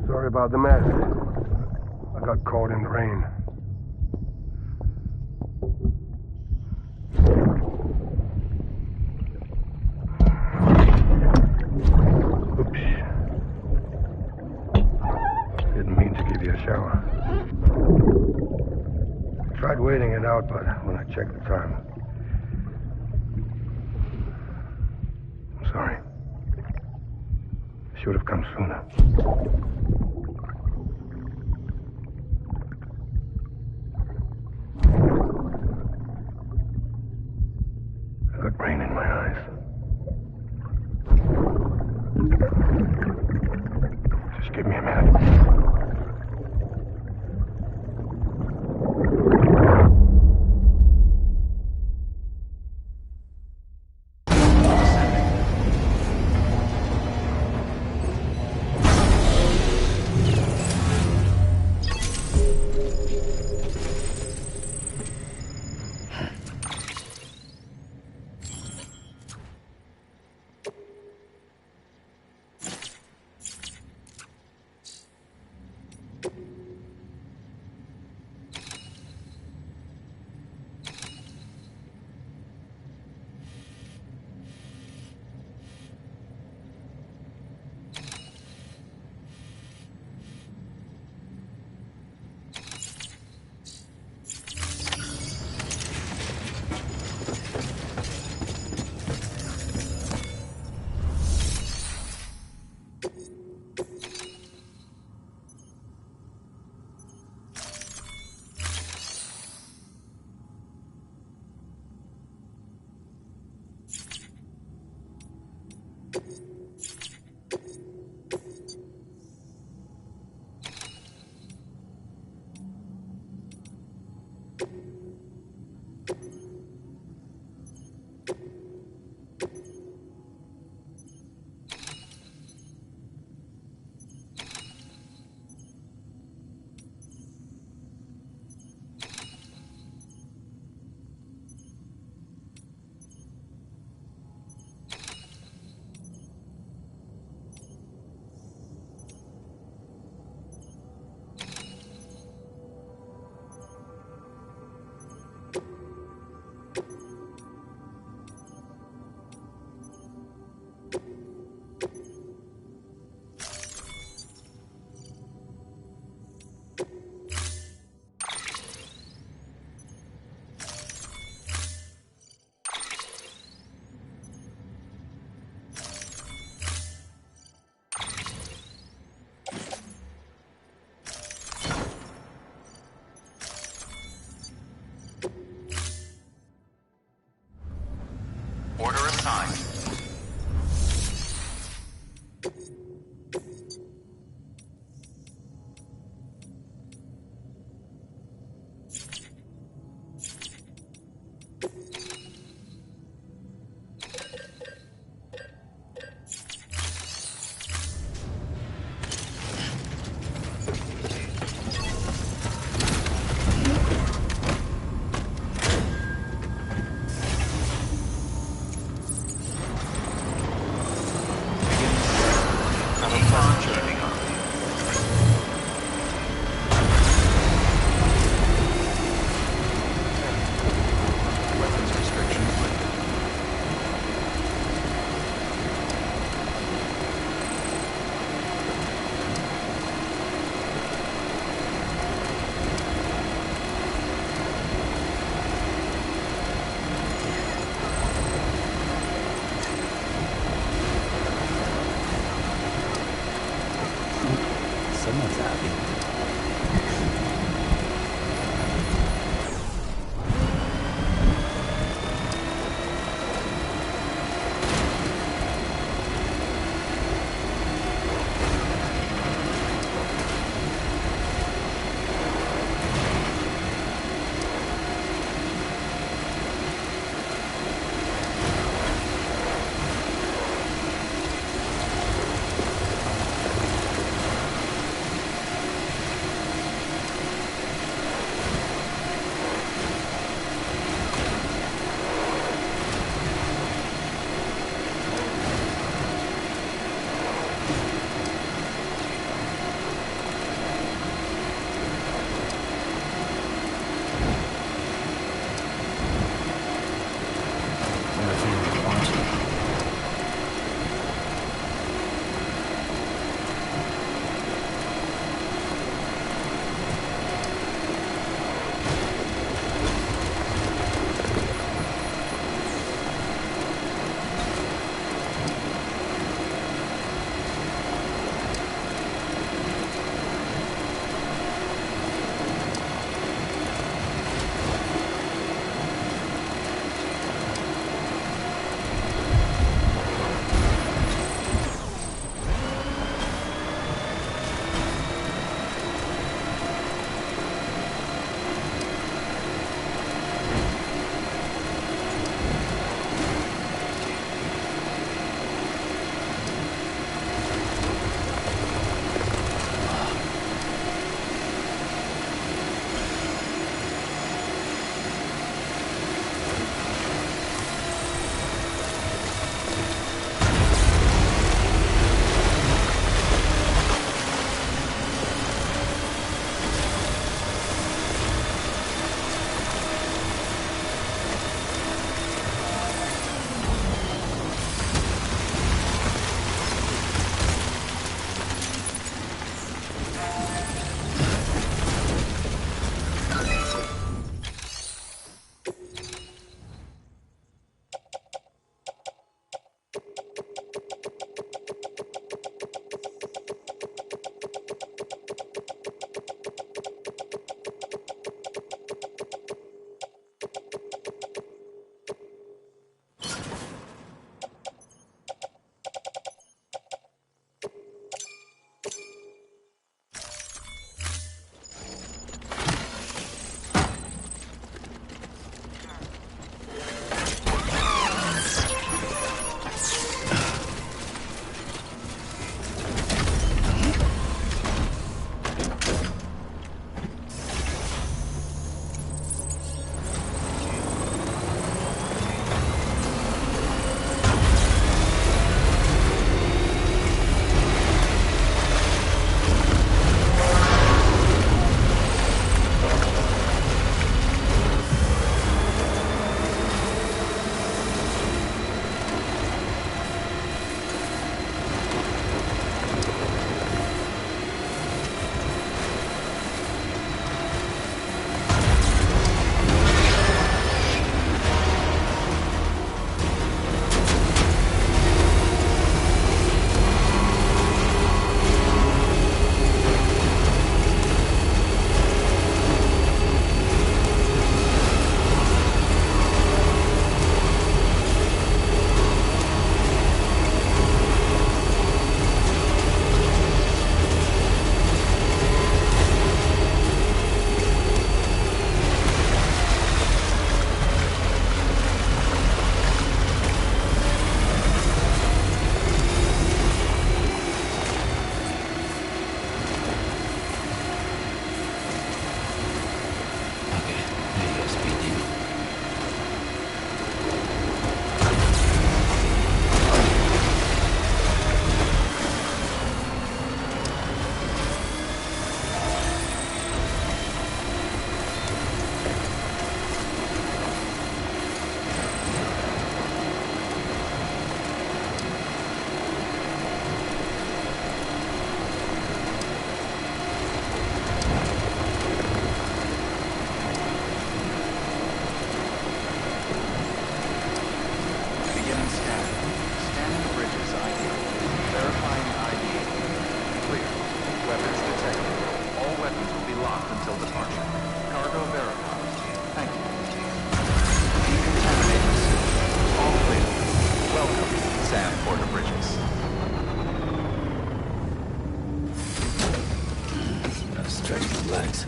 Sorry about the mess. I got caught in the rain. Oops. Didn't mean to give you a shower. Tried waiting it out, but when I checked the time... I'm sorry. Should have come sooner. I got rain in my eyes. Just give me a minute. locked until departure. Cargo verified. Thank you. Decontaminate the suit. All clear. Welcome, Sam Porter Bridges. Gotta stretch my legs.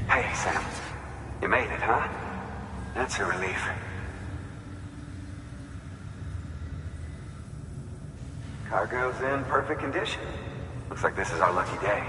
Hey, Sam. You made it, huh? That's a relief. Cargo's in perfect condition. Looks like this is our lucky day.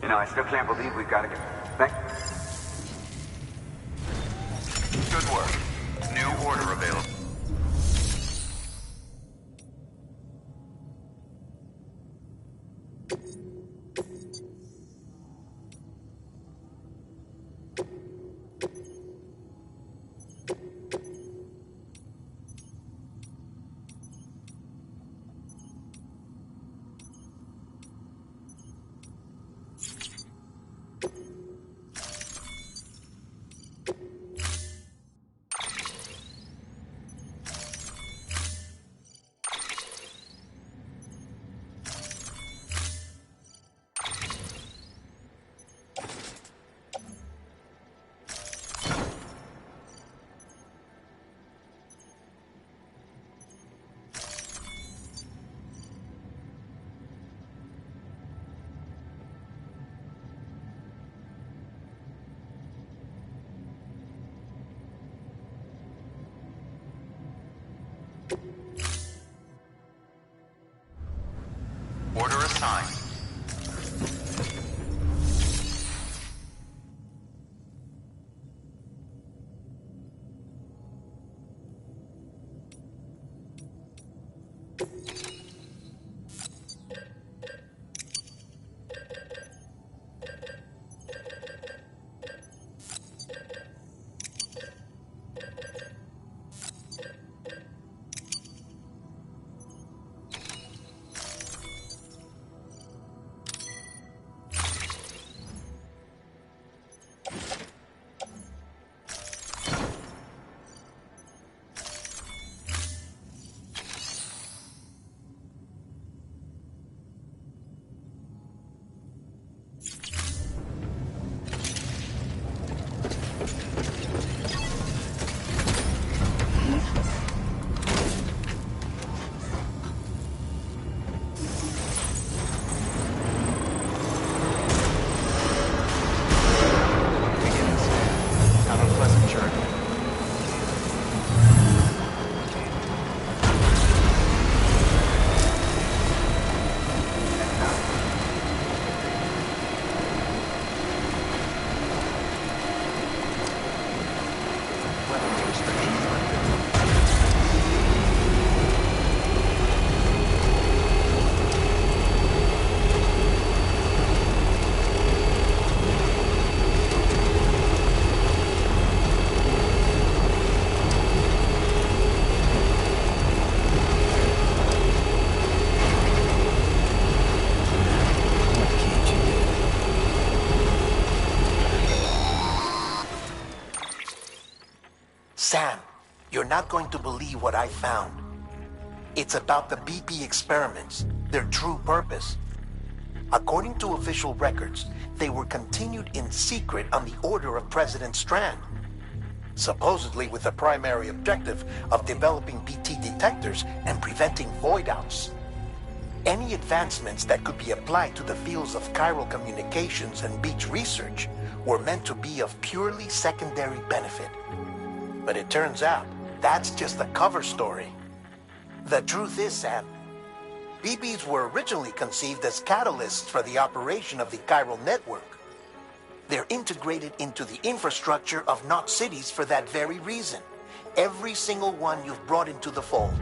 You know, I still can't believe we've got to get... Good work. New order available. Order assigned. Sam, you're not going to believe what I found. It's about the BP experiments, their true purpose. According to official records, they were continued in secret on the order of President Strand, supposedly with the primary objective of developing BT detectors and preventing void-outs. Any advancements that could be applied to the fields of chiral communications and beach research were meant to be of purely secondary benefit. But it turns out, that's just a cover story. The truth is, Sam, BBs were originally conceived as catalysts for the operation of the chiral network. They're integrated into the infrastructure of Knot cities for that very reason. Every single one you've brought into the fold.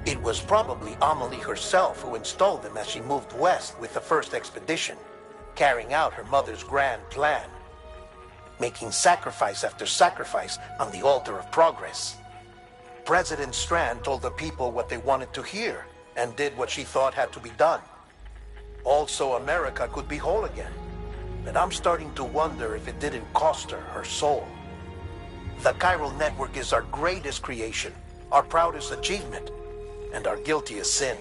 It was probably Amelie herself who installed them as she moved west with the first expedition, carrying out her mother's grand plan, making sacrifice after sacrifice on the altar of progress. President Strand told the people what they wanted to hear, and did what she thought had to be done. Also, America could be whole again. But I'm starting to wonder if it didn't cost her soul. The chiral network is our greatest creation, our proudest achievement, and our guiltiest sin.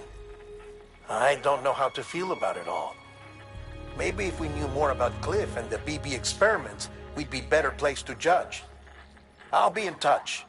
I don't know how to feel about it all. Maybe if we knew more about Cliff and the BB experiments, we'd be better placed to judge. I'll be in touch.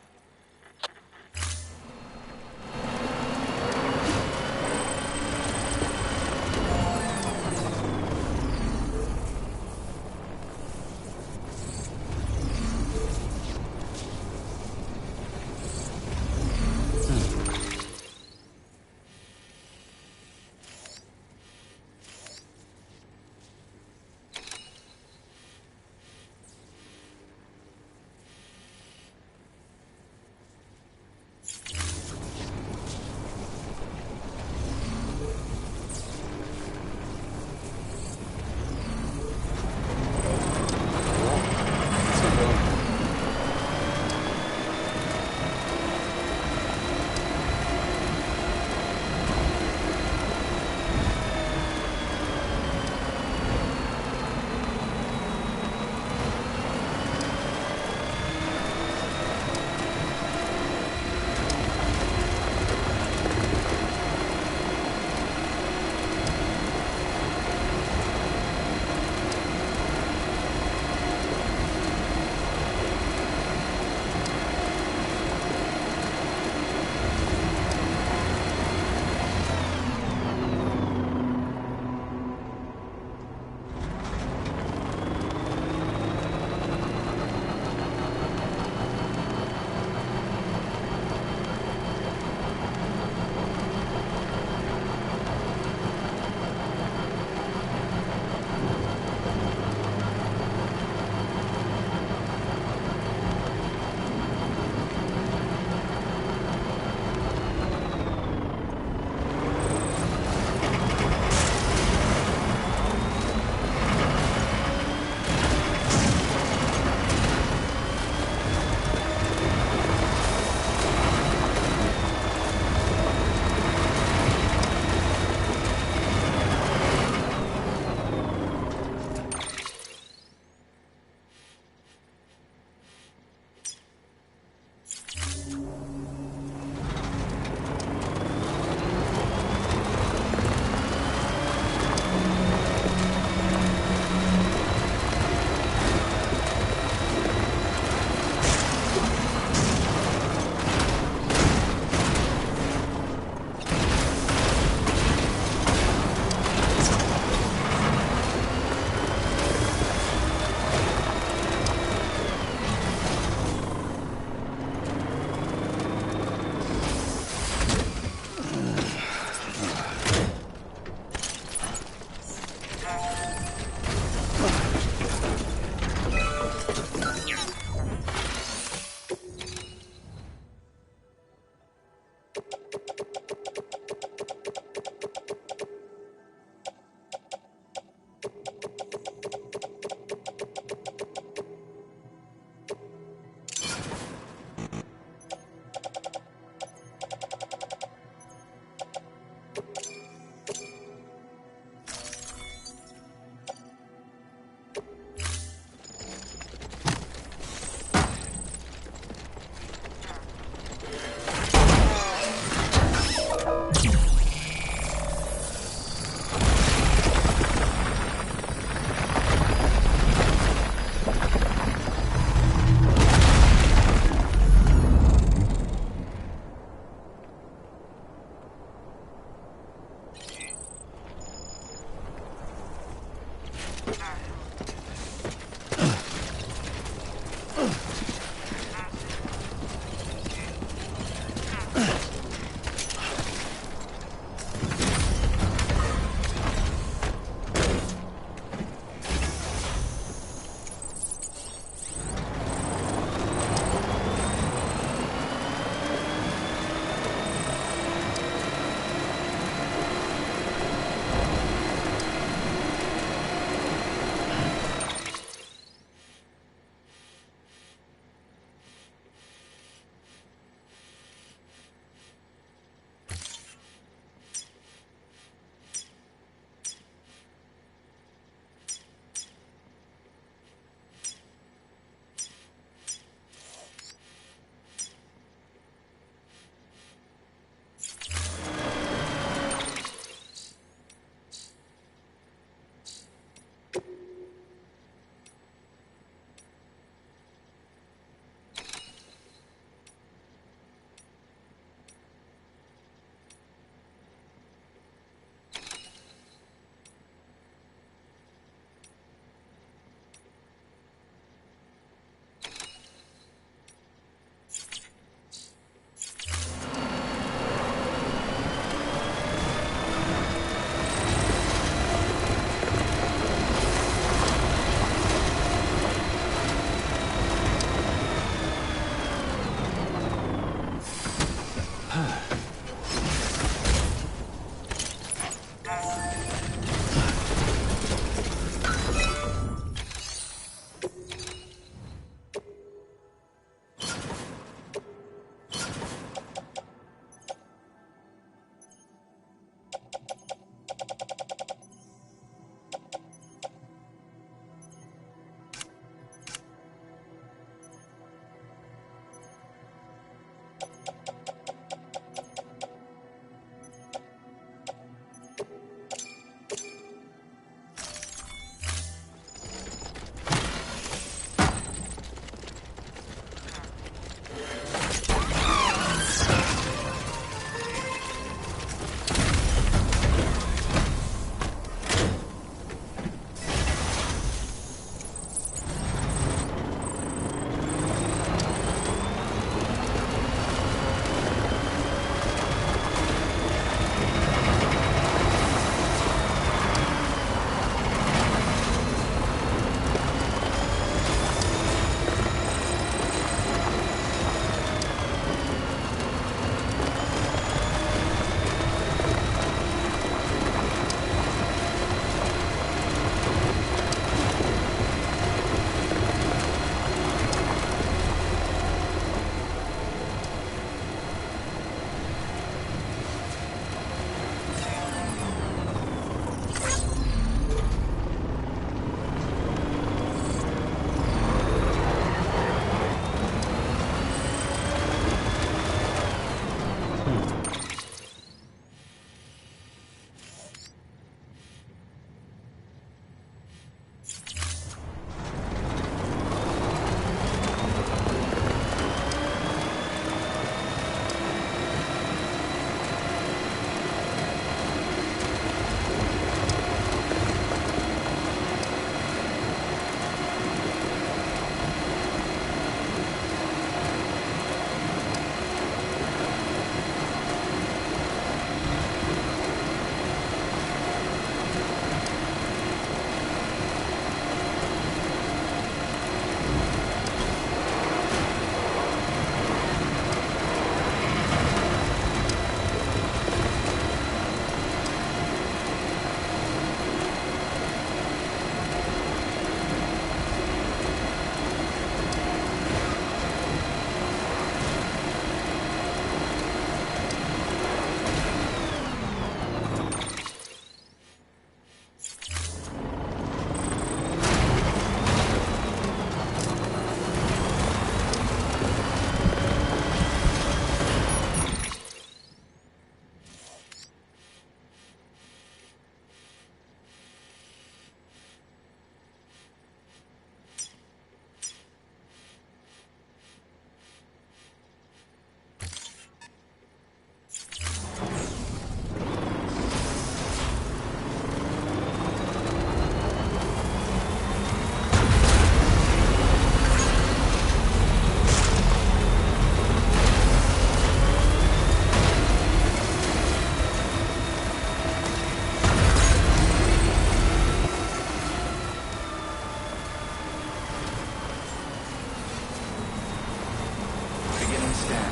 Scan.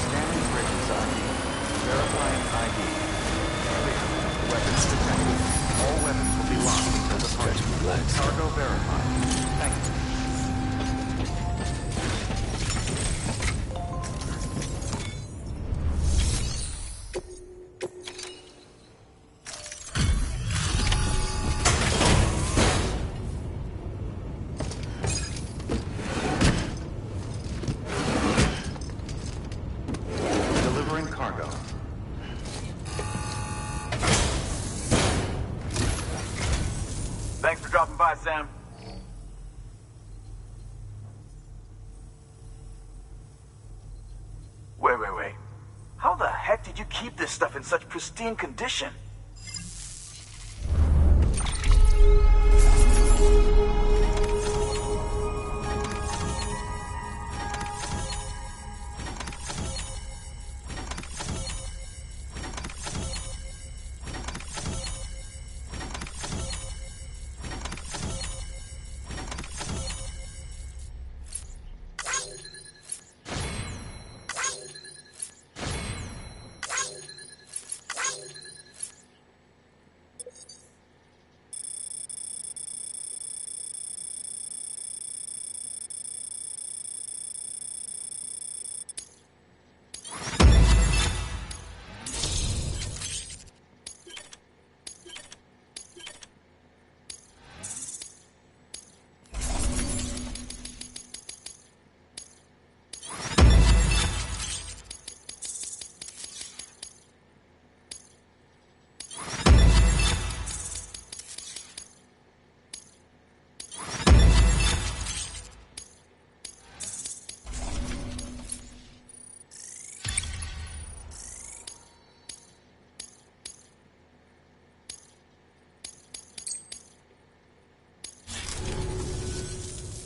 Scanning Bridges ID. Verifying ID. Clear. Weapons detected. All weapons will be locked until Stretch departure. my legs. Cargo verified. Thank you. Delivering cargo. Thanks for dropping by, Sam. Wait. How the heck did you keep this stuff in such pristine condition?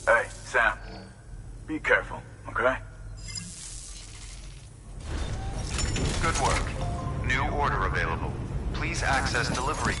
Hey, Sam. Be careful, okay? Good work. New order available. Please access delivery.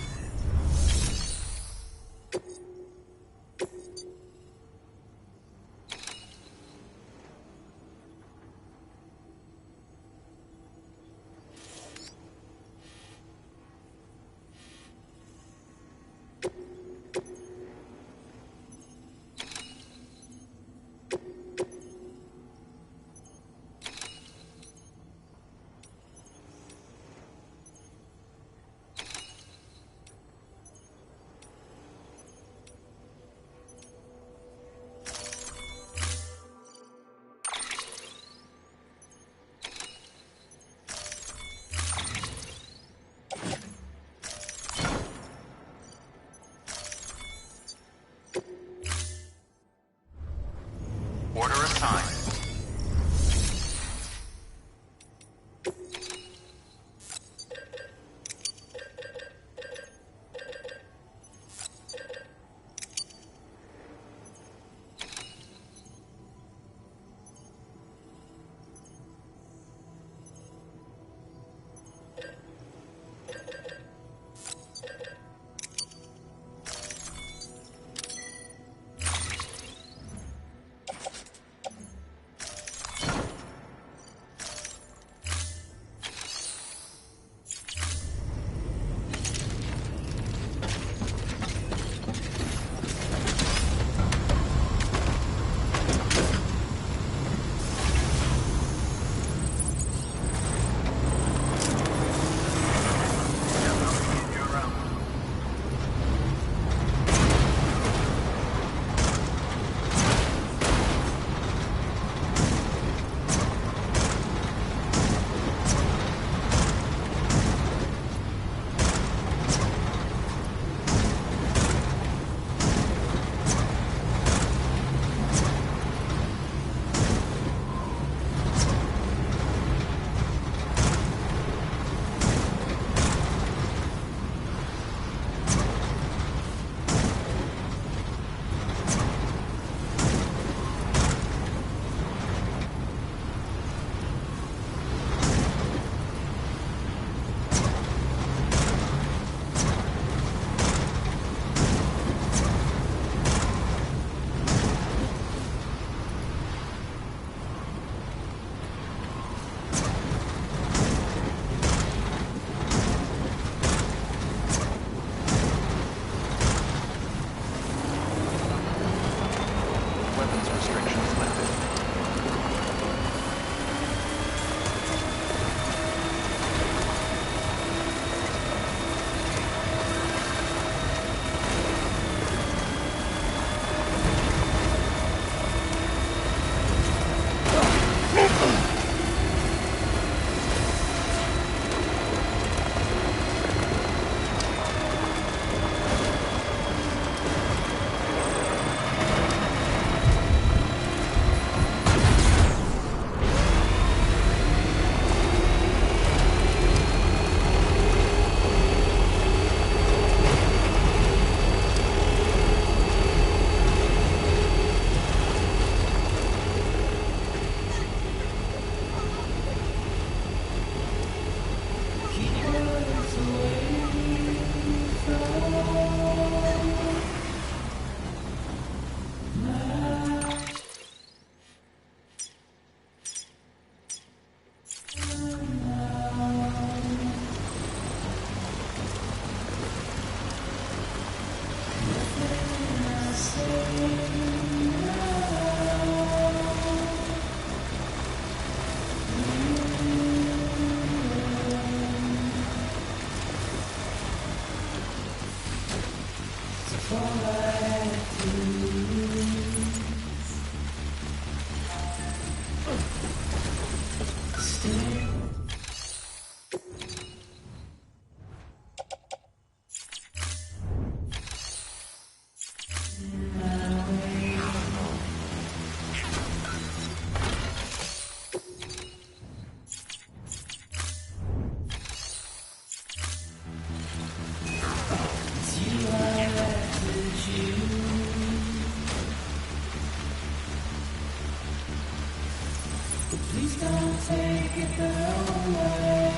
Take it away.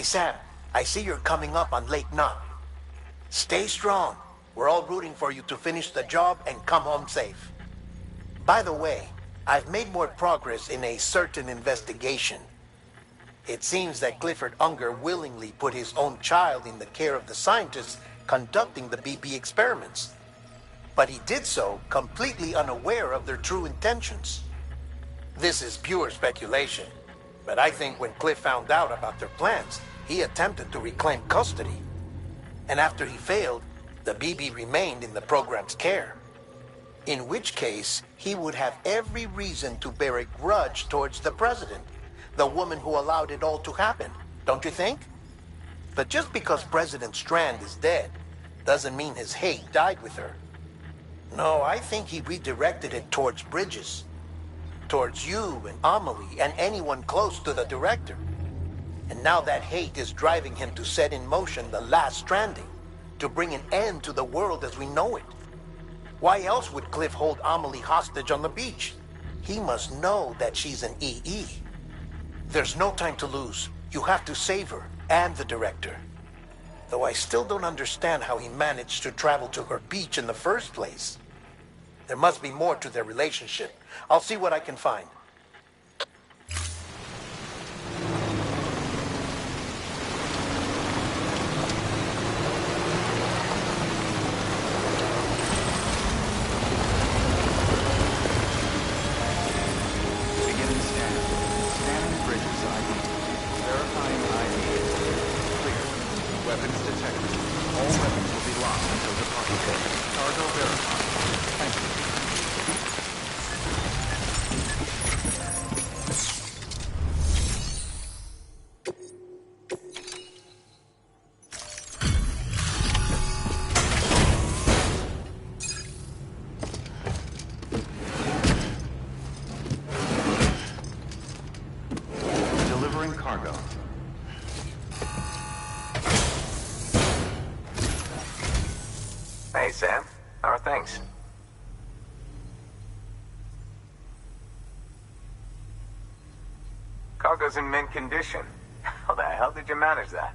Hey Sam, I see you're coming up on Lake Knot. Stay strong. We're all rooting for you to finish the job and come home safe. By the way, I've made more progress in a certain investigation. It seems that Clifford Unger willingly put his own child in the care of the scientists conducting the BP experiments. But he did so completely unaware of their true intentions. This is pure speculation, but I think when Cliff found out about their plans, he attempted to reclaim custody. And after he failed, the BB remained in the program's care. In which case, he would have every reason to bear a grudge towards the president, the woman who allowed it all to happen, don't you think? But just because President Strand is dead, doesn't mean his hate died with her. No, I think he redirected it towards Bridges. Towards you and Amelie and anyone close to the director. And now that hate is driving him to set in motion the last stranding, to bring an end to the world as we know it. Why else would Cliff hold Amelie hostage on the beach? He must know that she's an EE. There's no time to lose. You have to save her and the director. Though I still don't understand how he managed to travel to her beach in the first place. There must be more to their relationship. I'll see what I can find. Beginning scan. Scanning Bridges ID. Verifying ID. Clear. Weapons detected. All weapons will be locked until departure. Cargo verified. Thank you. Delivering cargo. Hey, Sam. How are things? Cargo's in mint condition. How the hell did you manage that?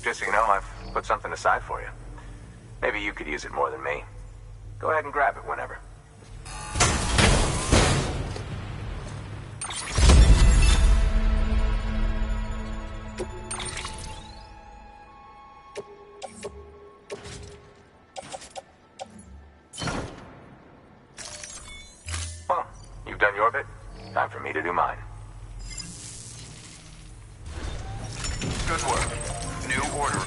Just so you know, I've put something aside for you. Maybe you could use it more than me. Go ahead and grab it whenever. Well, you've done your bit. Time for me to do mine. Good work. New order.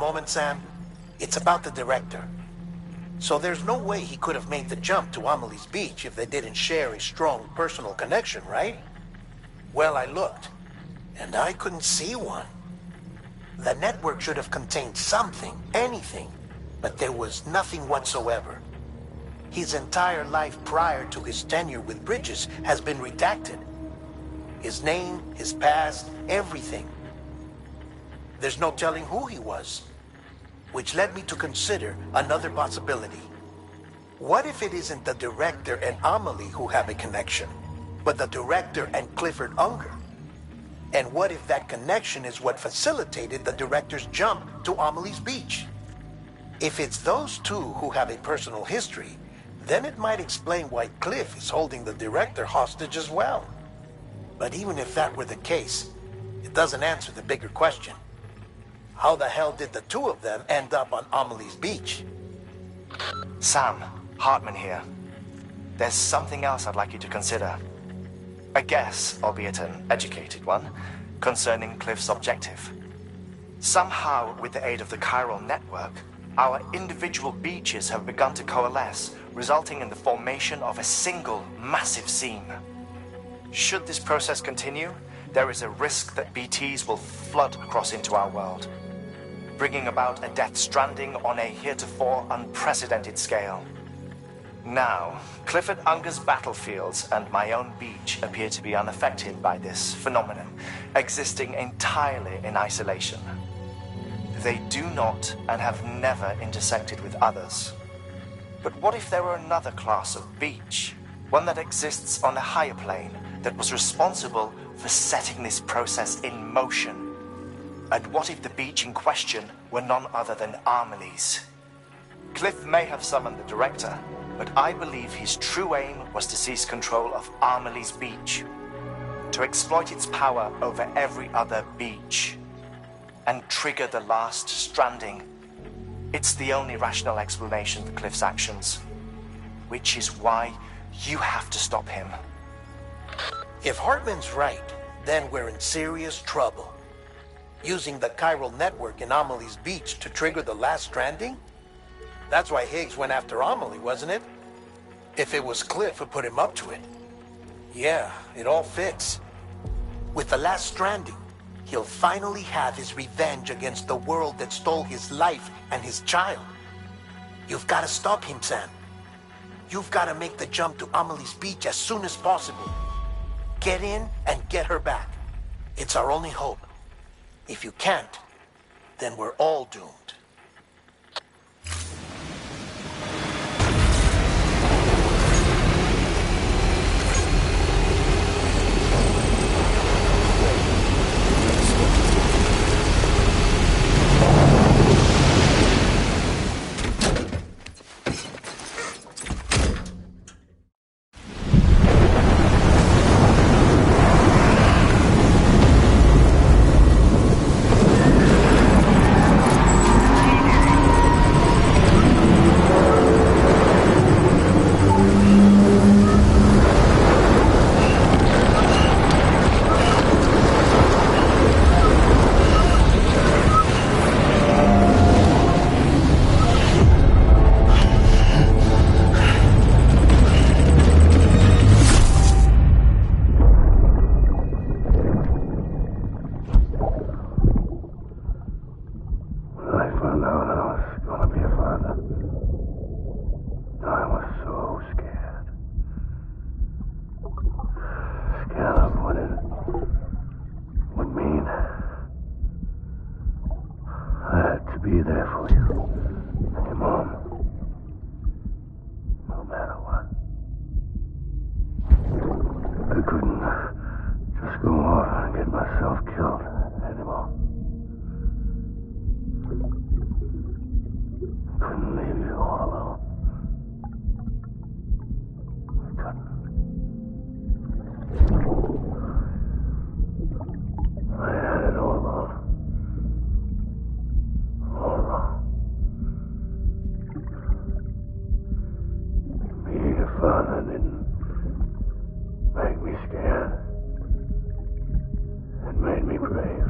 moment, Sam? It's about the director. So there's no way he could have made the jump to Amelie's Beach if they didn't share a strong personal connection, right? Well, I looked, and I couldn't see one. The network should have contained something, anything, but there was nothing whatsoever. His entire life prior to his tenure with Bridges has been redacted. His name, his past, everything. There's no telling who he was. Which led me to consider another possibility. What if it isn't the director and Amelie who have a connection, but the director and Clifford Unger? And what if that connection is what facilitated the director's jump to Amelie's Beach? If it's those two who have a personal history, then it might explain why Cliff is holding the director hostage as well. But even if that were the case, it doesn't answer the bigger question. How the hell did the two of them end up on Amelie's Beach? Sam, Hartman here. There's something else I'd like you to consider. A guess, albeit an educated one, concerning Cliff's objective. Somehow, with the aid of the chiral network, our individual beaches have begun to coalesce, resulting in the formation of a single massive seam. Should this process continue, there is a risk that BTs will flood across into our world, bringing about a death stranding on a heretofore unprecedented scale. Now, Clifford Unger's battlefields and my own beach appear to be unaffected by this phenomenon, existing entirely in isolation. They do not and have never intersected with others. But what if there were another class of beach, one that exists on a higher plane, that was responsible for setting this process in motion? And what if the beach in question were none other than Amelie's? Cliff may have summoned the director, but I believe his true aim was to seize control of Amelie's Beach, to exploit its power over every other beach, and trigger the last stranding. It's the only rational explanation for Cliff's actions, which is why you have to stop him. If Hartman's right, then we're in serious trouble. Using the chiral network in Amelie's Beach to trigger the last stranding? That's why Higgs went after Amelie, wasn't it? If it was Cliff who put him up to it. Yeah, it all fits. With the last stranding, he'll finally have his revenge against the world that stole his life and his child. You've got to stop him, Sam. You've got to make the jump to Amelie's Beach as soon as possible. Get in and get her back. It's our only hope. If you can't, then we're all doomed. Be there for you and your mom, no matter what. I couldn't just go off and get myself killed anymore. I couldn't leave you all alone. I couldn't. I had it all wrong. Being a father didn't make me scared. It made me brave.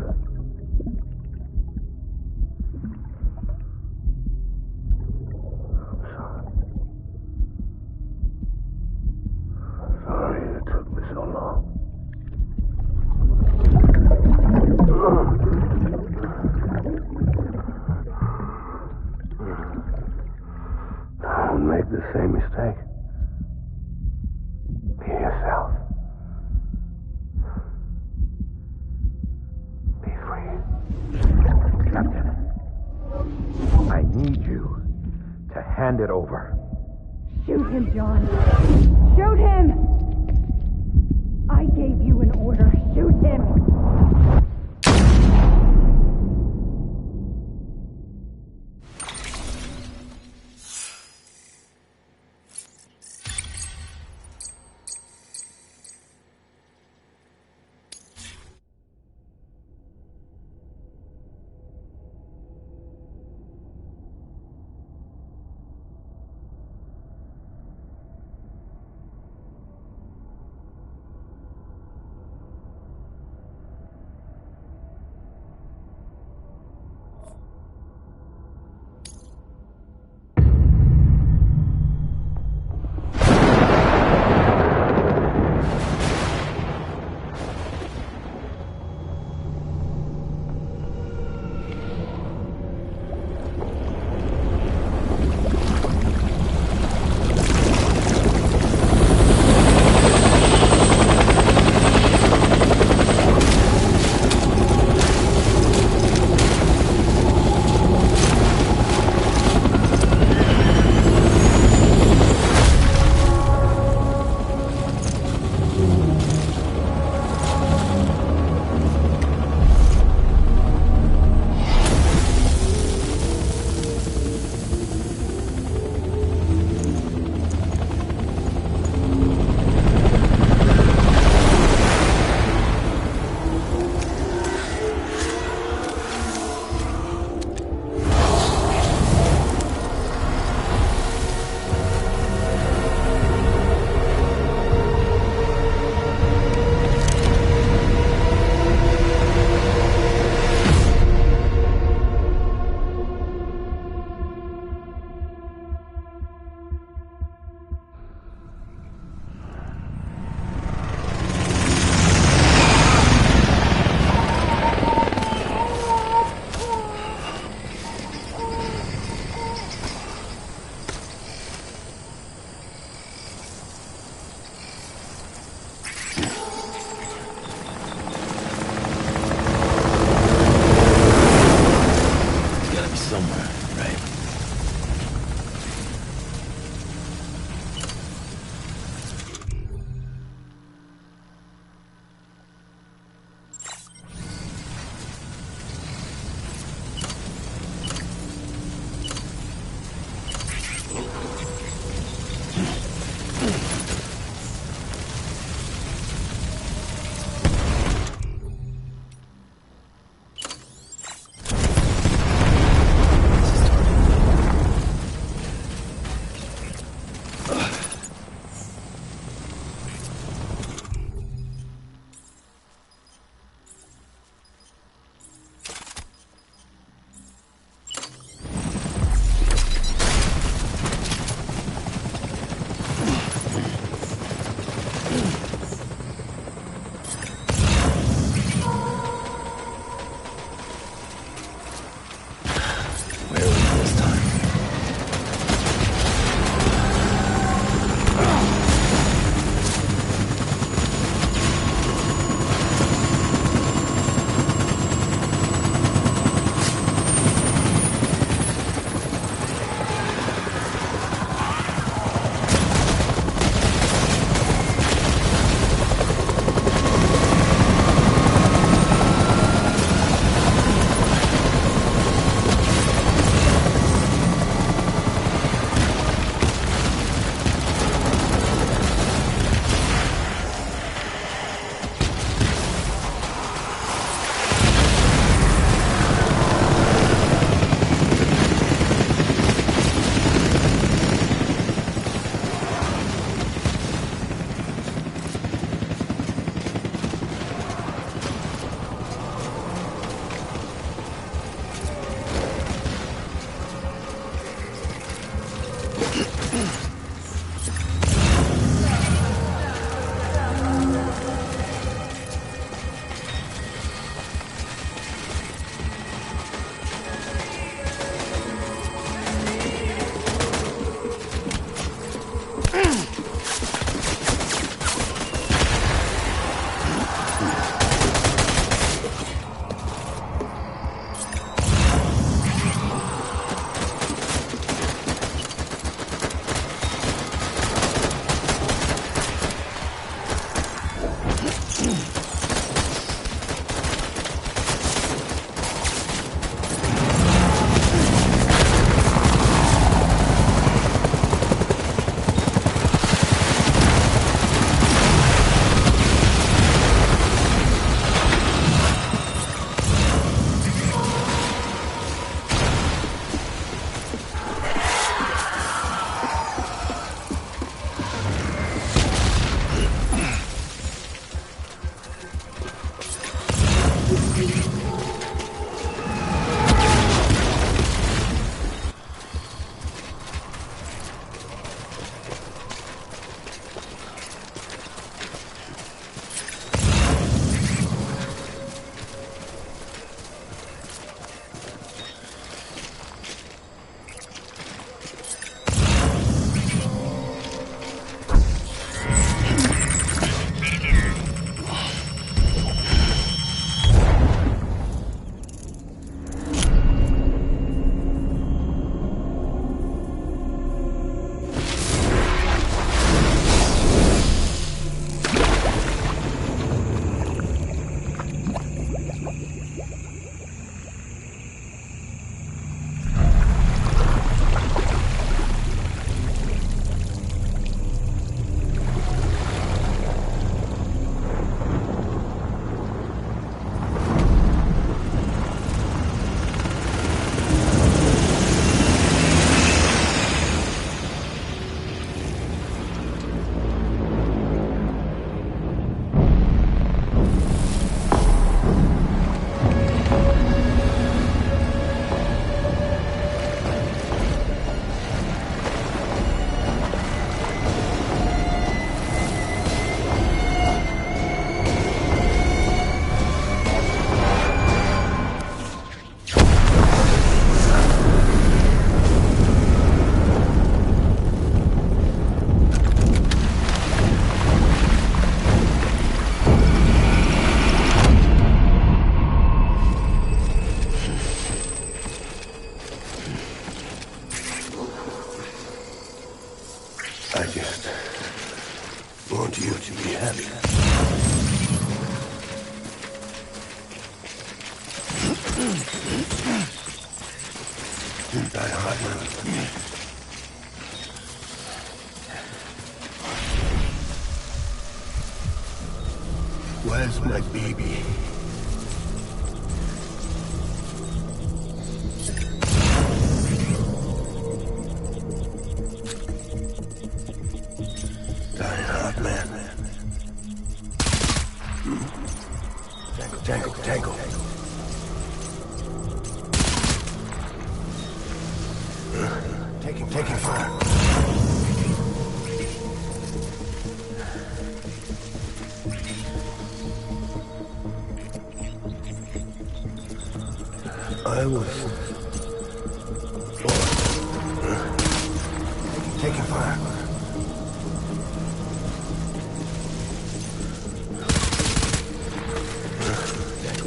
mistake. Be yourself. Be free. Captain, I need you to hand it over. Shoot him, John. Shoot him! I gave you an order. Shoot him! I just want you to be happy. Die Hartman. Where's my baby? Die Hartman. Tango. Taking fire. I was born. Taking fire.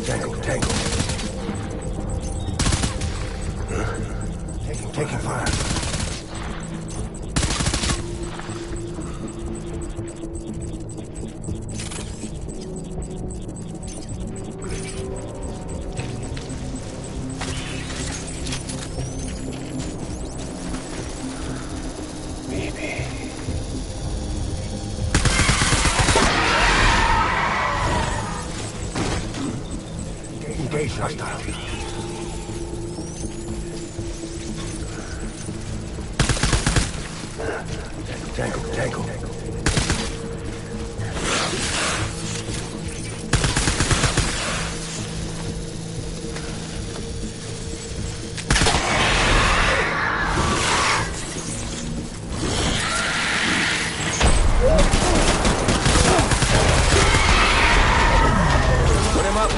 Tango. Taking fire. Engage hostile. Tango. Put him up.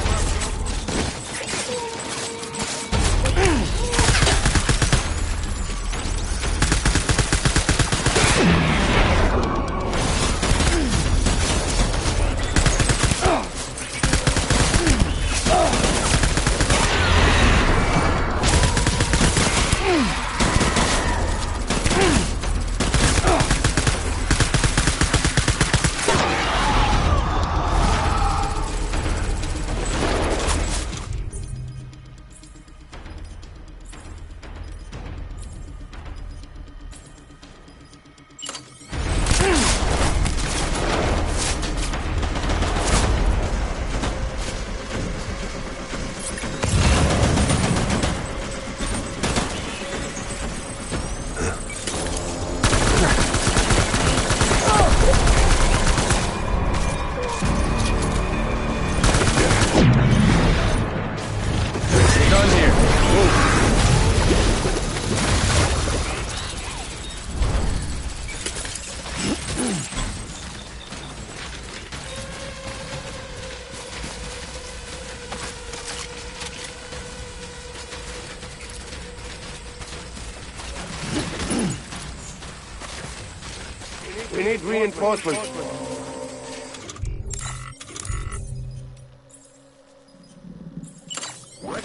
We need reinforcements.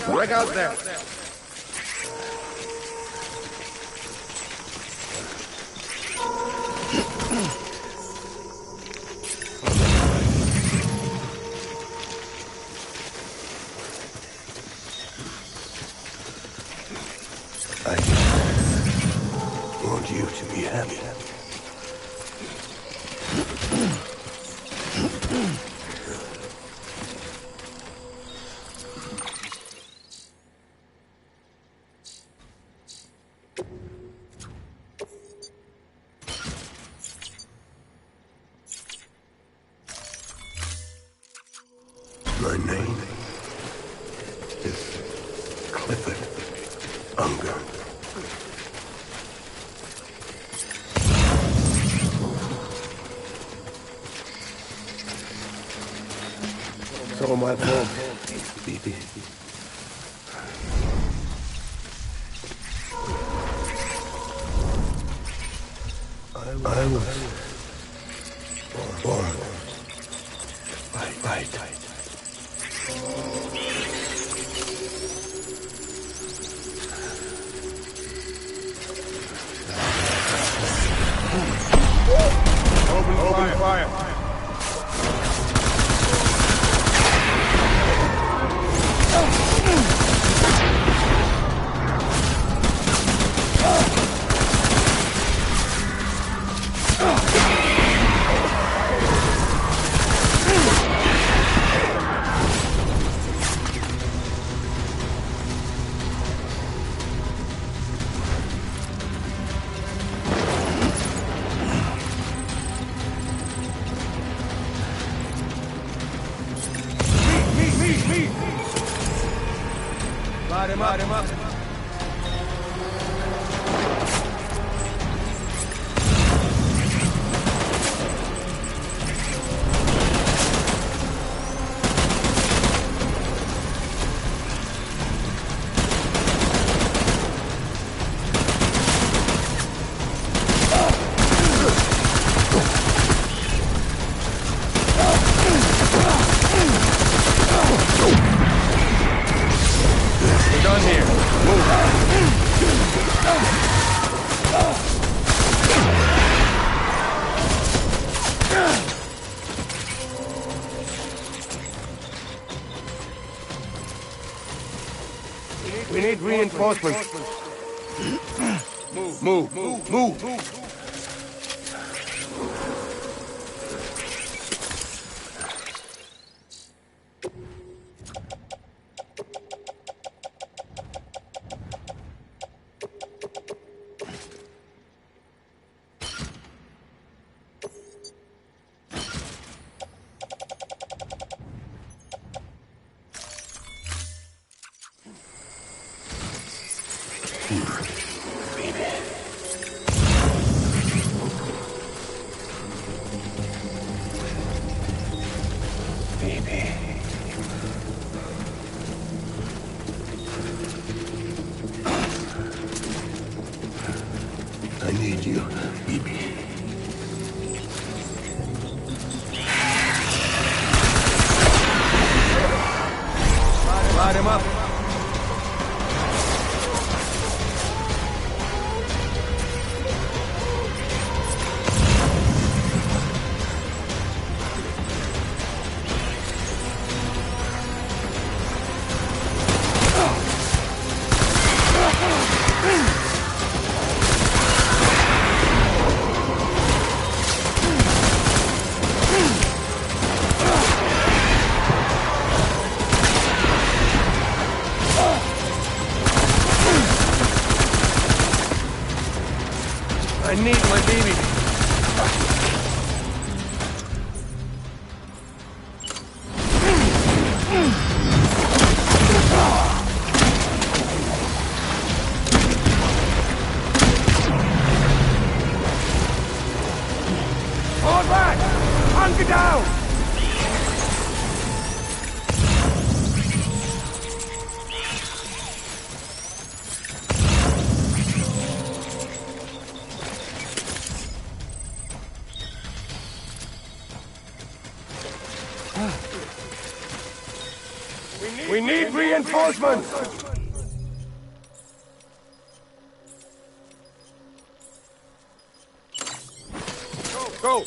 Break out there. I want you to be happy. My name is Clifford Unger. So my fault, baby. I was born. Right. Open fire. Light him up. We need reinforcements. Move. I need you, baby. Light him up. I need my baby. Fall back! Hunker down! We need reinforcements! Go!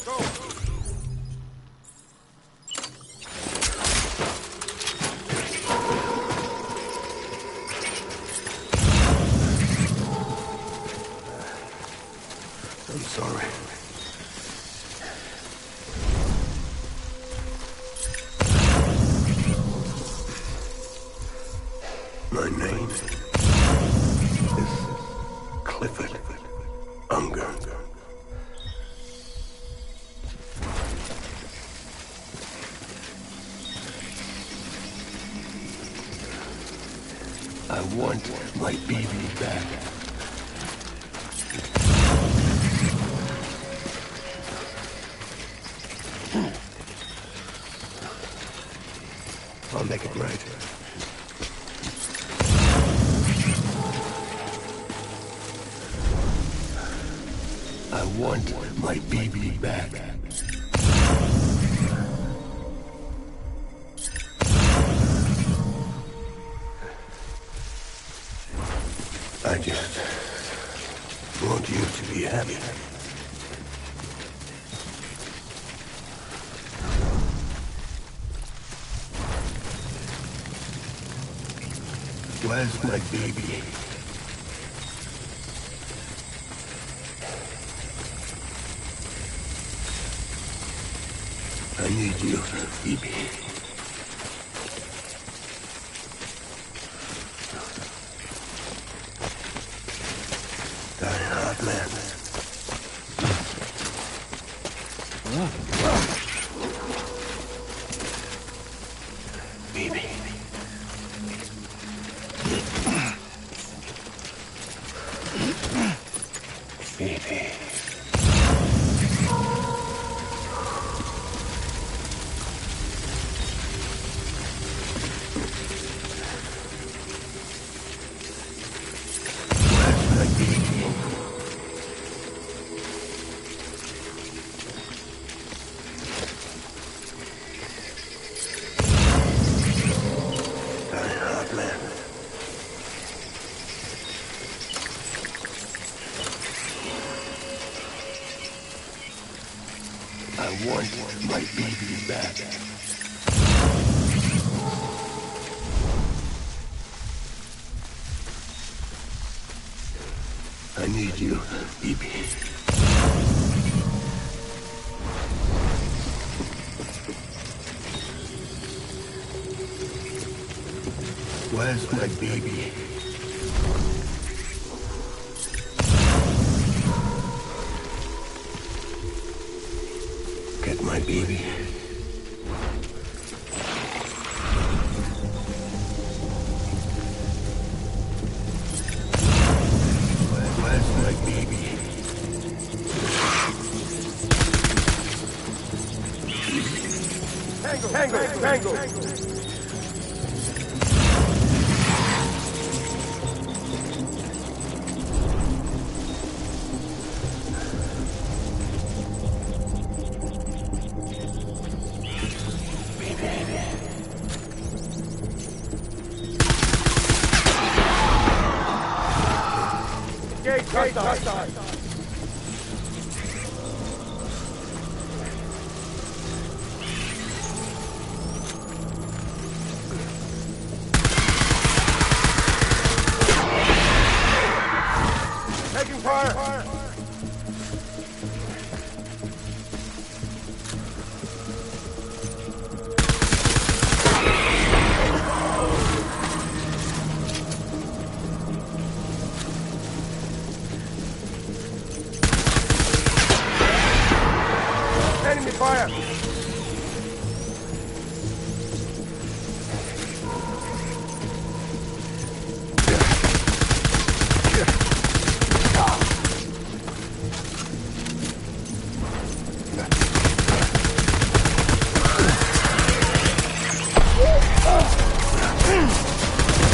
I'm sorry. My name is Clifford Unger. I want my baby back. I'll make it right. I want my baby back. I just want you to be happy. Where's my baby? I need you, baby. Die Heartland. Baby. Baby. I want my baby back. I need you, baby. Where's my baby? Get my baby. Where's my baby? Tango! Hostile. Taking fire. Enemy fire!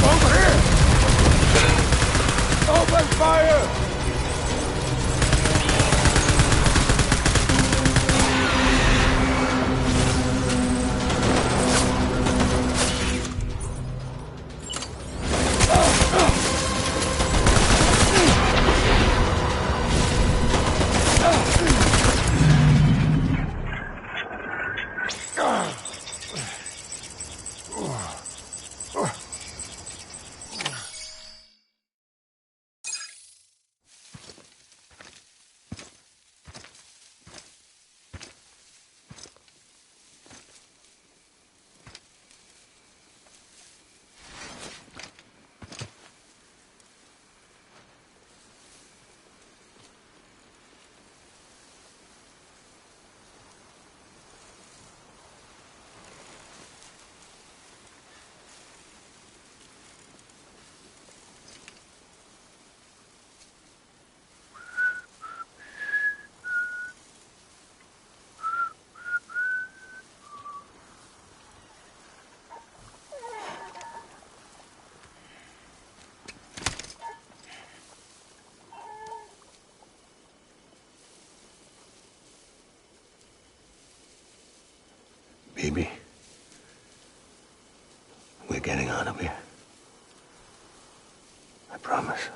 Over here! Open fire! Baby, we're getting out of here. I promise.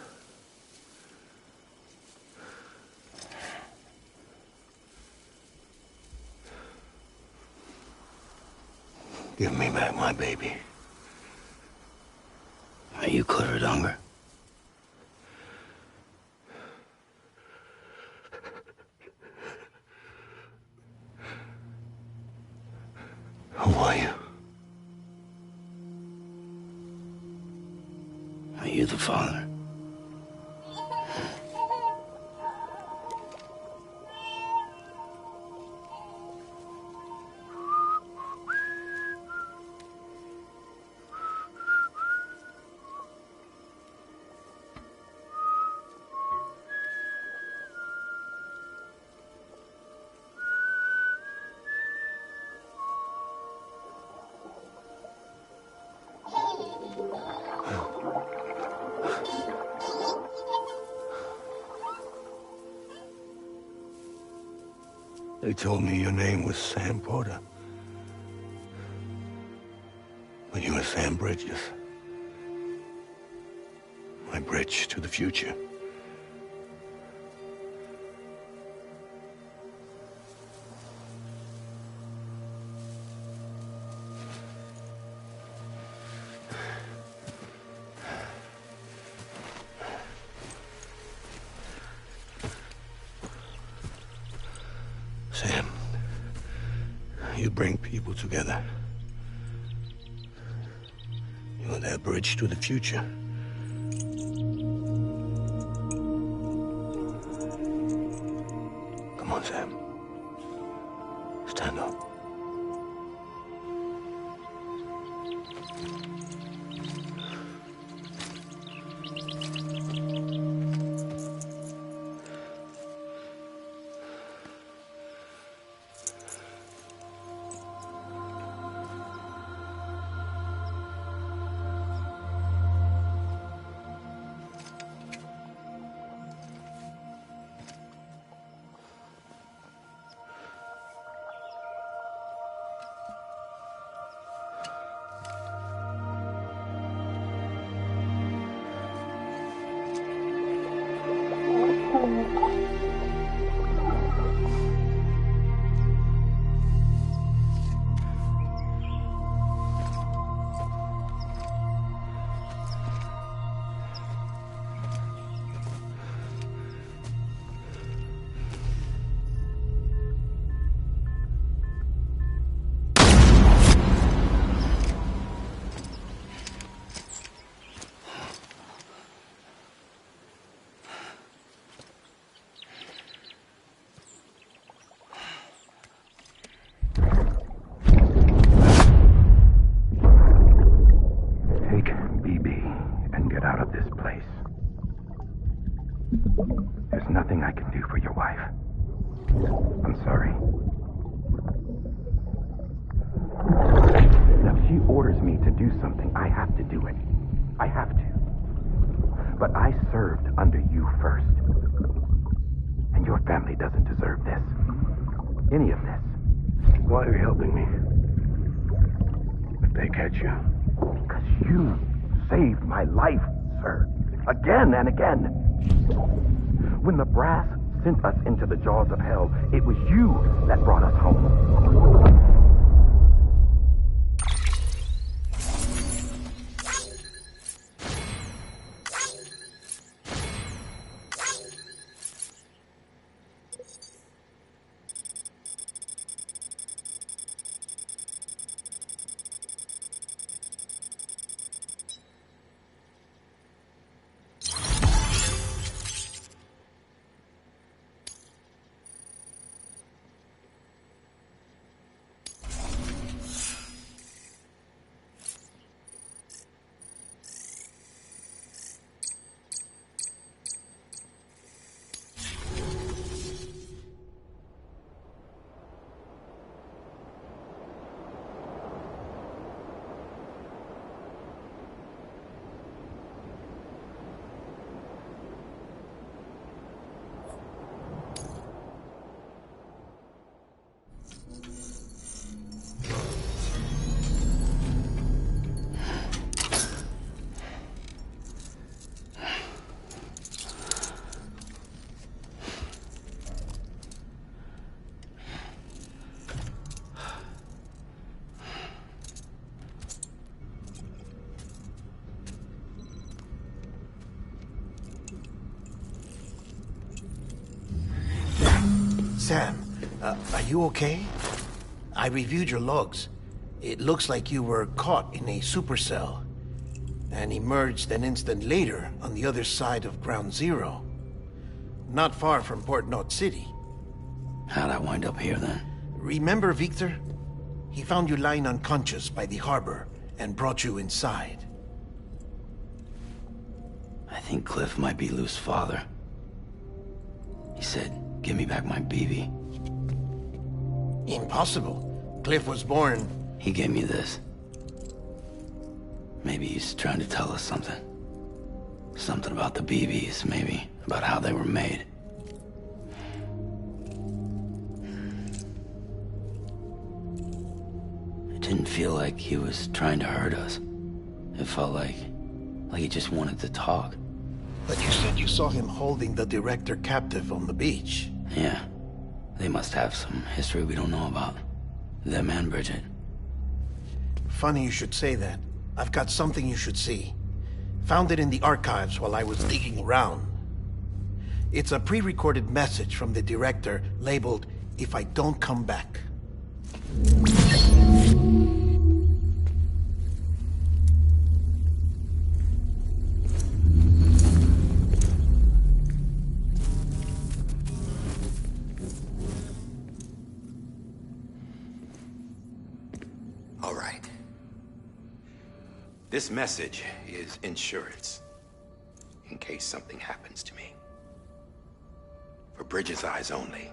Give me back my baby. Are you Clifford Unger? Who are you? Are you the father? They told me your name was Sam Porter. But you were Sam Bridges. My bridge to the future. Sam, you bring people together. You're their bridge to the future. Come on, Sam. Stand up. There's nothing I can do for your wife. I'm sorry. Now, if she orders me to do something, I have to do it. I have to. But I served under you first. And your family doesn't deserve this. Any of this. Why are you helping me? If they catch you. Because you saved my life, sir. Again and again. When the brass sent us into the jaws of hell, it was you that brought us home. Sam, are you okay? I reviewed your logs. It looks like you were caught in a supercell and emerged an instant later on the other side of Ground Zero. Not far from Port Knot City. How'd I wind up here then? Remember Victor? He found you lying unconscious by the harbor and brought you inside. I think Cliff might be Lou's father. He said, give me back my BB. Impossible. Cliff was born... He gave me this. Maybe he's trying to tell us something. Something about the BBs, maybe. About how they were made. It didn't feel like he was trying to hurt us. It felt like he just wanted to talk. But you said you saw him holding the director captive on the beach. Yeah. They must have some history we don't know about. Them and Bridget. Funny you should say that. I've got something you should see. Found it in the archives while I was digging around. It's a pre-recorded message from the director labeled, "If I don't come back." All right. This message is insurance, in case something happens to me. For Bridget's eyes only.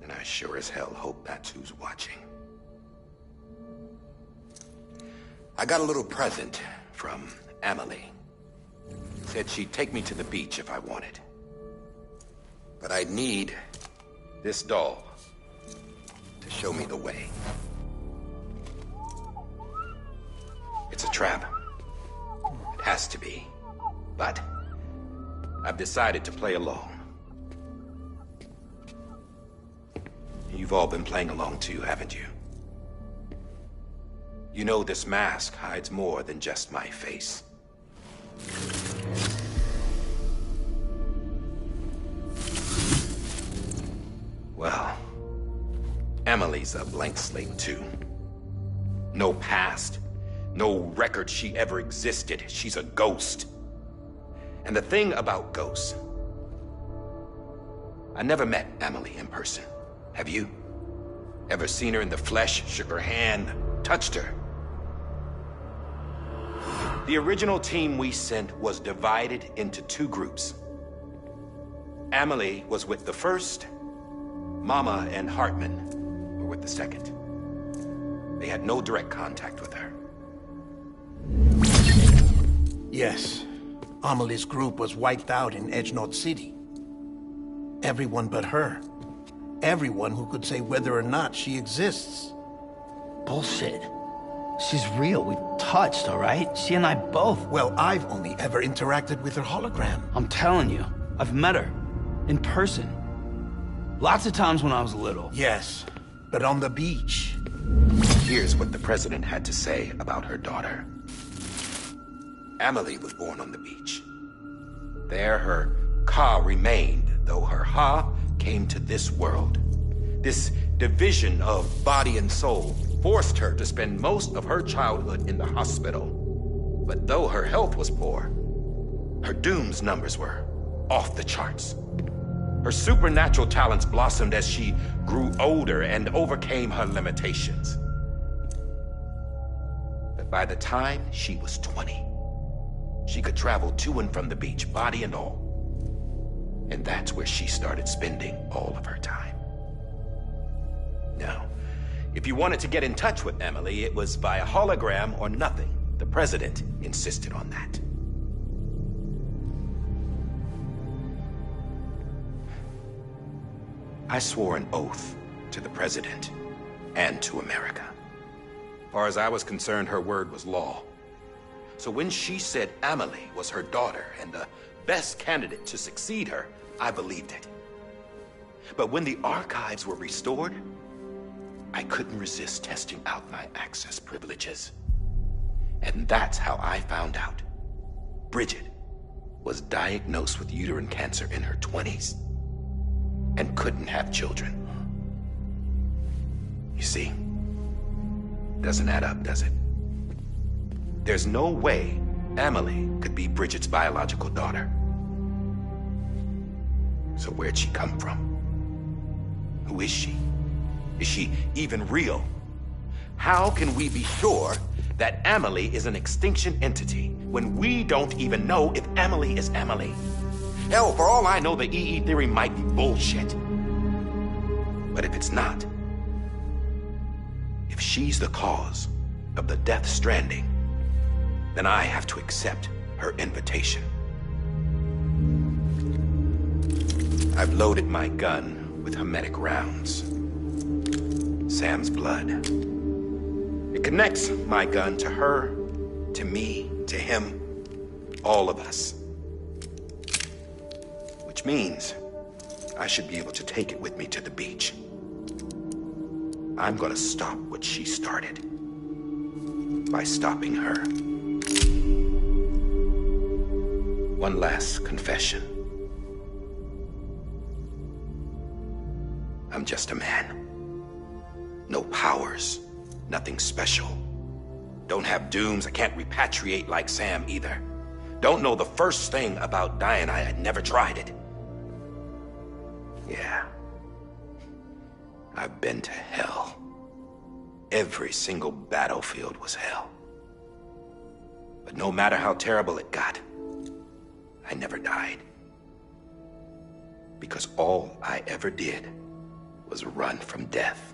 And I sure as hell hope that's who's watching. I got a little present from Amelie. Said she'd take me to the beach if I wanted. But I'd need this doll to show me the way. It's a trap. It has to be. But I've decided to play along. You've all been playing along too, haven't you? You know this mask hides more than just my face. Well, Amelie's a blank slate too. No past. No record she ever existed. She's a ghost. And the thing about ghosts... I never met Amelie in person. Have you? Ever seen her in the flesh, shook her hand, touched her? The original team we sent was divided into two groups. Amelie was with the first. Mama and Hartman were with the second. They had no direct contact with her. Yes. Amelie's group was wiped out in Edge Knot City. Everyone but her. Everyone who could say whether or not she exists. Bullshit. She's real. We touched, all right? She and I both. Well, I've only ever interacted with her hologram. I'm telling you, I've met her. In person. Lots of times when I was little. Yes, but on the beach. Here's what the president had to say about her daughter. Amelie was born on the beach. There her Ka remained, though her Ha came to this world. This division of body and soul forced her to spend most of her childhood in the hospital. But though her health was poor, her Doom's numbers were off the charts. Her supernatural talents blossomed as she grew older and overcame her limitations. But by the time she was 20, she could travel to and from the beach, body and all. And that's where she started spending all of her time. Now, if you wanted to get in touch with Amelie, it was via hologram or nothing. The president insisted on that. I swore an oath to the president and to America. As far as I was concerned, her word was law. So when she said Amelie was her daughter and the best candidate to succeed her, I believed it. But when the archives were restored, I couldn't resist testing out my access privileges. And that's how I found out Bridget was diagnosed with uterine cancer in her 20s. and couldn't have children. You see, doesn't add up, does it? There's no way Amelie could be Bridget's biological daughter. So where'd she come from? Who is she? Is she even real? How can we be sure that Amelie is an extinction entity when we don't even know if Amelie is Amelie? Hell, for all I know, the EE theory might be bullshit. But if it's not, if she's the cause of the Death Stranding, then I have to accept her invitation. I've loaded my gun with hermetic rounds. Sam's blood. It connects my gun to her, to me, to him, all of us. Which means I should be able to take it with me to the beach. I'm gonna stop what she started by stopping her. One last confession. I'm just a man. No powers, nothing special. Don't have dooms, I can't repatriate like Sam either. Don't know the first thing about dying, I had never tried it. Yeah. I've been to hell. Every single battlefield was hell. But no matter how terrible it got, I never died. Because all I ever did was run from death.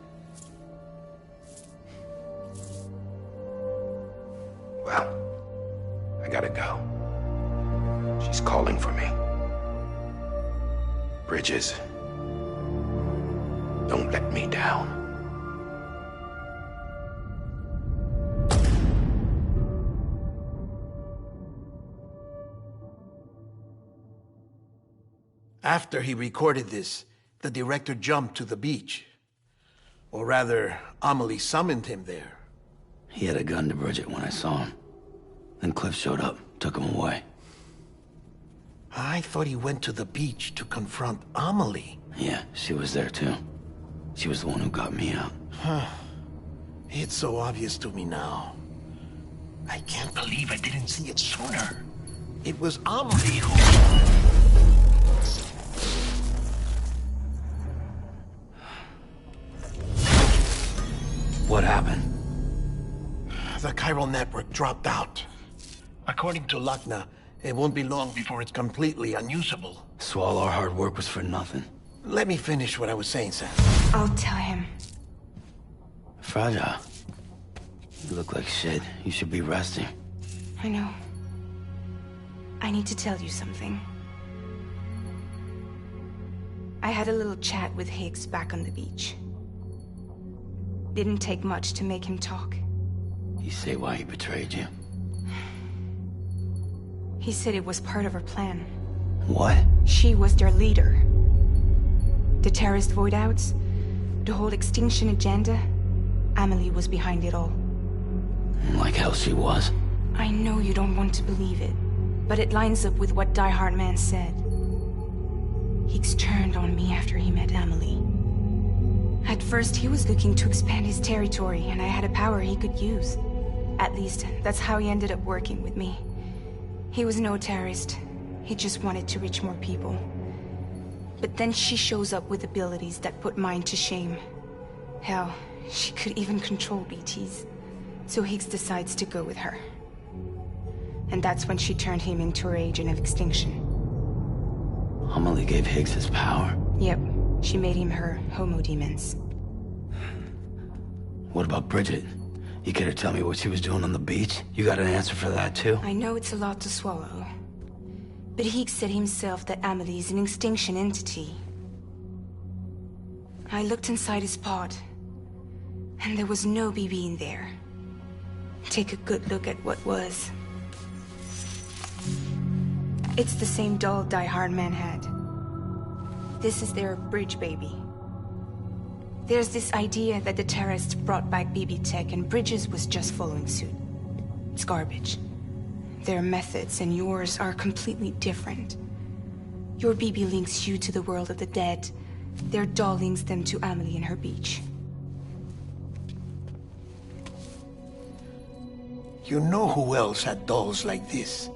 Well, I gotta go. She's calling for me. Bridges, don't let me down. After he recorded this, the director jumped to the beach. Or rather, Amelie summoned him there. He had a gun to Bridget when I saw him. Then Cliff showed up, took him away. I thought he went to the beach to confront Amelie. Yeah, she was there too. She was the one who got me out. It's so obvious to me now. I can't believe I didn't see it sooner. It was Amelie who... What happened? The chiral network dropped out. According to Lakhna, it won't be long before it's completely unusable. So all our hard work was for nothing. Let me finish what I was saying, Sam. I'll tell him. Fragile. You look like shit. You should be resting. I know. I need to tell you something. I had a little chat with Higgs back on the beach. Didn't take much to make him talk. You say why he betrayed you? He said it was part of her plan. What? She was their leader. The terrorist void outs, the whole extinction agenda, Amelie was behind it all. Like hell she was. I know you don't want to believe it, but it lines up with what Die Hard Man said. Higgs turned on me after he met Amelie. At first, he was looking to expand his territory, and I had a power he could use. At least, that's how he ended up working with me. He was no terrorist. He just wanted to reach more people. But then she shows up with abilities that put mine to shame. Hell, she could even control BTs. So Higgs decides to go with her. And that's when she turned him into her agent of extinction. Amelie gave Higgs his power? Yep. She made him her Homo Demons. What about Bridget? You care to tell me what she was doing on the beach? You got an answer for that too? I know it's a lot to swallow. But Higgs said himself that Amelie is an extinction entity. I looked inside his pod, and there was no BB in there. Take a good look at what was. It's the same doll Die Hard Man had. This is their bridge baby. There's this idea that the terrorists brought back BB tech and Bridges was just following suit. It's garbage. Their methods and yours are completely different. Your BB links you to the world of the dead, Their doll links them to Amelie and her beach. You know who else had dolls like this?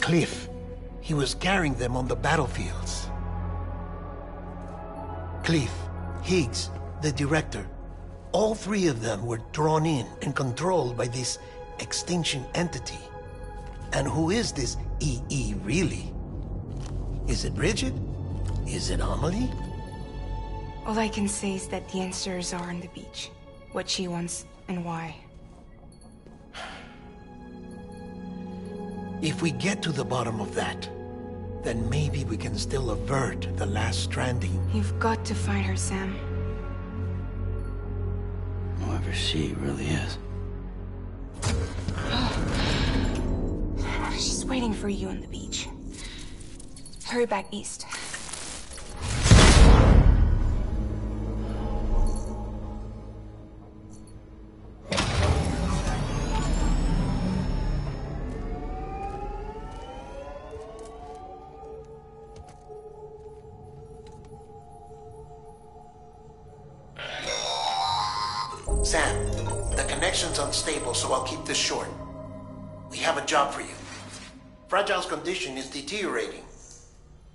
Cliff. He was carrying them on the battlefields. Cliff, Higgs, the director. All three of them were drawn in and controlled by this extinction entity. And who is this EE really? Is it Bridget? Is it Amelie? All I can say is that the answers are on the beach. What she wants and why. If we get to the bottom of that, then maybe we can still avert the last stranding. You've got to find her, Sam. Whoever she really is. She's waiting for you on the beach. Hurry back east. Sam, the connection's unstable, so I'll keep this short. We have a job for you. Fragile's condition is deteriorating.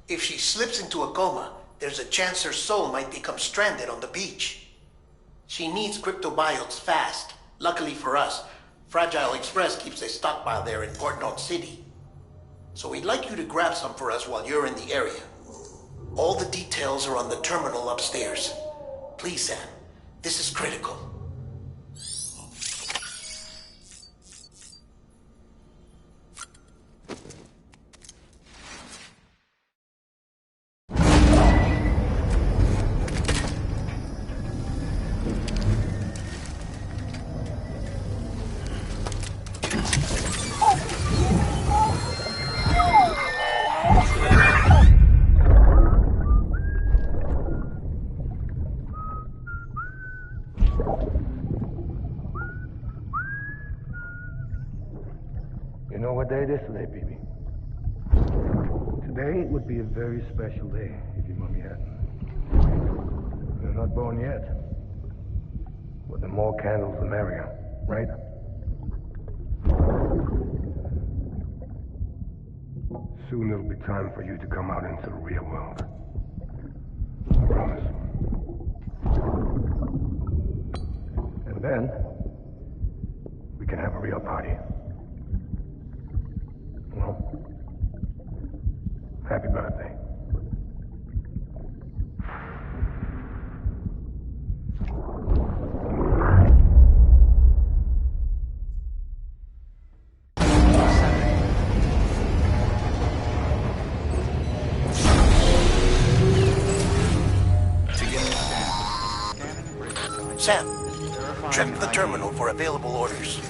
If she slips into a coma, there's a chance her soul might become stranded on the beach. She needs cryptobiotes fast. Luckily for us, Fragile Express keeps a stockpile there in Port North City. So we'd like you to grab some for us while you're in the area. All the details are on the terminal upstairs. Please, Sam, this is critical. You know what day it is today, BB? Today would be a very special day if your mommy hadn't. You're not born yet. But the more candles, the merrier, right? Soon it'll be time for you to come out into the real world. I promise. And then, we can have a real party. Well, happy birthday. Sam, check the terminal for available orders.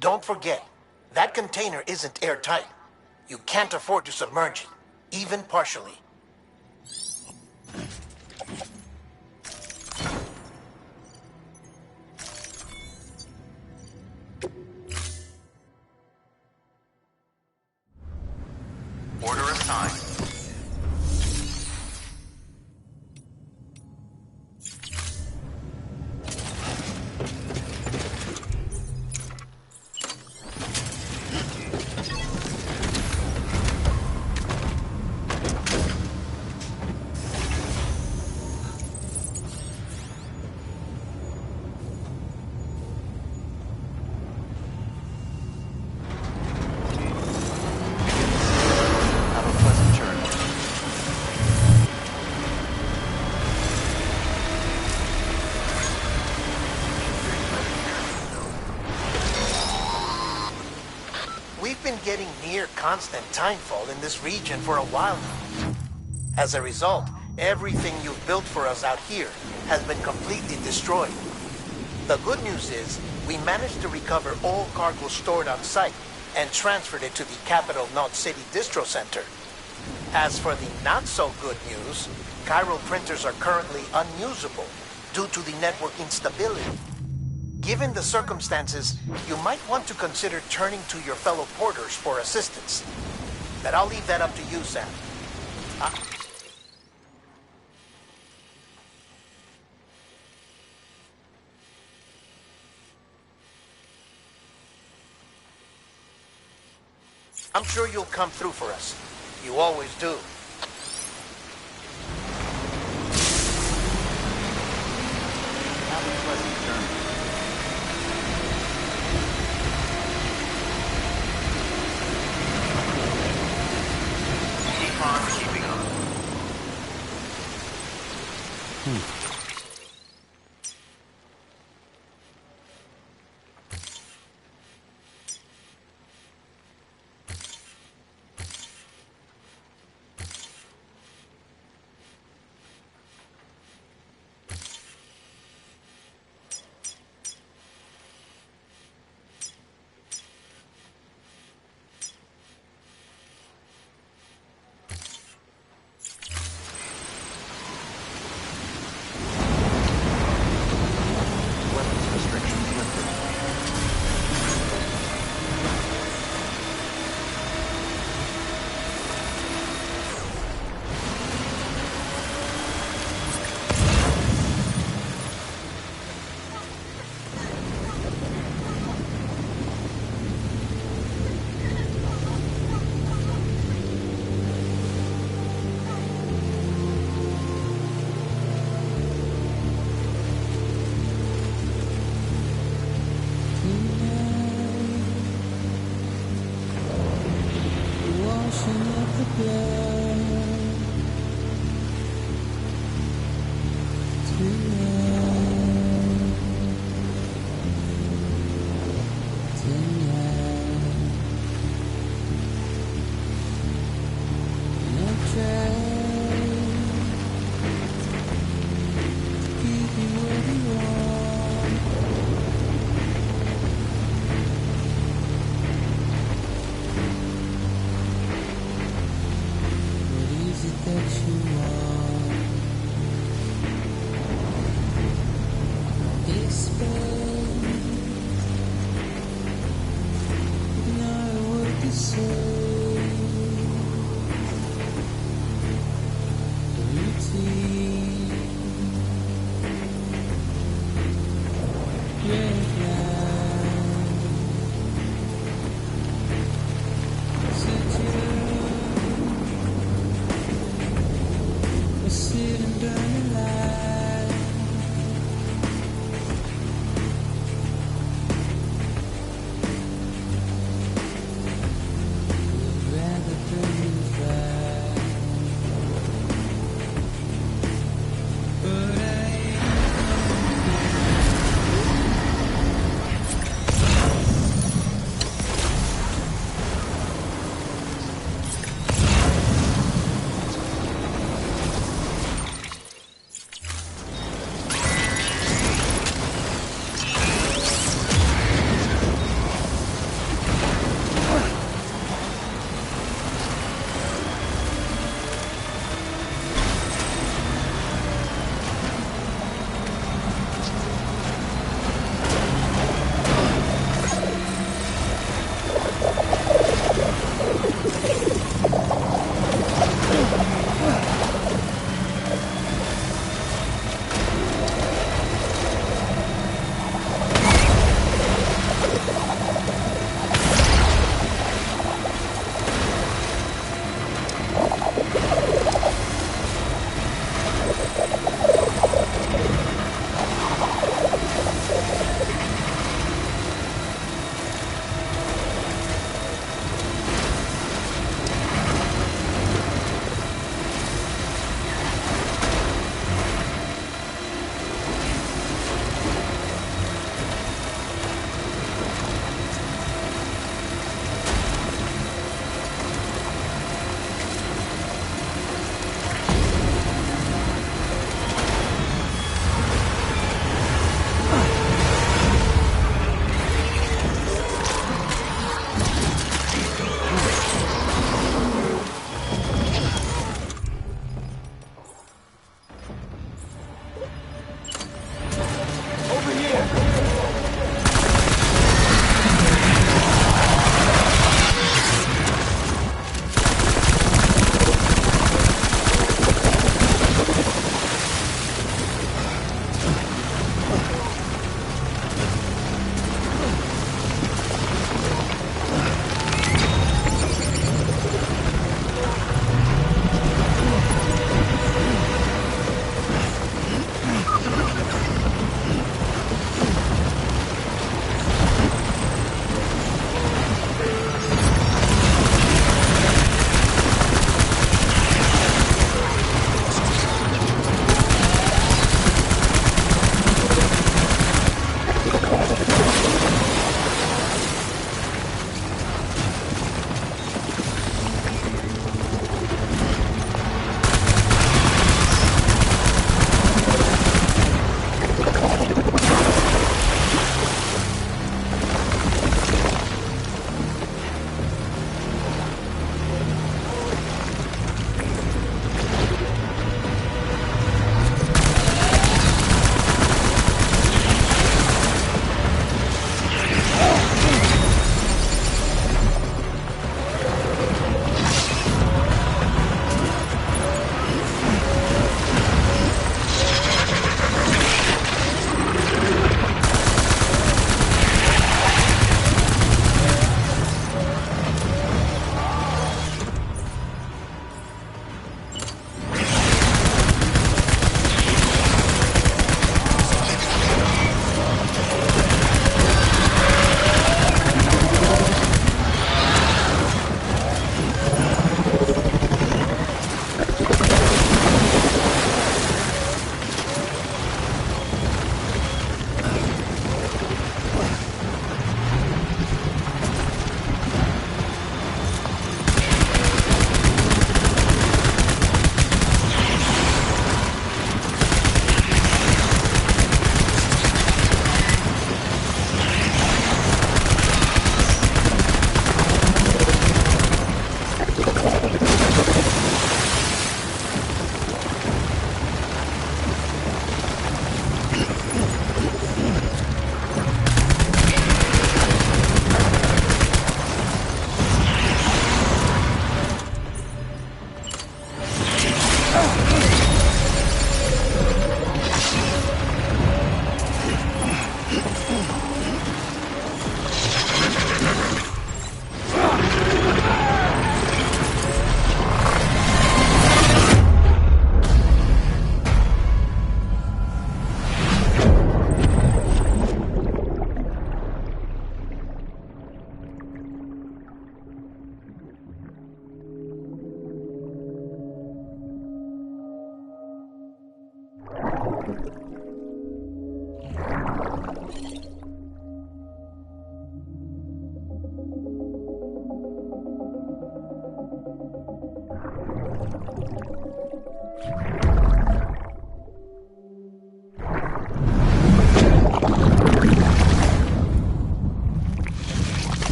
Don't forget, that container isn't airtight. You can't afford to submerge it, even partially. Order assigned. We've been getting near constant timefall in this region for a while now. As a result, everything you've built for us out here has been completely destroyed. The good news is, we managed to recover all cargo stored on site and transferred it to the Capital Knot City Distro Center. As for the not-so-good news, chiral printers are currently unusable due to the network instability. Given the circumstances, you might want to consider turning to your fellow porters for assistance. But I'll leave that up to you, Sam. I'm sure you'll come through for us. You always do. Have a pleasant journey. Keep on keeping on.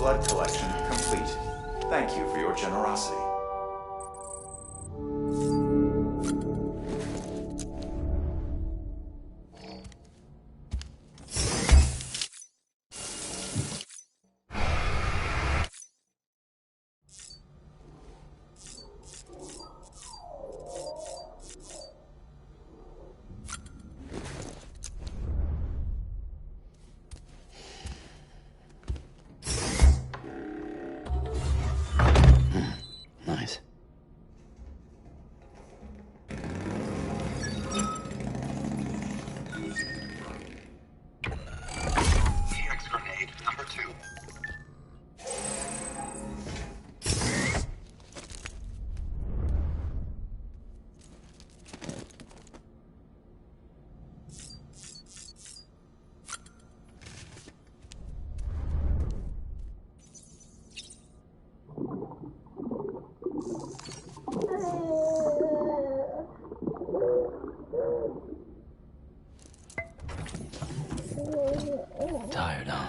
Blood collection complete. Thank you for your generosity. Nice. EX grenade number 2. Tired, huh?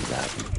got me.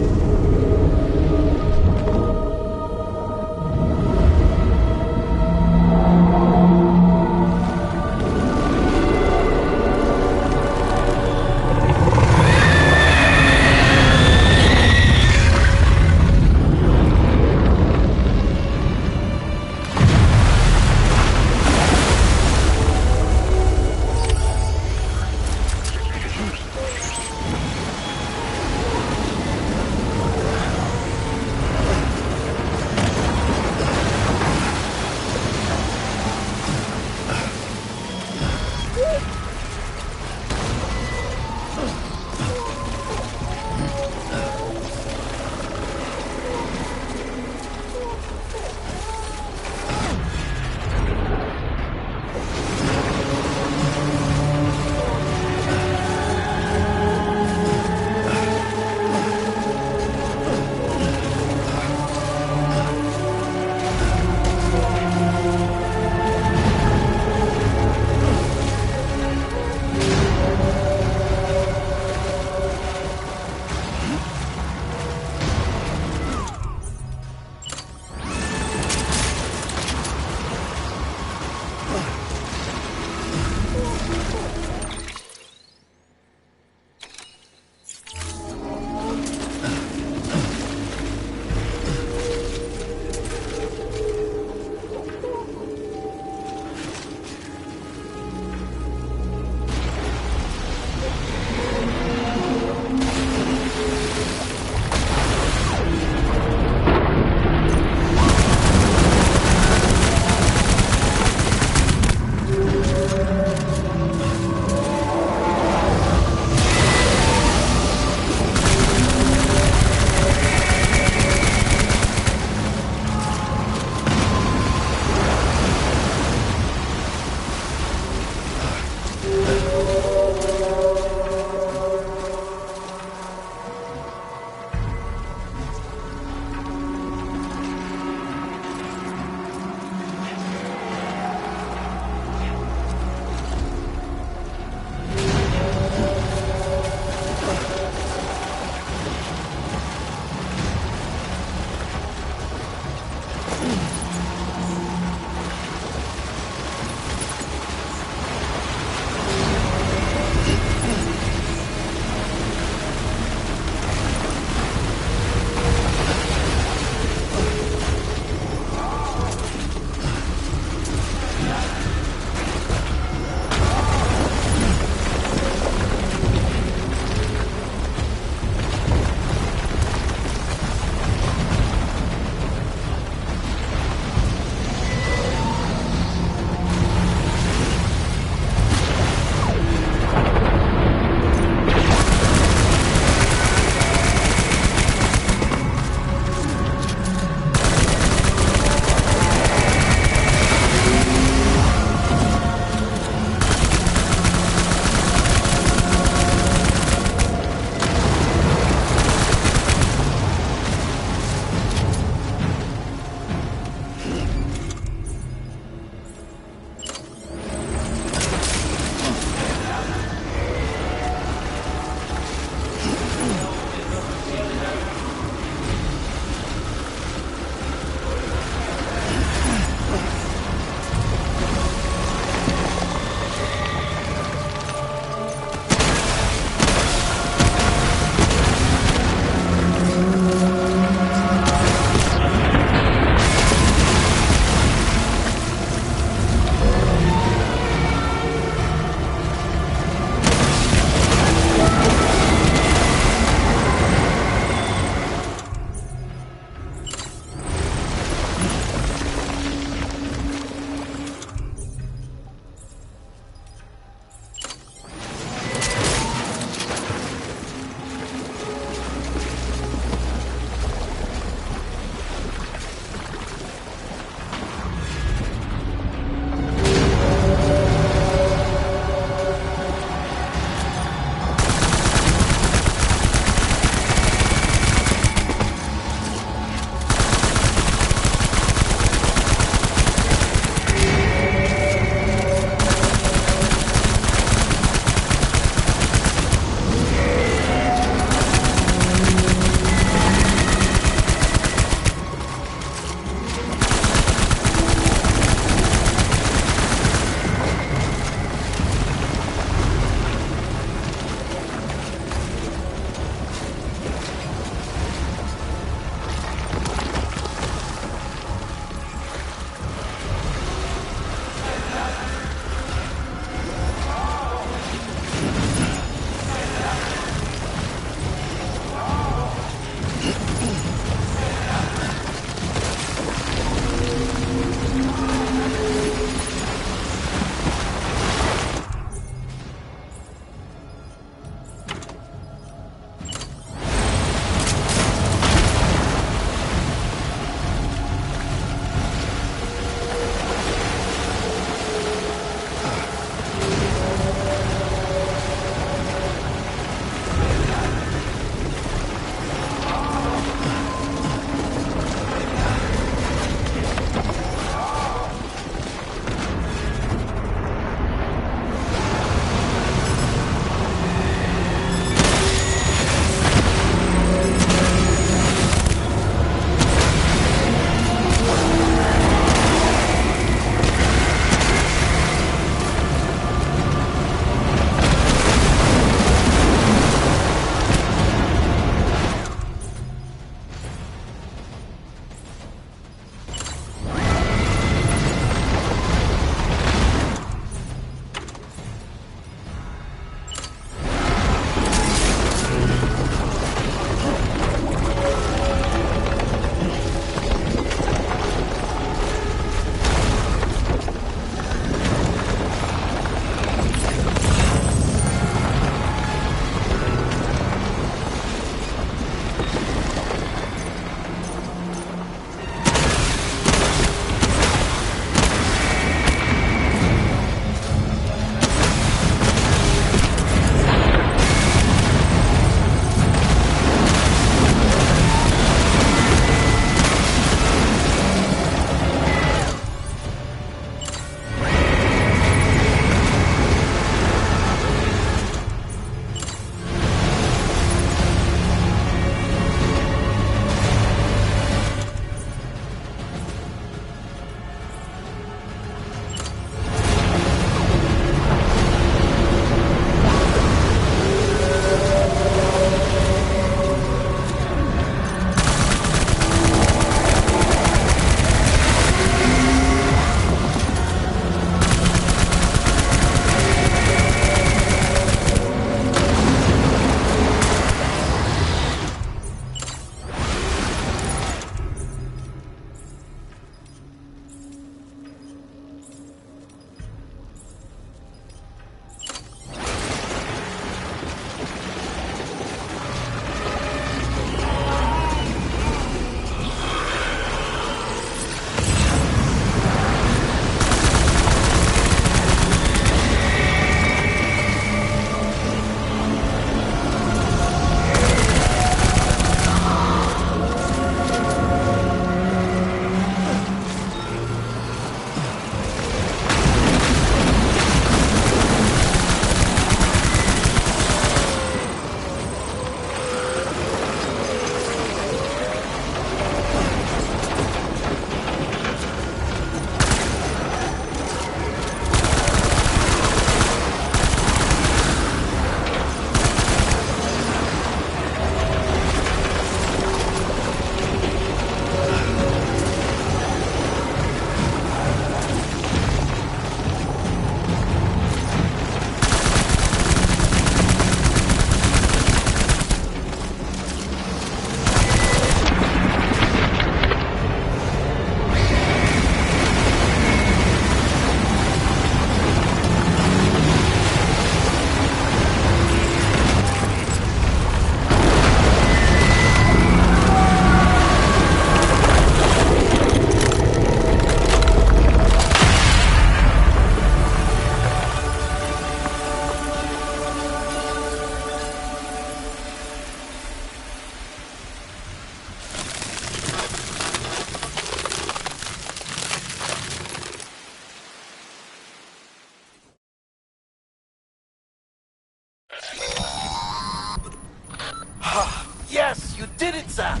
did it, Sam!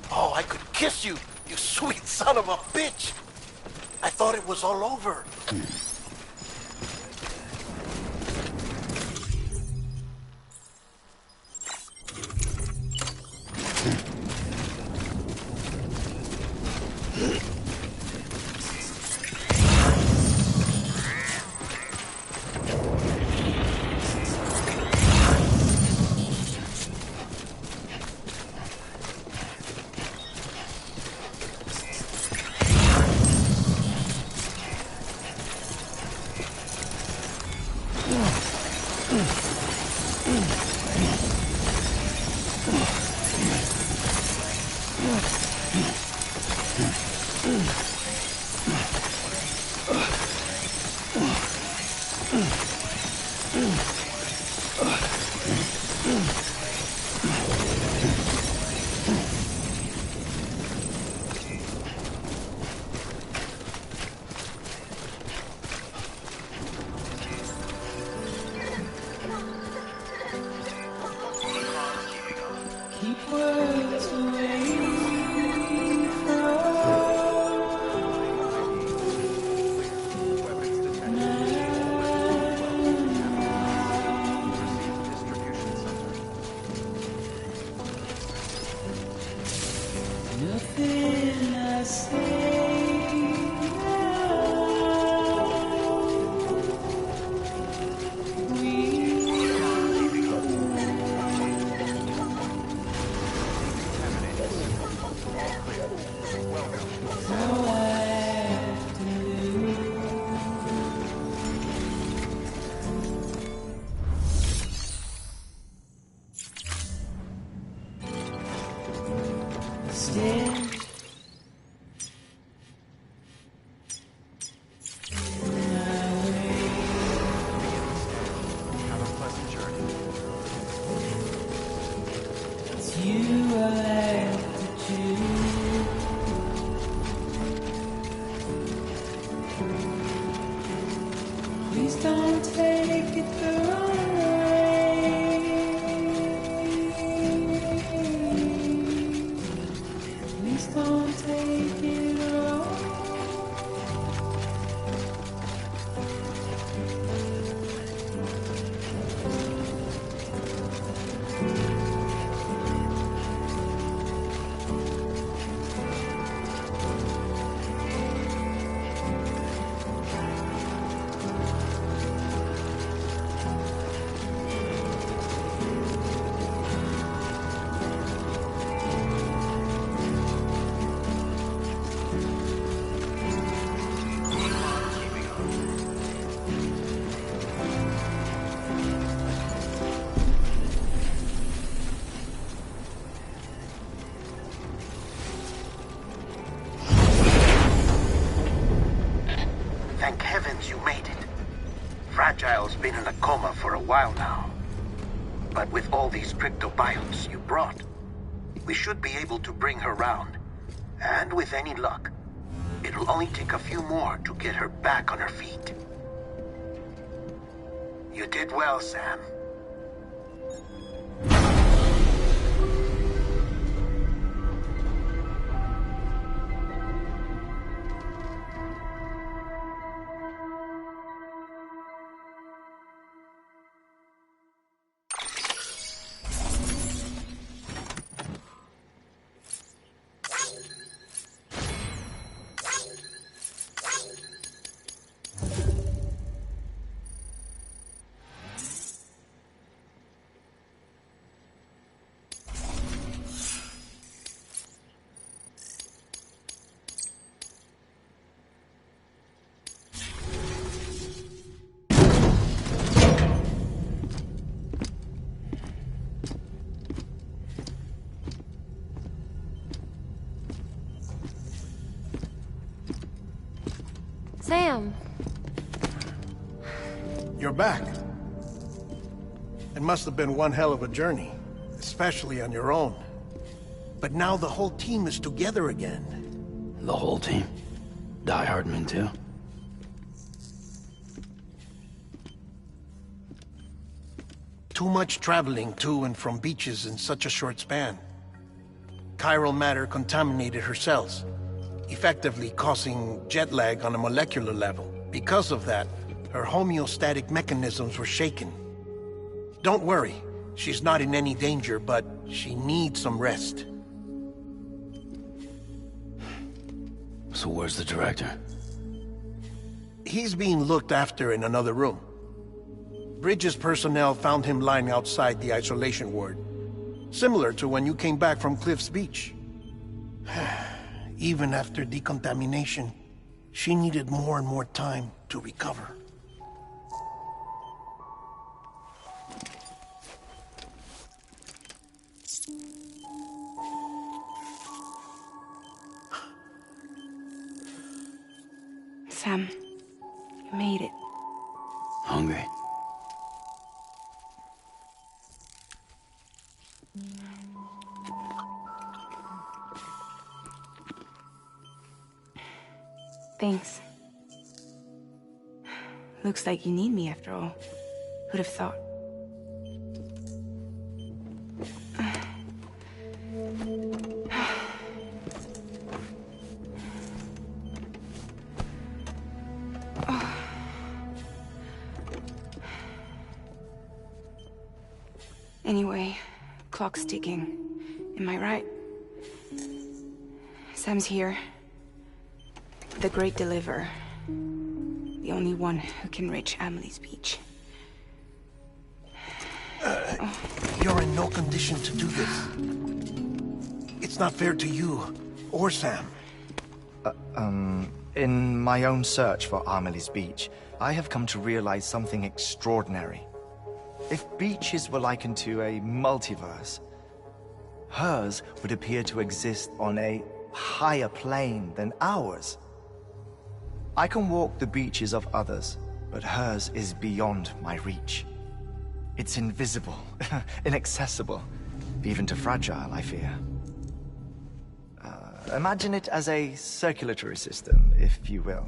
Oh, I could kiss you, you sweet son of a bitch! I thought it was all over. Thank heavens you made it. Fragile's been in a coma for a while now. But with all these cryptobiotes you brought, we should be able to bring her round. And with any luck, it'll only take a few more to get her back on her feet. You did well, Sam. Sam. You're back. It must have been one hell of a journey, especially on your own. But now the whole team is together again. The whole team? Die Hardman too? Too much traveling to and from beaches in such a short span. chiral matter contaminated her cells, effectively causing jet lag on a molecular level. Because of that, her homeostatic mechanisms were shaken. Don't worry, she's not in any danger, but she needs some rest. So where's the director? He's being looked after in another room. Bridges personnel found him lying outside the isolation ward. Similar to when you came back from Cliff's Beach. Even after decontamination, she needed more and more time to recover. Sam, you made it. Hungry? Thanks. Looks like you need me after all. Who'd have thought? Anyway, clock's ticking. Am I right? Sam's here. The Great Deliverer. The only one who can reach Amelie's Beach. You're in no condition to do this. It's not fair to you, or Sam. In my own search for Amelie's Beach, I have come to realize something extraordinary. If beaches were likened to a multiverse, hers would appear to exist on a higher plane than ours. I can walk the beaches of others, but hers is beyond my reach. It's invisible, inaccessible, even to Fragile, I fear. Imagine it as a circulatory system, if you will.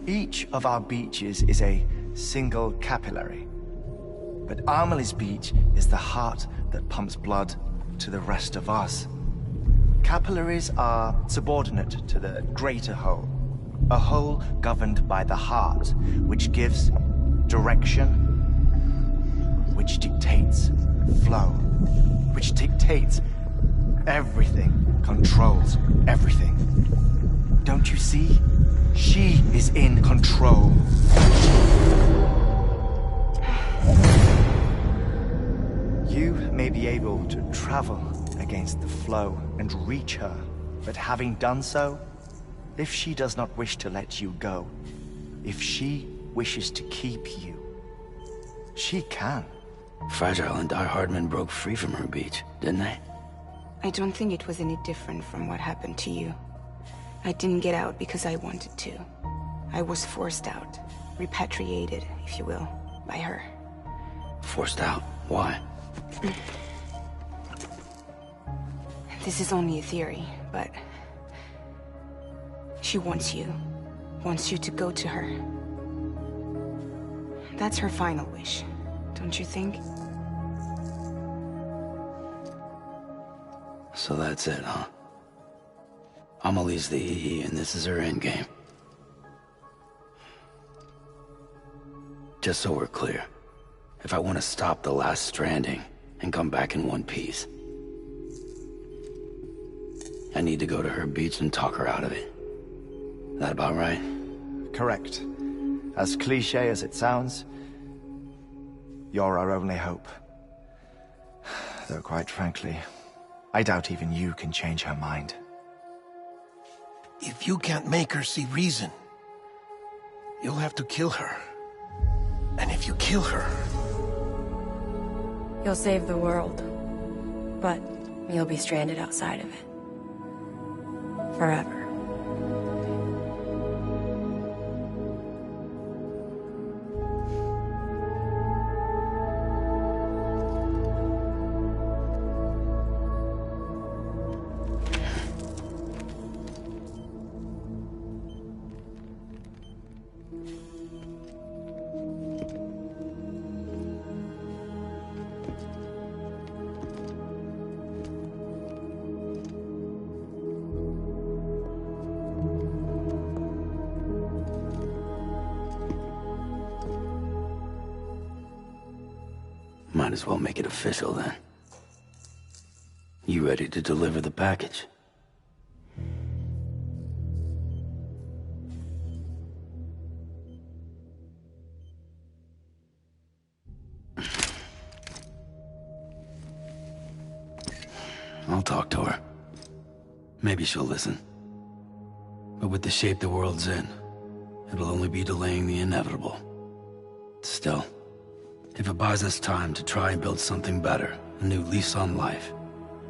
Each of our beaches is a single capillary, but Amelie's Beach is the heart that pumps blood to the rest of us. Capillaries are subordinate to the greater whole, a whole governed by the heart, which gives direction, which dictates flow, which dictates everything, controls everything. Don't you see? She is in control. You may be able to travel against the flow and reach her, but having done so, if she does not wish to let you go, if she wishes to keep you, she can. Fragile and Die Hardman broke free from her beach, didn't they? I don't think it was any different from what happened to you. I didn't get out because I wanted to. I was forced out. Repatriated, if you will, by her. Forced out? Why? This is only a theory, but... she wants you. Wants you to go to her. That's her final wish, don't you think? So that's it, huh? Amelie's the EE, and this is her endgame. Just so we're clear, if I want to stop the last stranding and come back in one piece, I need to go to her beach and talk her out of it. That about right? Correct. As cliché as it sounds, you're our only hope. Though quite frankly, I doubt even you can change her mind. If you can't make her see reason, you'll have to kill her. And if you kill her... You'll save the world, but you'll be stranded outside of it. Forever. Might as well make it official then. You ready to deliver the package? I'll talk to her. Maybe she'll listen. But with the shape the world's in, it'll only be delaying the inevitable. Still, if it buys us time to try and build something better, a new lease on life,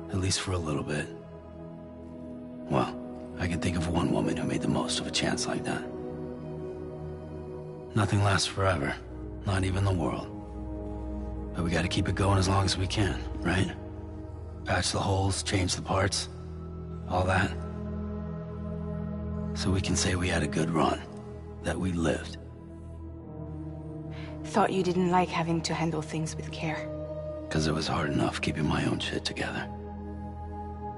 at least for a little bit, well, I can think of one woman who made the most of a chance like that. Nothing lasts forever, not even the world. But we gotta keep it going as long as we can, right? Patch the holes, change the parts, all that. So we can say we had a good run, that we lived. Thought you didn't like having to handle things with care. 'Cause it was hard enough keeping my own shit together.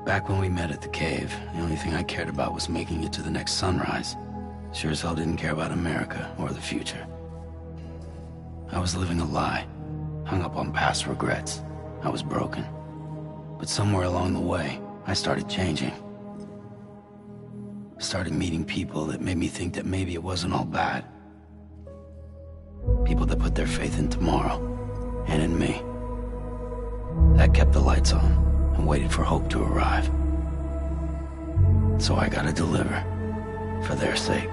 Back when we met at the cave, the only thing I cared about was making it to the next sunrise. Sure as hell didn't care about America or the future. I was living a lie, hung up on past regrets. I was broken. But somewhere along the way, I started changing. Started meeting people that made me think that maybe it wasn't all bad. People that put their faith in tomorrow, and in me. That kept the lights on, and waited for hope to arrive. So I gotta deliver, for their sake.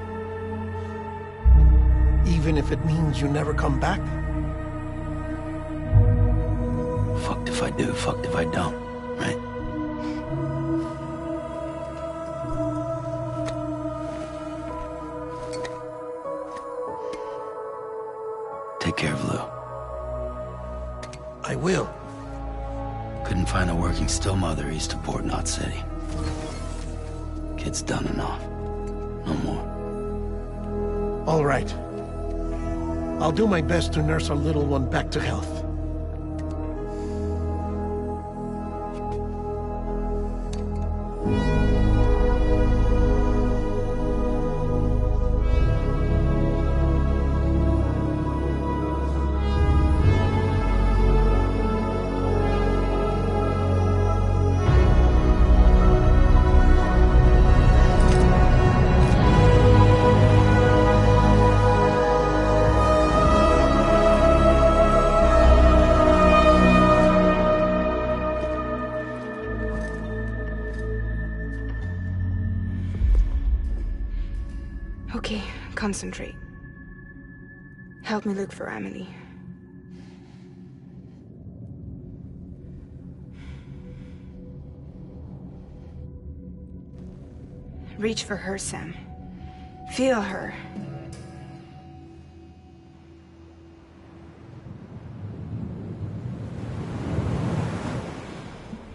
Even if it means you never come back? Fucked if I do, fucked if I don't, right? Take care of Lou. I will. Couldn't find a working still mother east of Port Knot City. Kid's done enough. No more. All right. I'll do my best to nurse our little one back to health. Okay, concentrate. Help me look for Emily. Reach for her, Sam. Feel her.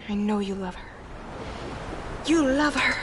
I know you love her. You love her!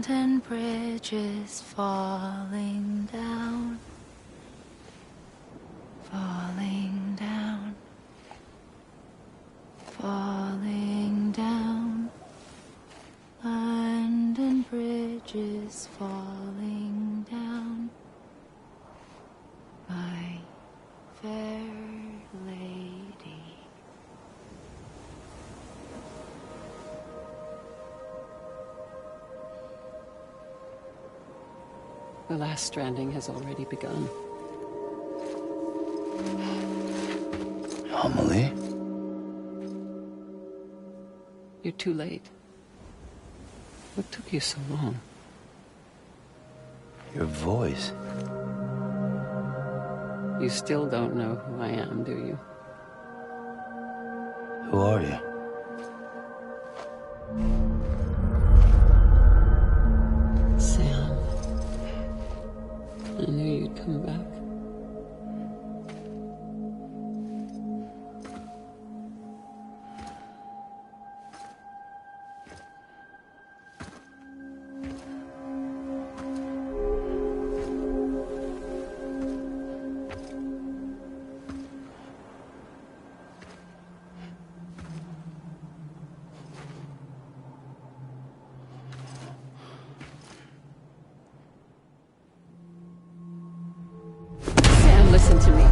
Abandoned bridges falling down. Falling down. Falling down. Abandoned bridges falling down. My fair lady. The last stranding has already begun. Amelie? You're too late. What took you so long? Your voice. You still don't know who I am, do you? Who are you? Sam. I knew you'd come back. Listen to me.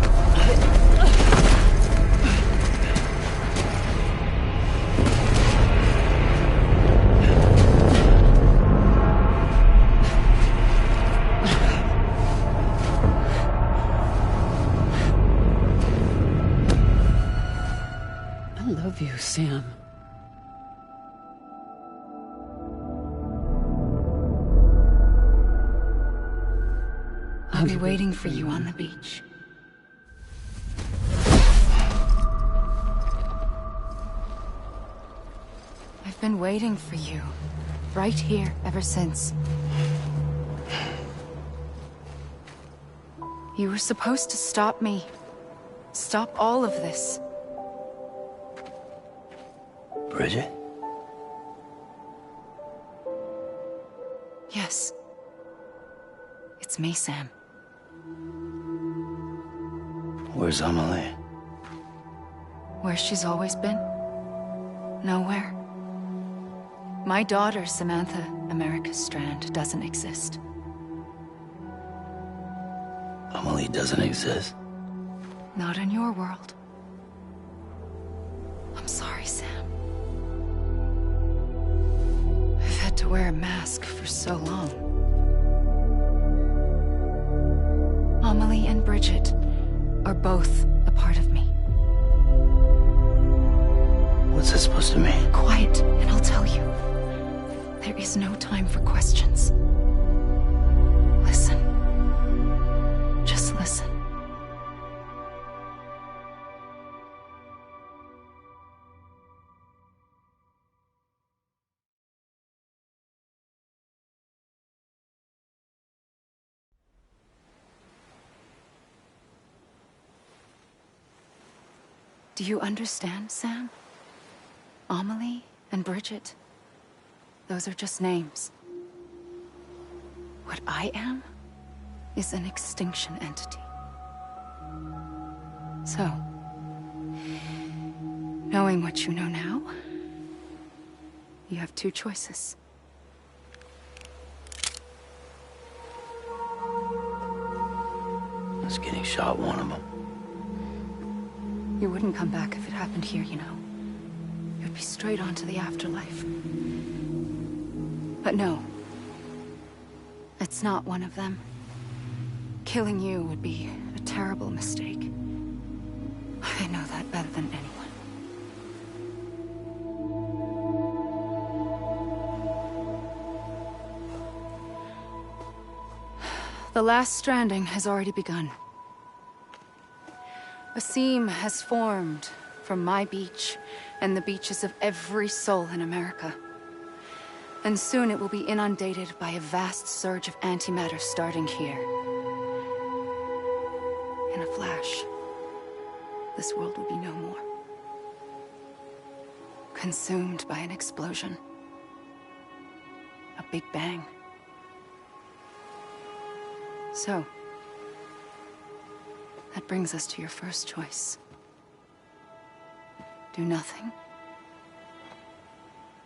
I love you, Sam. I'll be waiting for you on the beach. I've been waiting for you, right here, ever since. You were supposed to stop me. Stop all of this. Bridget? Yes. It's me, Sam. Where's Amelie? Where she's always been. Nowhere. My daughter, Samantha America Strand, doesn't exist. Amelie doesn't exist? Not in your world. I'm sorry, Sam. I've had to wear a mask for so long. Amelie and Bridget are both a part of me. What's that supposed to mean? Quiet, and I'll tell you. There is no time for questions. Listen. Just listen. Do you understand, Sam? Amelie and Bridget, those are just names. What I am is an extinction entity. So, knowing what you know now, you have two choices. Is getting shot one of them? You wouldn't come back if it happened here, you know. You'd be straight on to the afterlife. But no. It's not one of them. Killing you would be a terrible mistake. I know that better than anyone. The last stranding has already begun. A seam has formed from my beach and the beaches of every soul in America. And soon it will be inundated by a vast surge of antimatter starting here. In a flash, this world will be no more. Consumed by an explosion. A big bang. So, that brings us to your first choice. Do nothing.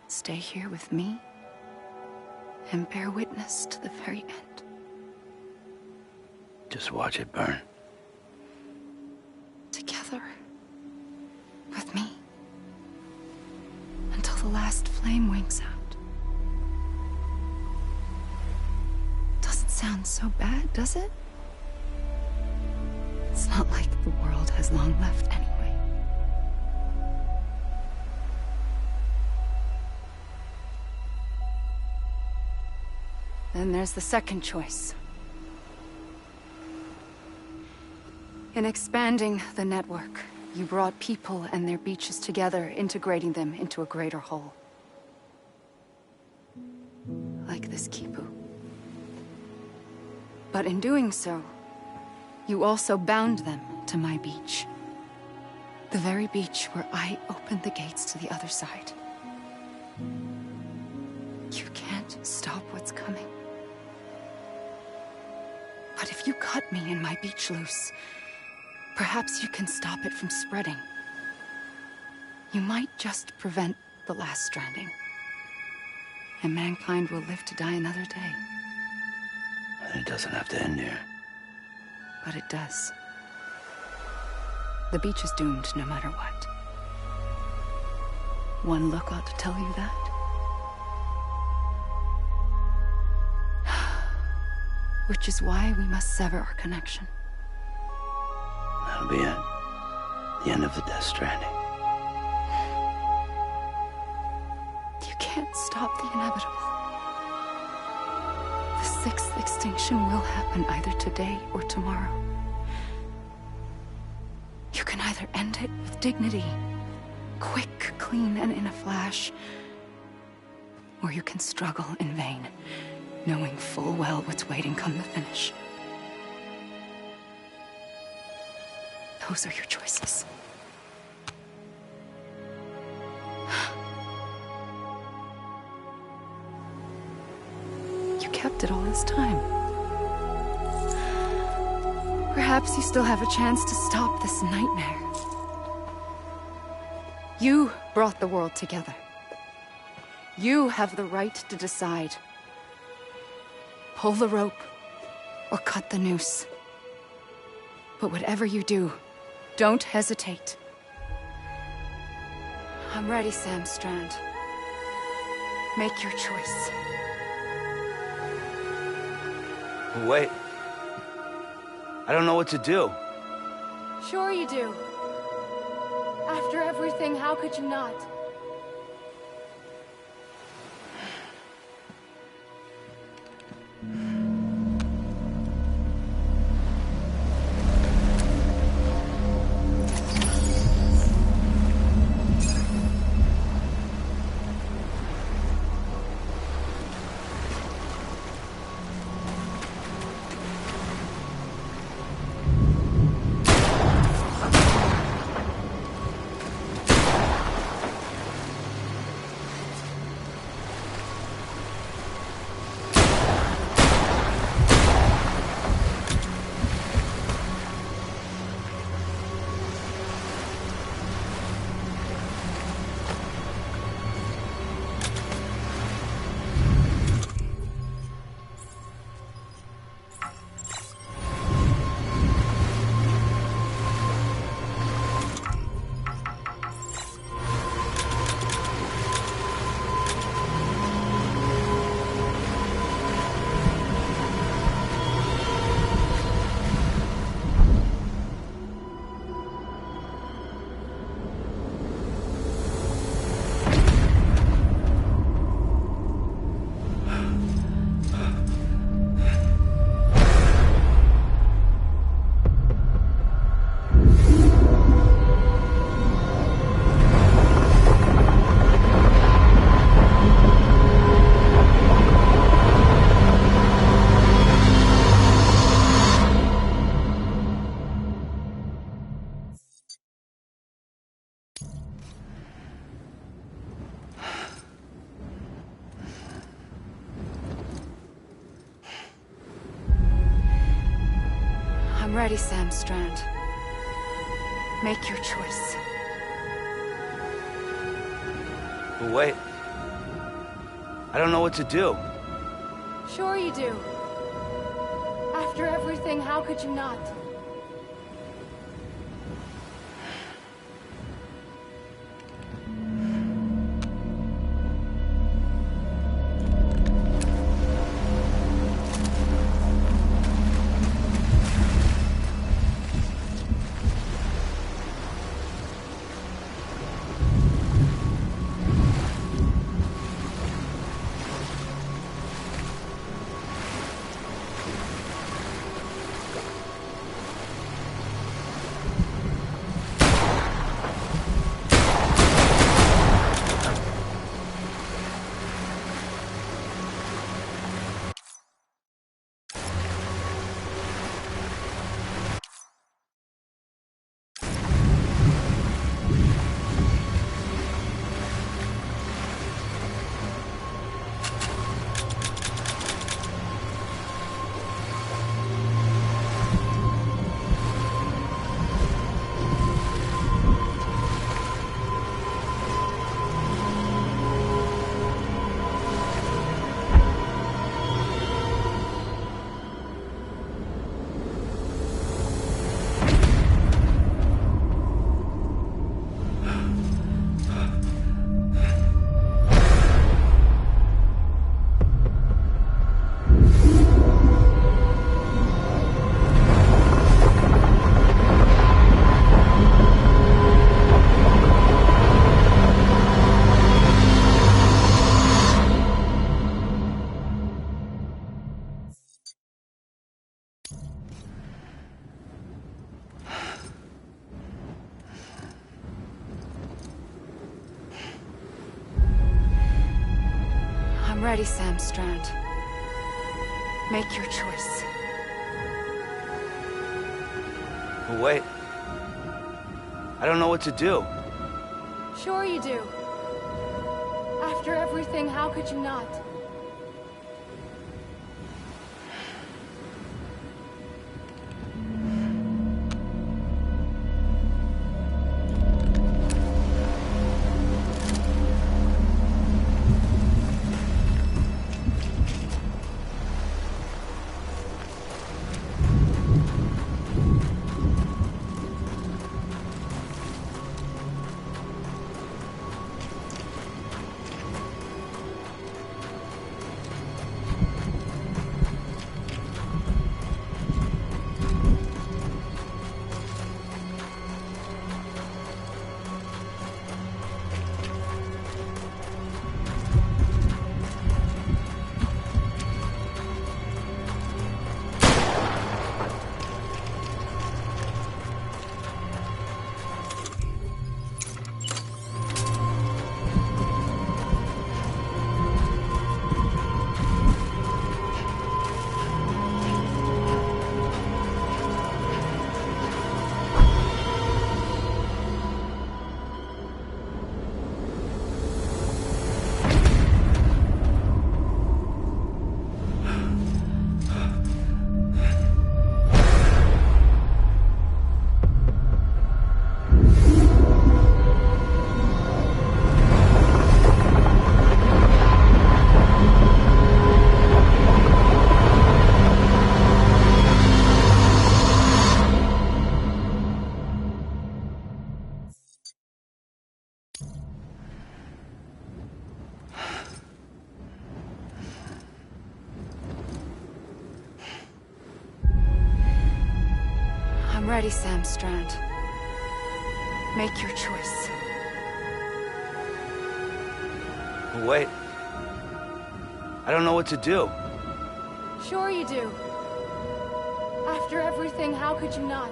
Stay here with me and bear witness to the very end. Just watch it burn. Together. With me. Until the last flame winks out. Doesn't sound so bad, does it? It's not like the world has long left anyway. Then there's the second choice. In expanding the network, you brought people and their beaches together, integrating them into a greater whole. Like this Kipu. But in doing so, you also bound them to my beach. The very beach where I opened the gates to the other side. You can't stop what's coming. But if you cut me and my beach loose, perhaps you can stop it from spreading. You might just prevent the last stranding. And mankind will live to die another day. It doesn't have to end here. But it does. The beach is doomed no matter what. One look ought to tell you that. Which is why we must sever our connection. That'll be it. The end of the Death Stranding. You can't stop the inevitable. The sixth extinction will happen either today or tomorrow. You can either end it with dignity, quick, clean, and in a flash, or you can struggle in vain, knowing full well what's waiting come the finish. Those are your choices. You kept it all this time. Perhaps you still have a chance to stop this nightmare. You brought the world together. You have the right to decide. Pull the rope, or cut the noose. But whatever you do, don't hesitate. I'm ready, Sam Strand. Make your choice. Wait. I don't know what to do. Sure you do. After everything, how could you not? I'm ready, Sam Strand. Make your choice. But wait. I don't know what to do. Sure you do. After everything, how could you not? I'm ready, Sam Strand. Make your choice. But wait. I don't know what to do. Sure you do. After everything, how could you not? I'm ready, Sam Strand. Make your choice. But wait. I don't know what to do. Sure you do. After everything, how could you not?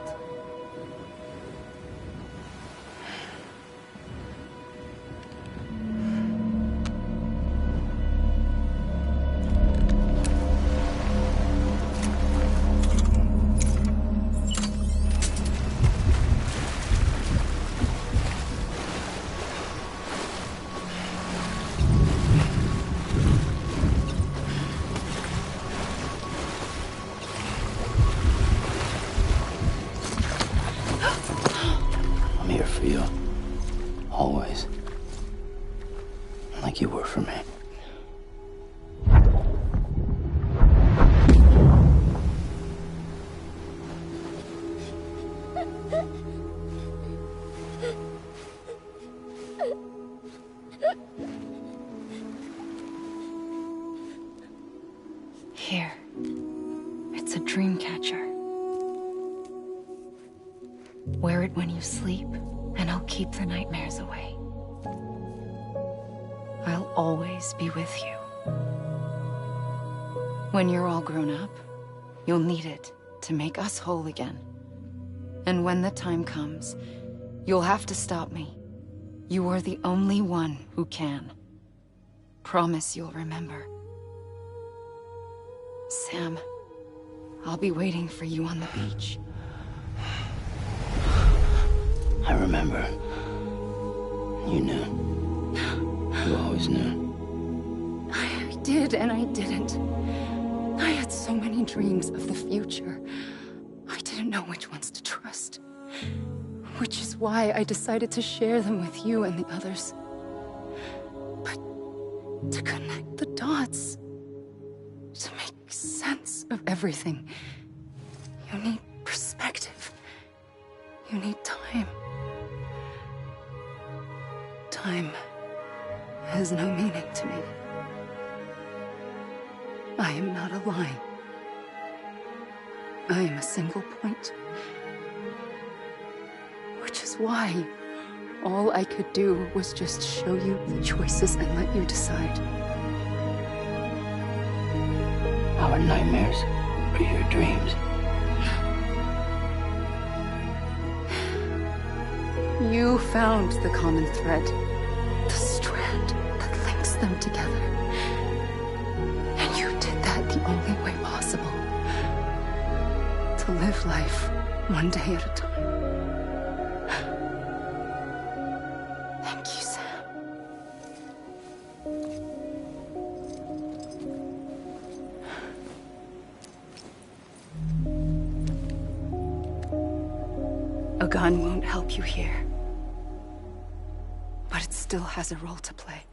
Here. It's a dream catcher. Wear it when you sleep, and I'll keep the nightmares away. I'll always be with you. When you're all grown up, you'll need it to make us whole again. And when the time comes, you'll have to stop me. You are the only one who can. Promise you'll remember. Sam, I'll be waiting for you on the beach. I remember. You knew. You always knew. I did and I didn't. I had so many dreams of the future. I didn't know which ones to trust. Which is why I decided to share them with you and the others. But to connect the dots, to make sense of everything, you need perspective. You need time. Time has no meaning to me. I am not a line. I am a single point. Which is why all I could do was just show you the choices and let you decide. Our nightmares are your dreams. You found the common thread, the strand that links them together. And you did that the only way possible. To live life one day at a time. Thank you, Sam. A gun won't help you here. But it still has a role to play.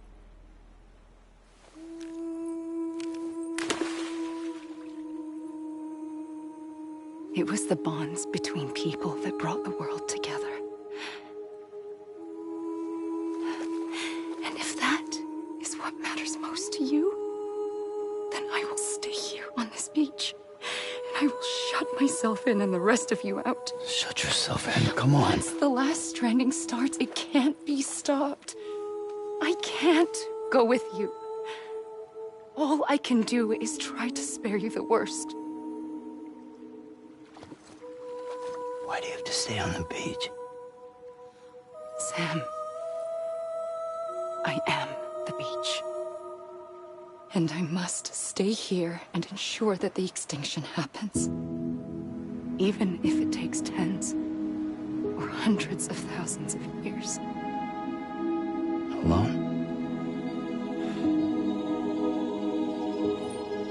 It was the bonds between people that brought the world together. And if that is what matters most to you, then I will stay here on this beach. And I will shut myself in and the rest of you out. Shut yourself in, come on. Once the last stranding starts, it can't be stopped. I can't go with you. All I can do is try to spare you the worst. Why do you have to stay on the beach? Sam, I am the beach. And I must stay here and ensure that the extinction happens. Even if it takes tens or hundreds of thousands of years. Alone?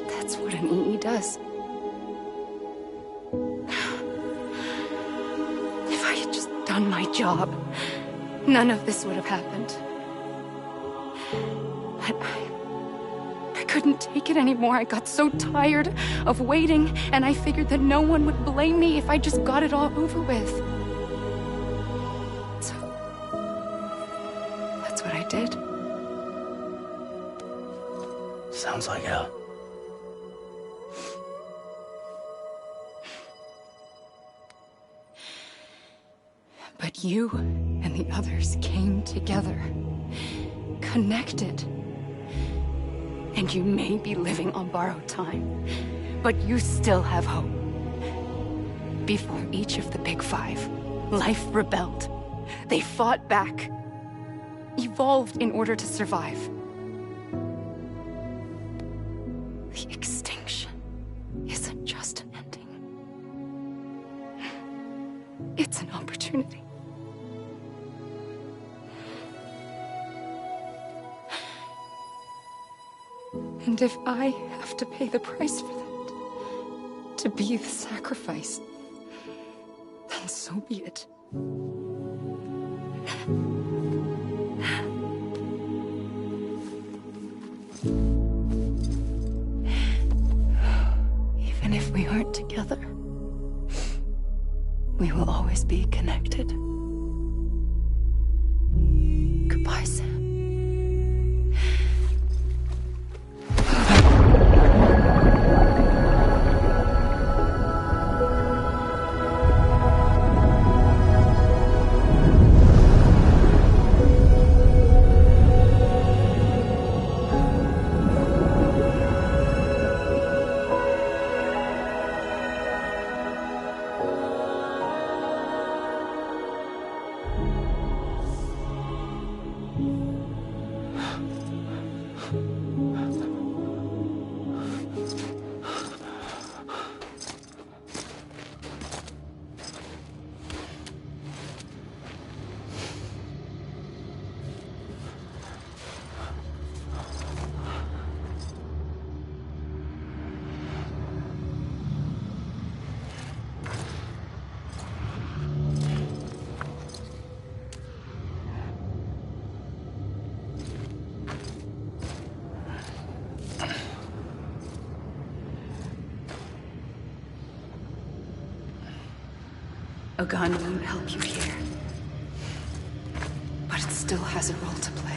That's what an EE does. If I had just done my job, none of this would have happened. But I couldn't take it anymore. I got so tired of waiting, and I figured that no one would blame me if I just got it all over with. So, that's what I did. Sounds like hell. But you and the others came together, connected. And you may be living on borrowed time, but you still have hope. Before each of the Big Five, life rebelled. They fought back, evolved in order to survive. The extinction isn't just an ending. It's an opportunity. And if I have to pay the price for that, to be the sacrifice, then so be it. Even if we aren't together, we will always be connected. Goodbye, Sam. A gun won't help you here. But it still has a role to play.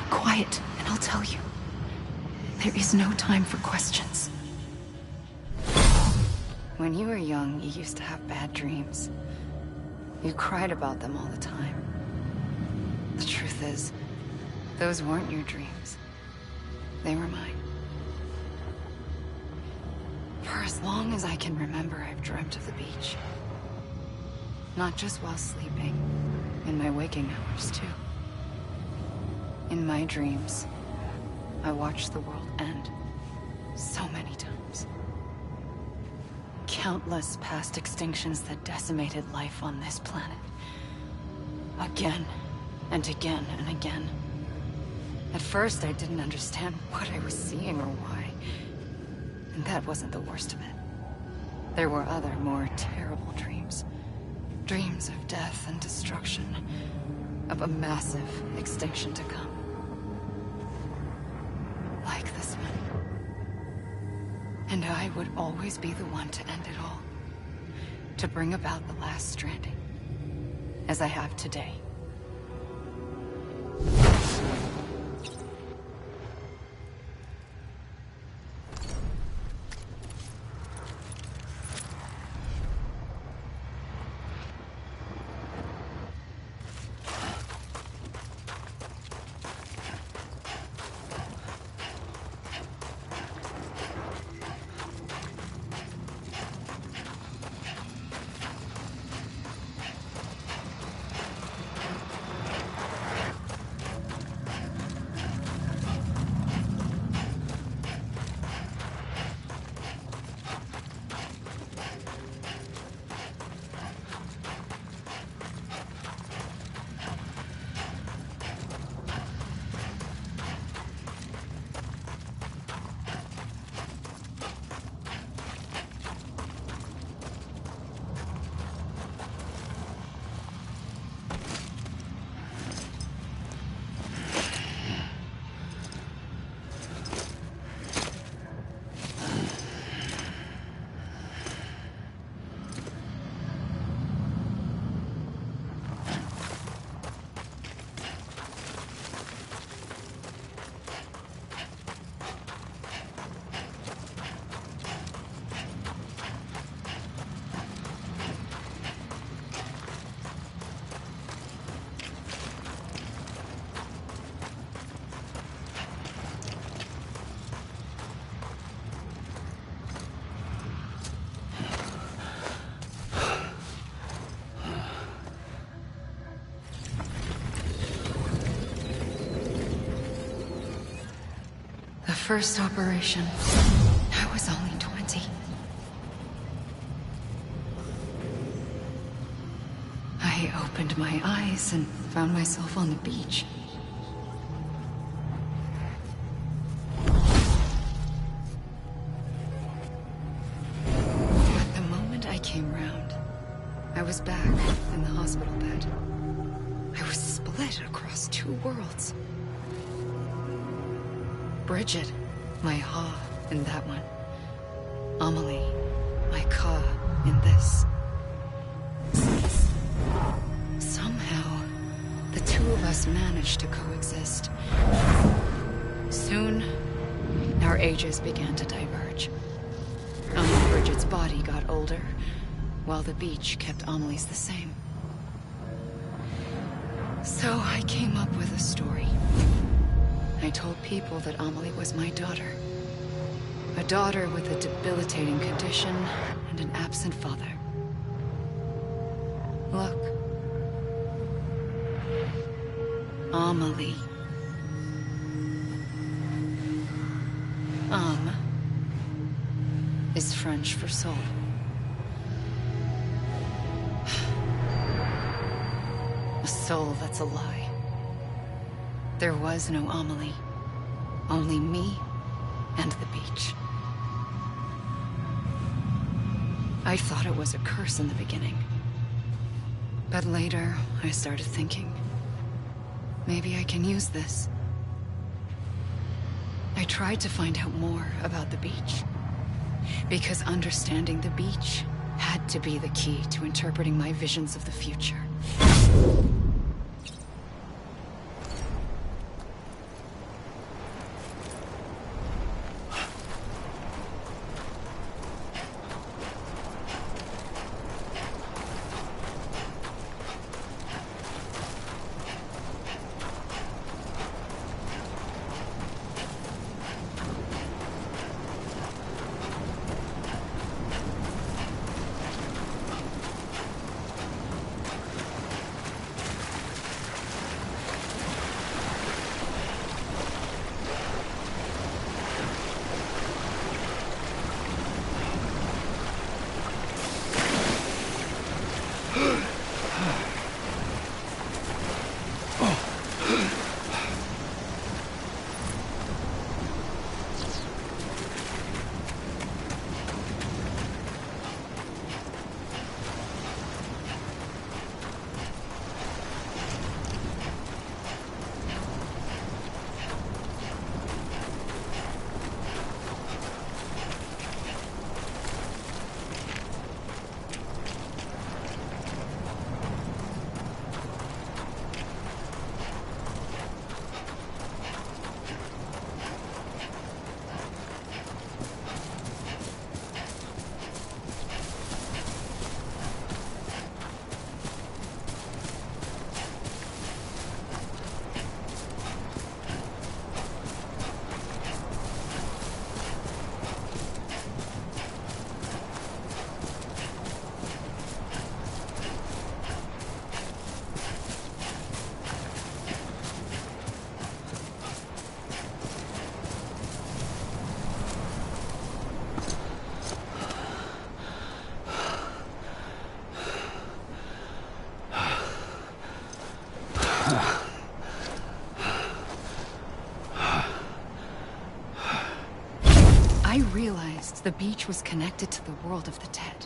Quiet, and I'll tell you. There is no time for questions. When you were young, you used to have bad dreams. You cried about them all the time. The truth is, those weren't your dreams. They were mine. For as long as I can remember, I've dreamt of the beach. Not just while sleeping, in my waking hours, too. In my dreams, I watched the world end so many times. Countless past extinctions that decimated life on this planet. Again, and again, and again. At first, I didn't understand what I was seeing or why. And that wasn't the worst of it. There were other, more terrible dreams. Dreams of death and destruction. Of a massive extinction to come. Like this one. And I would always be the one to end it all. To bring about the last stranding. As I have today. first operation, I was only 20. I opened my eyes and found myself on the beach. But the moment I came round, I was back in the hospital bed. I was split across two worlds. Bridget, my Ha in that one. Amelie, my Ka in this. Somehow, the two of us managed to coexist. Soon, our ages began to diverge. Bridget's body got older, while the beach kept Amelie's the same. So I came up with a story. I told people that Amelie was my daughter. A daughter with a debilitating condition and an absent father. Look. Amelie. Is French for soul. A soul that's a lie. There was no Amelie. Only me and the beach. I thought it was a curse in the beginning. But later, I started thinking, maybe I can use this. I tried to find out more about the beach. Because understanding the beach had to be the key to interpreting my visions of the future. I realized the beach was connected to the world of the dead,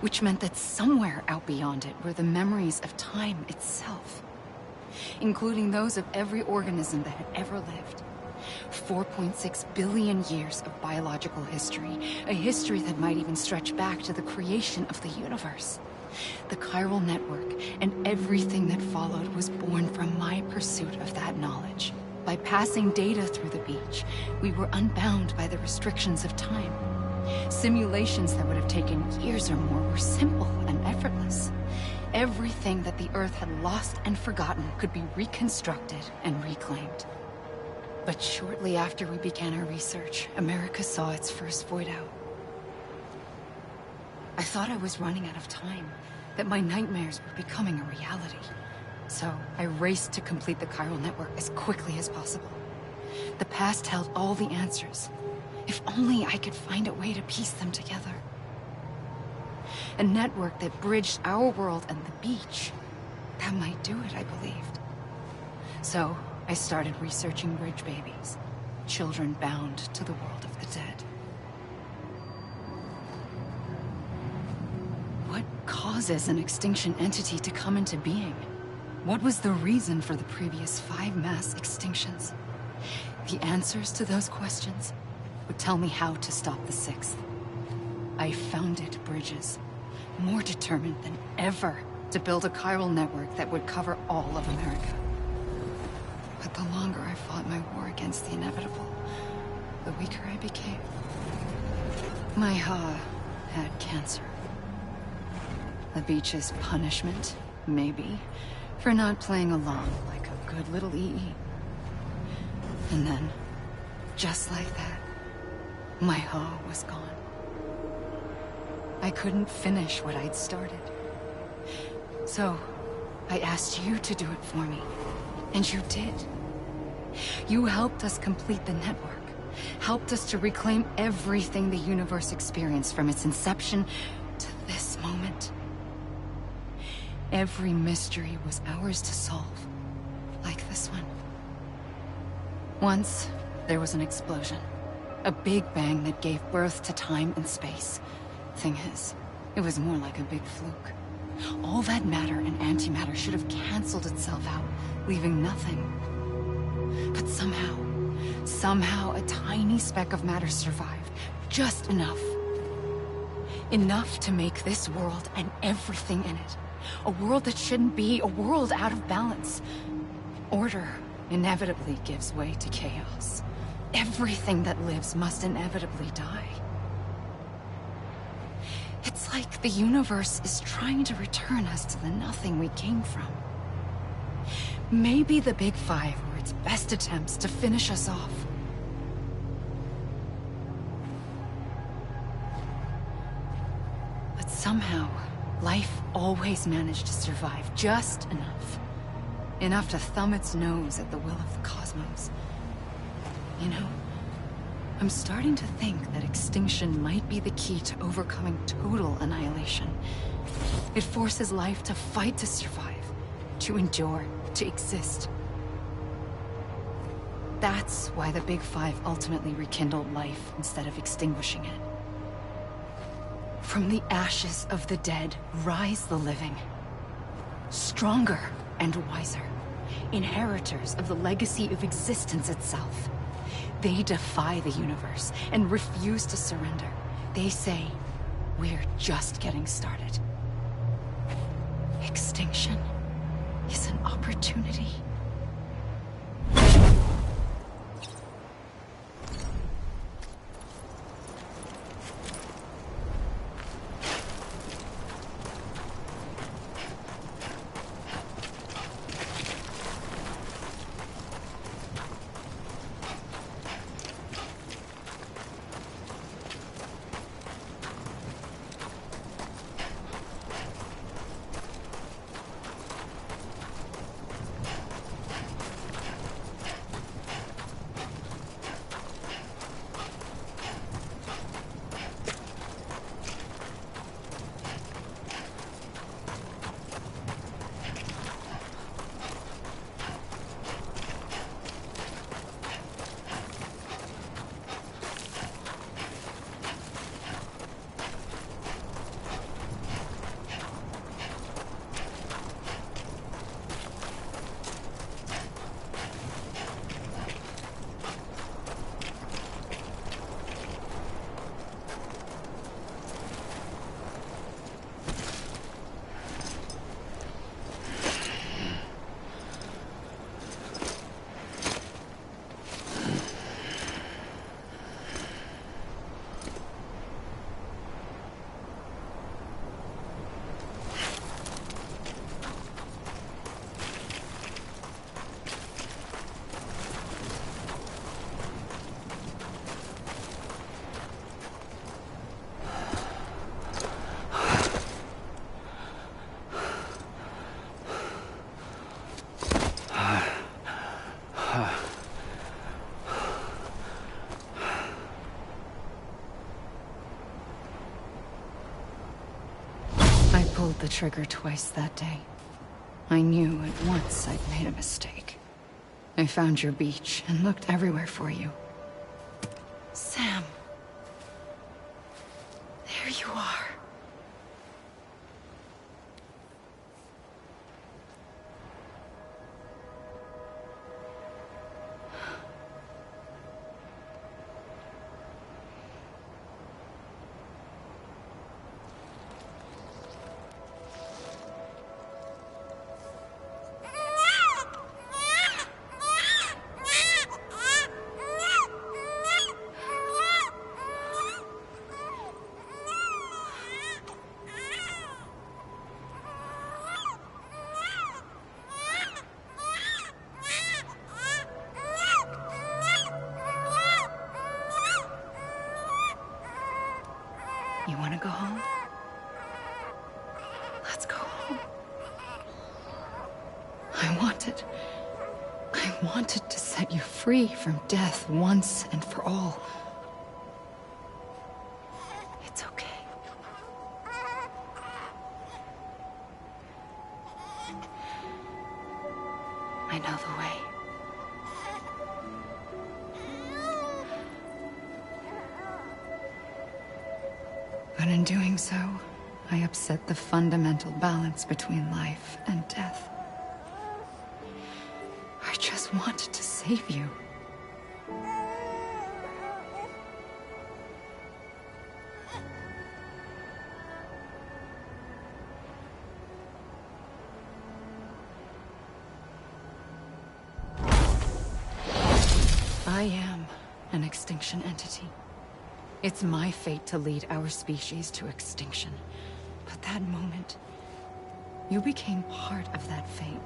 which meant that somewhere out beyond it were the memories of time itself, including those of every organism that had ever lived. 4.6 billion years of biological history, a history that might even stretch back to the creation of the universe. The chiral network and everything that followed was born from my pursuit of that knowledge. By passing data through the beach, we were unbound by the restrictions of time. Simulations that would have taken years or more were simple and effortless. Everything that the Earth had lost and forgotten could be reconstructed and reclaimed. But shortly after we began our research, America saw its first void out. I thought I was running out of time, that my nightmares were becoming a reality. So I raced to complete the chiral network as quickly as possible. The past held all the answers. If only I could find a way to piece them together. A network that bridged our world and the beach. That might do it, I believed. So, I started researching bridge babies. Children bound to the world of the dead. What causes an extinction entity to come into being? What was the reason for the previous 5 mass extinctions? The answers to those questions would tell me how to stop the 6th. I founded bridges, more determined than ever to build a chiral network that would cover all of America. But the longer I fought my war against the inevitable, the weaker I became. My Ha had cancer. The beach's punishment, maybe, for not playing along like a good little EE. And then, just like that, my Ha was gone. I couldn't finish what I'd started. So, I asked you to do it for me. And you did. You helped us complete the network. Helped us to reclaim everything the universe experienced from its inception to this moment. Every mystery was ours to solve. Like this one. Once, there was an explosion. A big bang that gave birth to time and space. Thing is, it was more like a big fluke. All that matter and antimatter should have canceled itself out, leaving nothing. But somehow a tiny speck of matter survived. Just enough. Enough to make this world and everything in it. A world that shouldn't be, a world out of balance. Order inevitably gives way to chaos. Everything that lives must inevitably die. It's like the universe is trying to return us to the nothing we came from. Maybe the Big Five were its best attempts to finish us off. But somehow, life always managed to survive just enough. Enough to thumb its nose at the will of the cosmos. You know, I'm starting to think that extinction might be the key to overcoming total annihilation. It forces life to fight to survive, to endure, to exist. That's why the Big Five ultimately rekindled life instead of extinguishing it. From the ashes of the dead, rise the living. Stronger and wiser. Inheritors of the legacy of existence itself. They defy the universe and refuse to surrender. They say, we're just getting started. Extinction is an opportunity. pulled the trigger twice that day. I knew at once I'd made a mistake. I found your beach and looked everywhere for you. Sam. There you are. You want to go home? Let's go home. I wanted to set you free from death once and for all. It's okay. I know the way. But in doing so, I upset the fundamental balance between life and death. I just wanted to save you. I am an extinction entity. It's my fate to lead our species to extinction. But that moment, you became part of that fate.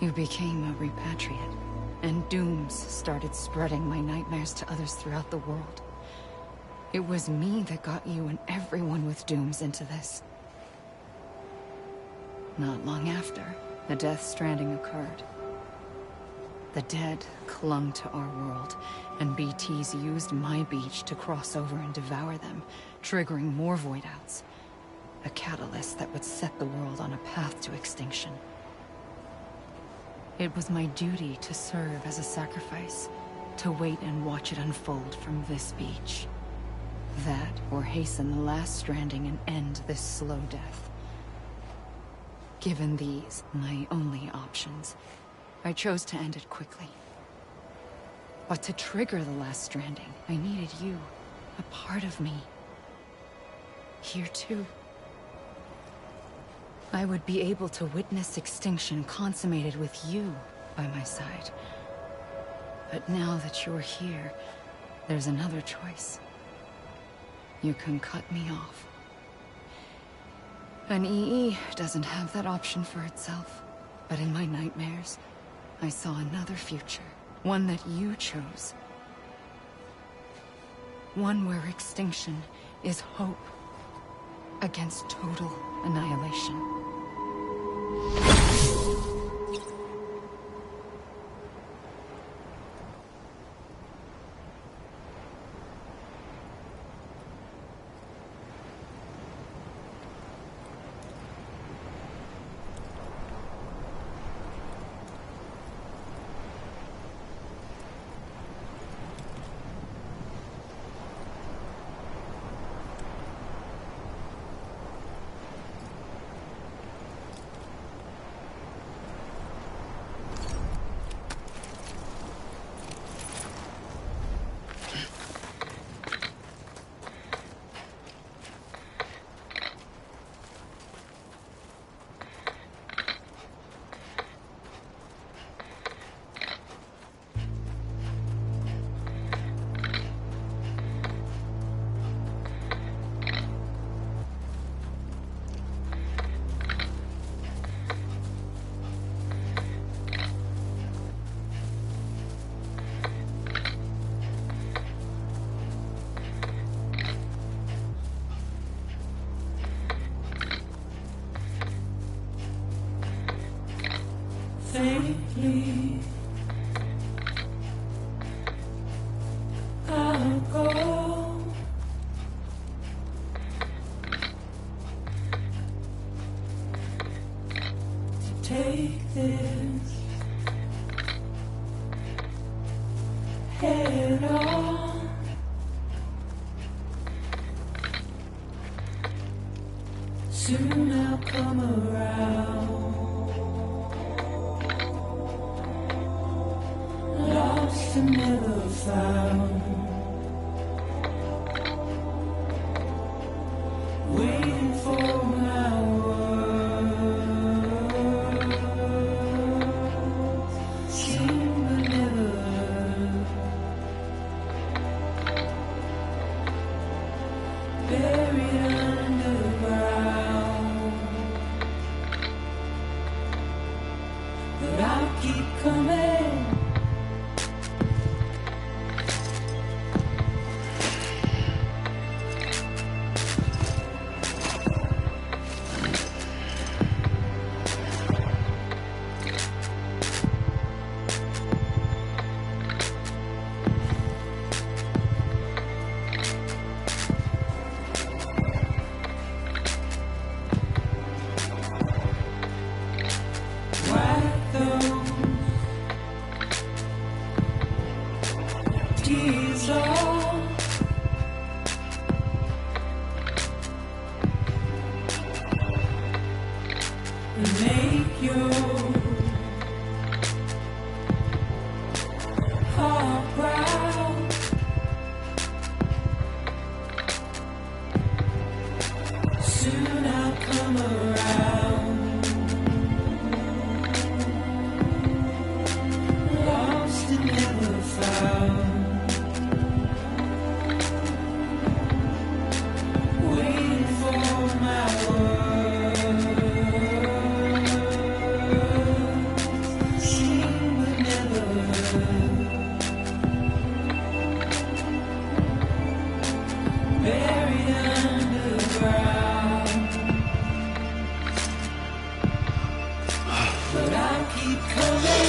You became a repatriate, and dooms started spreading my nightmares to others throughout the world. It was me that got you and everyone with dooms into this. Not long after, the Death Stranding occurred. The dead clung to our world, and BTs used my beach to cross over and devour them, triggering more Void Outs. A catalyst that would set the world on a path to extinction. It was my duty to serve as a sacrifice, to wait and watch it unfold from this beach. That, or hasten the last stranding and end this slow death. Given these, my only options, I chose to end it quickly. But to trigger the last stranding, I needed you, a part of me. Here too. I would be able to witness extinction consummated with you by my side. But now that you're here, there's another choice. You can cut me off. An EE doesn't have that option for itself. But in my nightmares, I saw another future. One that you chose. One where extinction is hope against total annihilation. Faintly, I'll go. Take this head on. Soon I'll come around. Lost and never found. Waiting for my words. Seen but never heard. Buried underground. But I'll keep coming. Wipe those tears off. And make your heart proud. Soon I'll come around. Lost and never found. Waiting for my words. Seen but never heard. Buried underground. But I'll keep coming.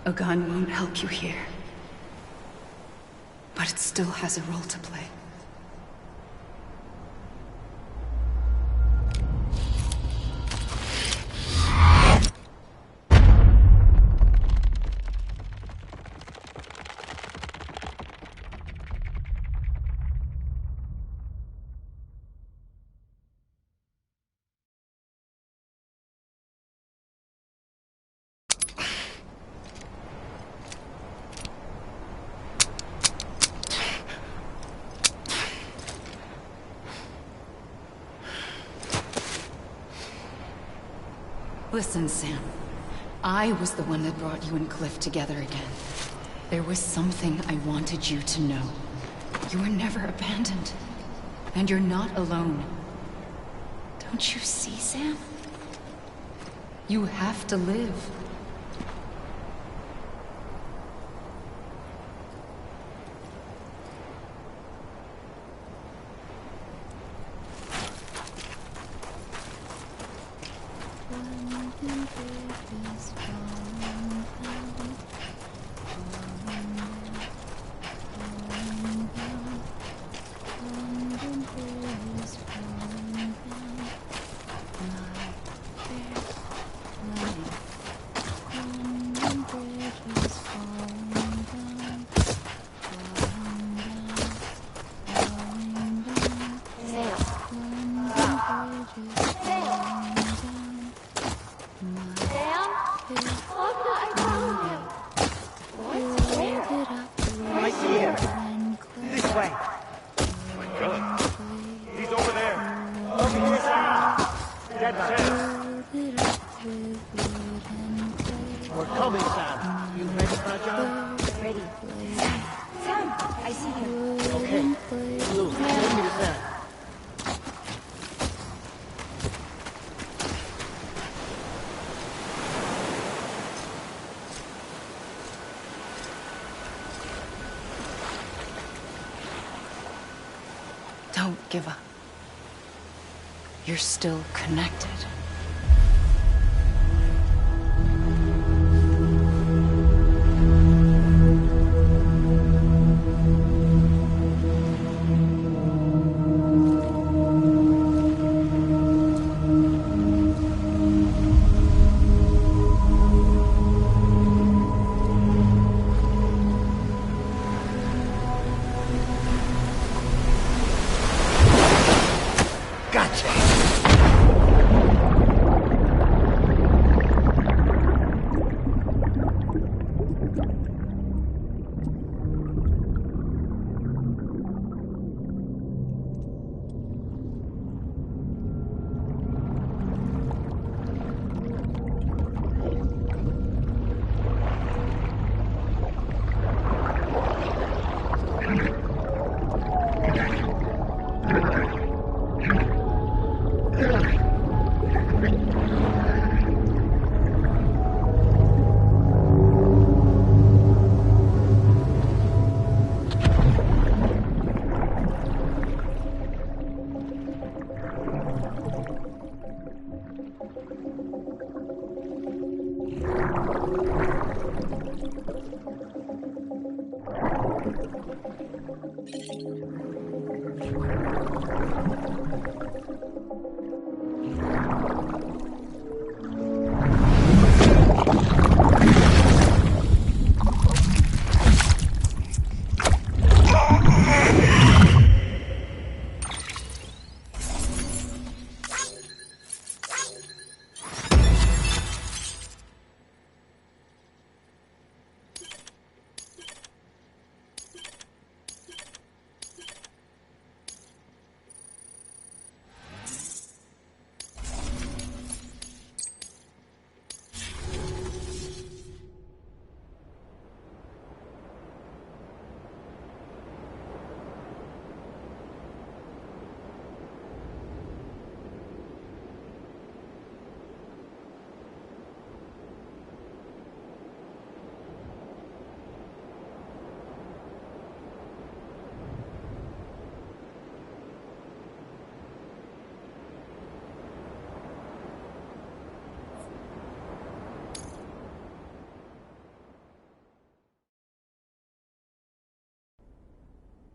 A gun won't help you here. But it still has a role to play. Listen, Sam. I was the one that brought you and Cliff together again. There was something I wanted you to know. You were never abandoned. And you're not alone. Don't you see, Sam? You have to live. Don't give up. You're still connected.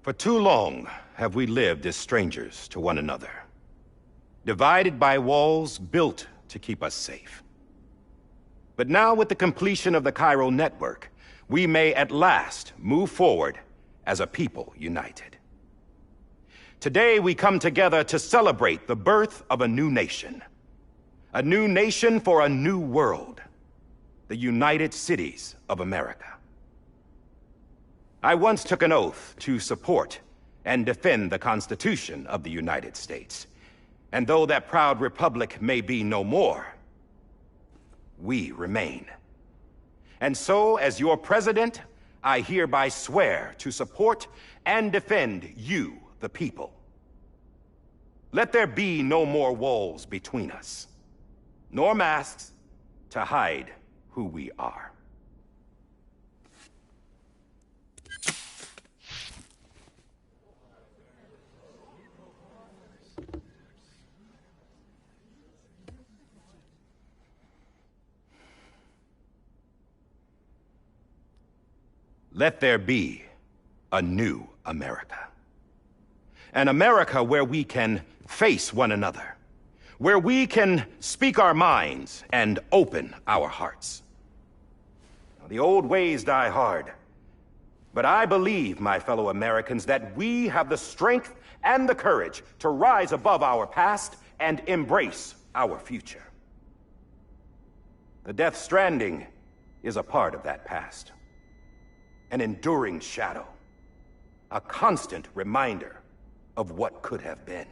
For too long have we lived as strangers to one another, divided by walls built to keep us safe. But now, with the completion of the Chiral Network, we may at last move forward as a people united. Today we come together to celebrate the birth of a new nation. A new nation for a new world. The United Cities of America. I once took an oath to support and defend the Constitution of the United States. And though that proud republic may be no more, we remain. And so, as your president, I hereby swear to support and defend you, the people. Let there be no more walls between us, nor masks to hide who we are. Let there be a new America. An America where we can face one another, where we can speak our minds and open our hearts. Now, the old ways die hard, but I believe, my fellow Americans, that we have the strength and the courage to rise above our past and embrace our future. The Death Stranding is a part of that past. An enduring shadow, a constant reminder of what could have been.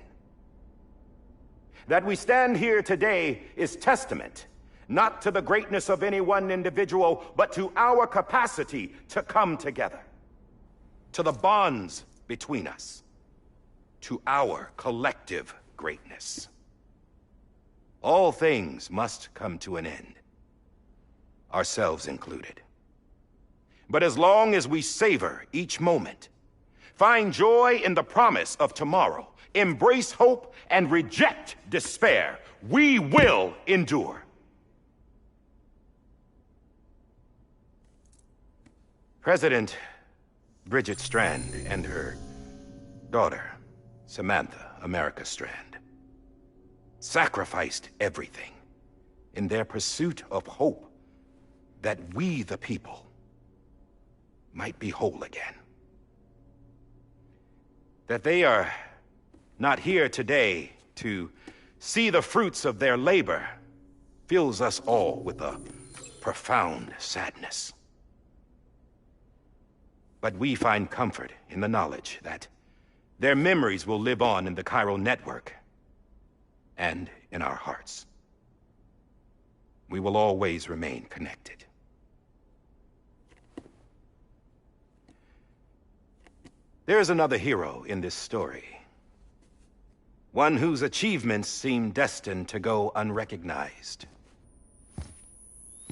That we stand here today is testament, not to the greatness of any one individual, but to our capacity to come together, to the bonds between us, to our collective greatness. All things must come to an end, ourselves included. But as long as we savor each moment, find joy in the promise of tomorrow, embrace hope, and reject despair, we will endure. President Bridget Strand and her daughter, Samantha America Strand, sacrificed everything in their pursuit of hope that we, the people, might be whole again. That they are not here today to see the fruits of their labor fills us all with a profound sadness. But we find comfort in the knowledge that their memories will live on in the Chiral Network and in our hearts. We will always remain connected. There is another hero in this story. One whose achievements seem destined to go unrecognized.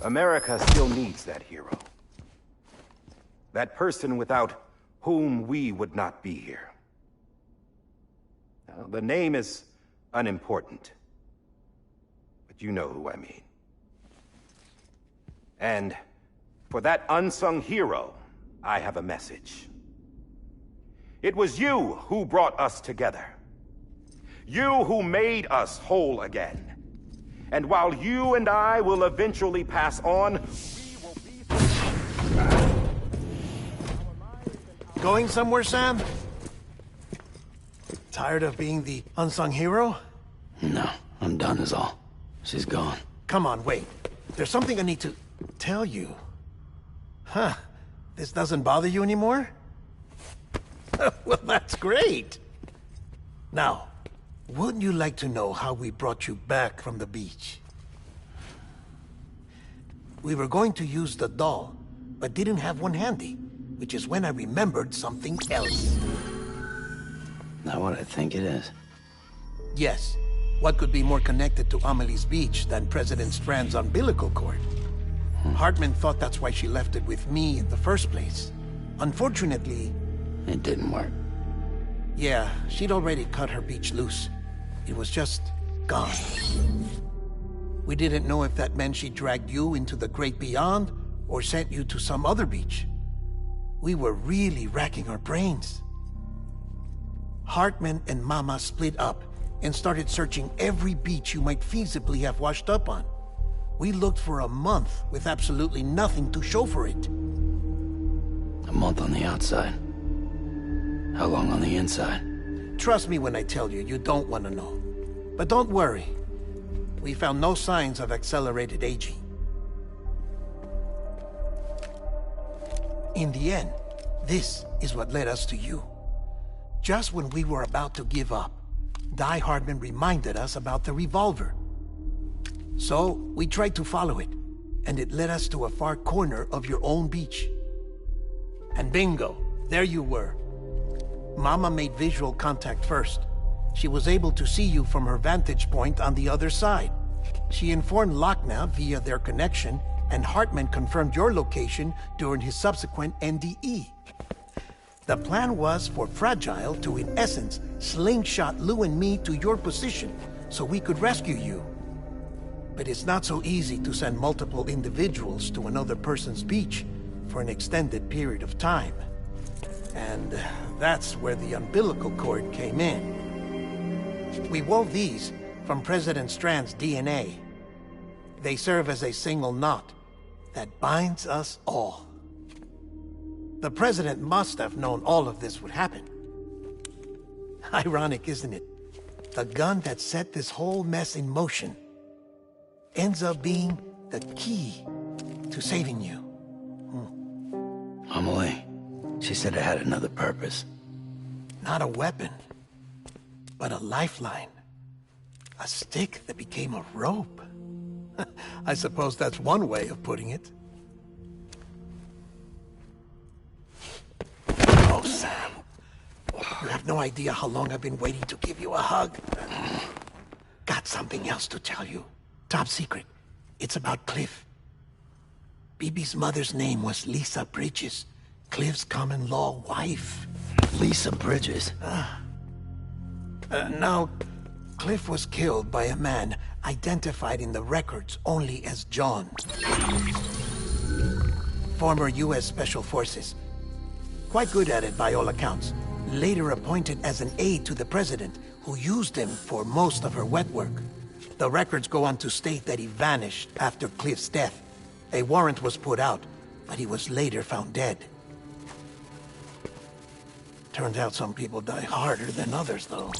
America still needs that hero. That person without whom we would not be here. Now, the name is unimportant, but you know who I mean. And for that unsung hero, I have a message. It was you who brought us together. You who made us whole again. And while you and I will eventually pass on, we will be... Going somewhere, Sam? Tired of being the unsung hero? No, I'm done is all. She's gone. Come on, wait. There's something I need to tell you. Huh. This doesn't bother you anymore? Well, that's great. Now, wouldn't you like to know how we brought you back from the beach? We were going to use the doll, but didn't have one handy, which is when I remembered something else. Not what I think it is. Yes. What could be more connected to Amelie's beach than President Strand's umbilical cord? Hartman thought that's why she left it with me in the first place. Unfortunately... It didn't work. Yeah, she'd already cut her beach loose. It was just gone. We didn't know if that meant she dragged you into the great beyond, or sent you to some other beach. We were really racking our brains. Hartman and Mama split up and started searching every beach you might feasibly have washed up on. We looked for a month with absolutely nothing to show for it. A month on the outside. How long on the inside? Trust me when I tell you, you don't want to know. But don't worry. We found no signs of accelerated aging. In the end, this is what led us to you. Just when we were about to give up, Die Hardman reminded us about the revolver. So, we tried to follow it, and it led us to a far corner of your own beach. And bingo, there you were. Mama made visual contact first. She was able to see you from her vantage point on the other side. She informed Lockne via their connection, and Hartman confirmed your location during his subsequent NDE. The plan was for Fragile to, in essence, slingshot Lou and me to your position so we could rescue you. But it's not so easy to send multiple individuals to another person's beach for an extended period of time. And that's where the umbilical cord came in. We wove these from President Strand's DNA. They serve as a single knot that binds us all. The President must have known all of this would happen. Ironic, isn't it? The gun that set this whole mess in motion ends up being the key to saving you. Amelie, she said it had another purpose. Not a weapon, but a lifeline. A stick that became a rope. I suppose that's one way of putting it. Oh, Sam. You have no idea how long I've been waiting to give you a hug. Got something else to tell you. Top secret. It's about Cliff. Bibi's mother's name was Lisa Bridges, Cliff's common-law wife. Lisa Bridges? Now, Cliff was killed by a man identified in the records only as John. Former U.S. Special Forces. Quite good at it by all accounts. Later appointed as an aide to the president, who used him for most of her wet work. The records go on to state that he vanished after Cliff's death. A warrant was put out, but he was later found dead. Turns out some people die harder than others, though.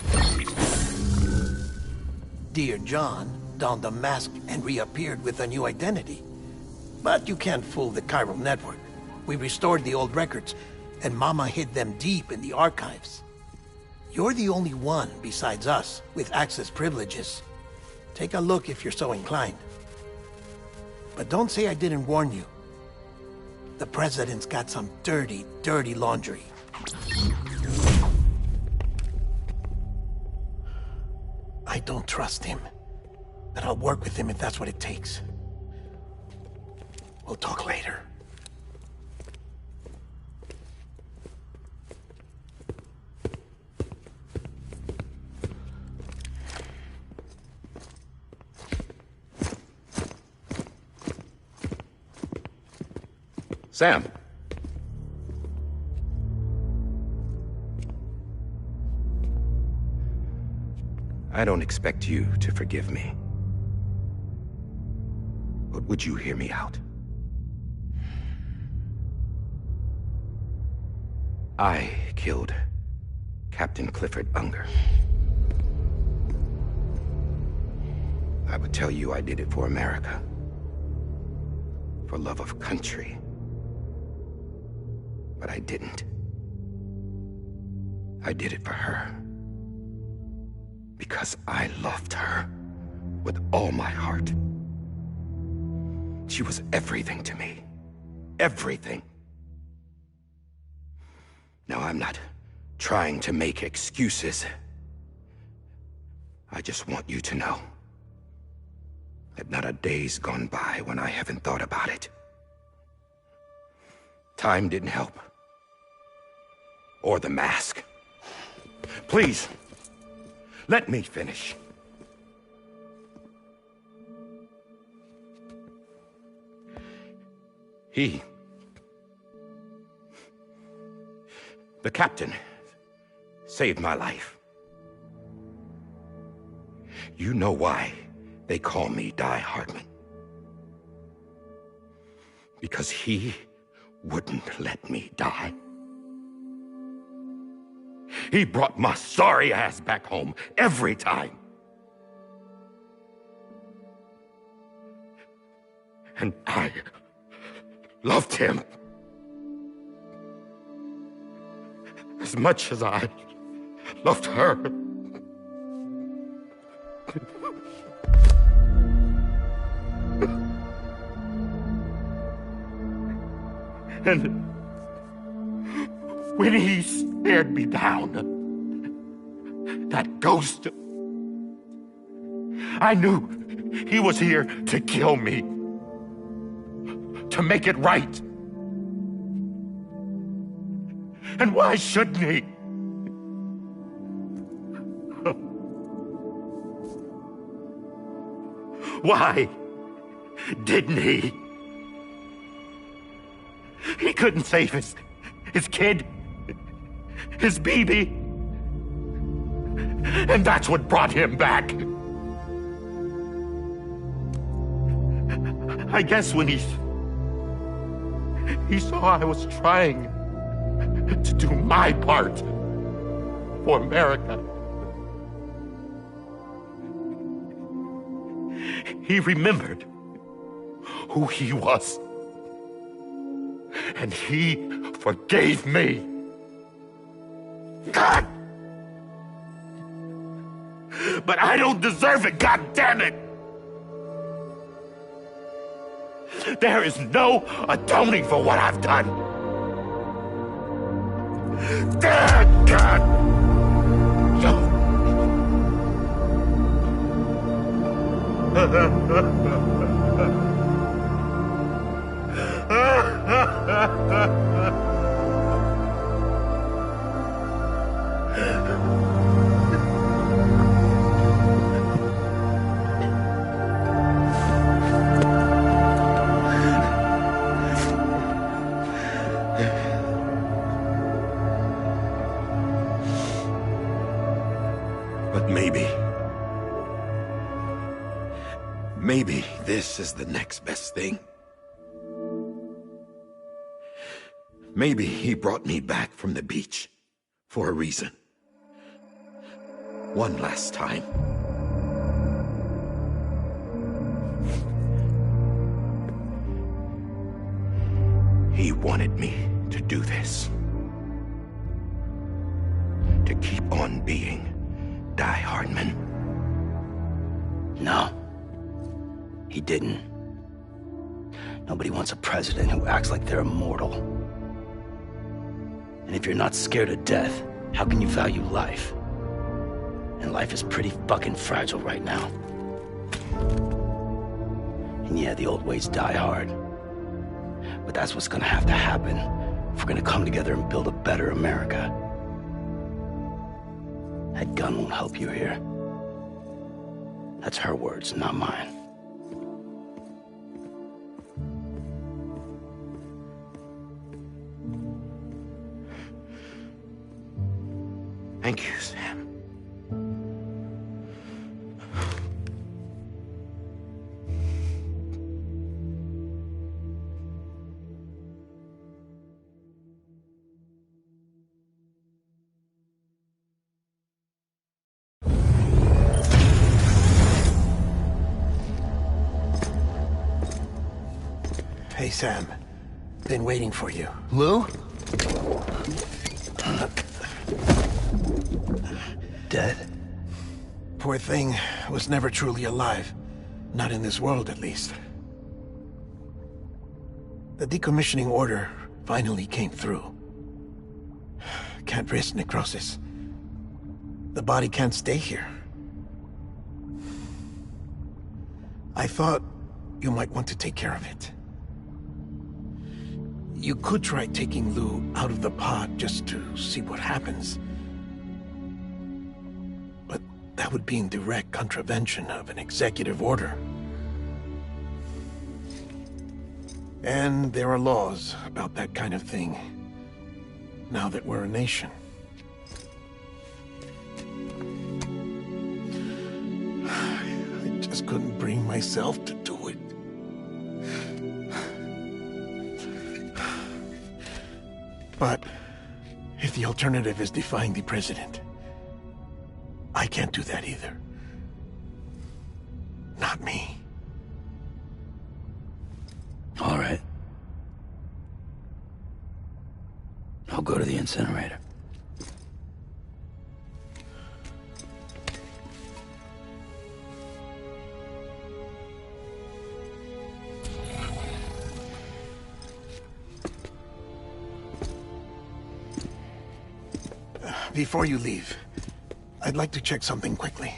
Dear John donned a mask and reappeared with a new identity. But you can't fool the chiral network. We restored the old records, and Mama hid them deep in the archives. You're the only one, besides us, with access privileges. Take a look if you're so inclined. But don't say I didn't warn you. The President's got some dirty, dirty laundry. I don't trust him, but I'll work with him if that's what it takes. We'll talk later. Sam. I don't expect you to forgive me. But would you hear me out? I killed Captain Clifford Unger. I would tell you I did it for America. For love of country. But I didn't. I did it for her. Because I loved her with all my heart. She was everything to me. Everything. Now, I'm not trying to make excuses. I just want you to know that not a day's gone by when I haven't thought about it. Time didn't help. Or the mask. Please. Let me finish. The captain saved my life. You know why they call me Die Hardman? Because he wouldn't let me die. He brought my sorry ass back home every time. And I loved him as much as I loved her. And when he stared me down, that ghost, I knew he was here to kill me, to make it right. And why shouldn't he? Why didn't he? He couldn't save his kid, his baby. And that's what brought him back. I guess when he saw I was trying to do my part for America, he remembered who he was. And he forgave me. God! But I don't deserve it, God damn it! There is no atoning for what I've done. God! But maybe this is the next best thing. Maybe he brought me back from the beach for a reason. One last time. He wanted me to do this. To keep on being Die Hardman. No. He didn't. Nobody wants a president who acts like they're immortal. And if you're not scared of death, how can you value life? And life is pretty fucking fragile right now. And yeah, the old ways die hard. But that's what's gonna have to happen if we're gonna come together and build a better America. That gun won't help you here. That's her words, not mine. Thank you, Sam. Hey, Sam. Been waiting for you. Lou? Dead? Poor thing was never truly alive. Not in this world, at least. The decommissioning order finally came through. Can't risk necrosis. The body can't stay here. I thought you might want to take care of it. You could try taking Lou out of the pod just to see what happens. But that would be in direct contravention of an executive order. And there are laws about that kind of thing, now that we're a nation. just couldn't bring myself to do it. But if the alternative is defying the president, I can't do that either. Not me. All right. I'll go to the incinerator. Before you leave, I'd like to check something quickly.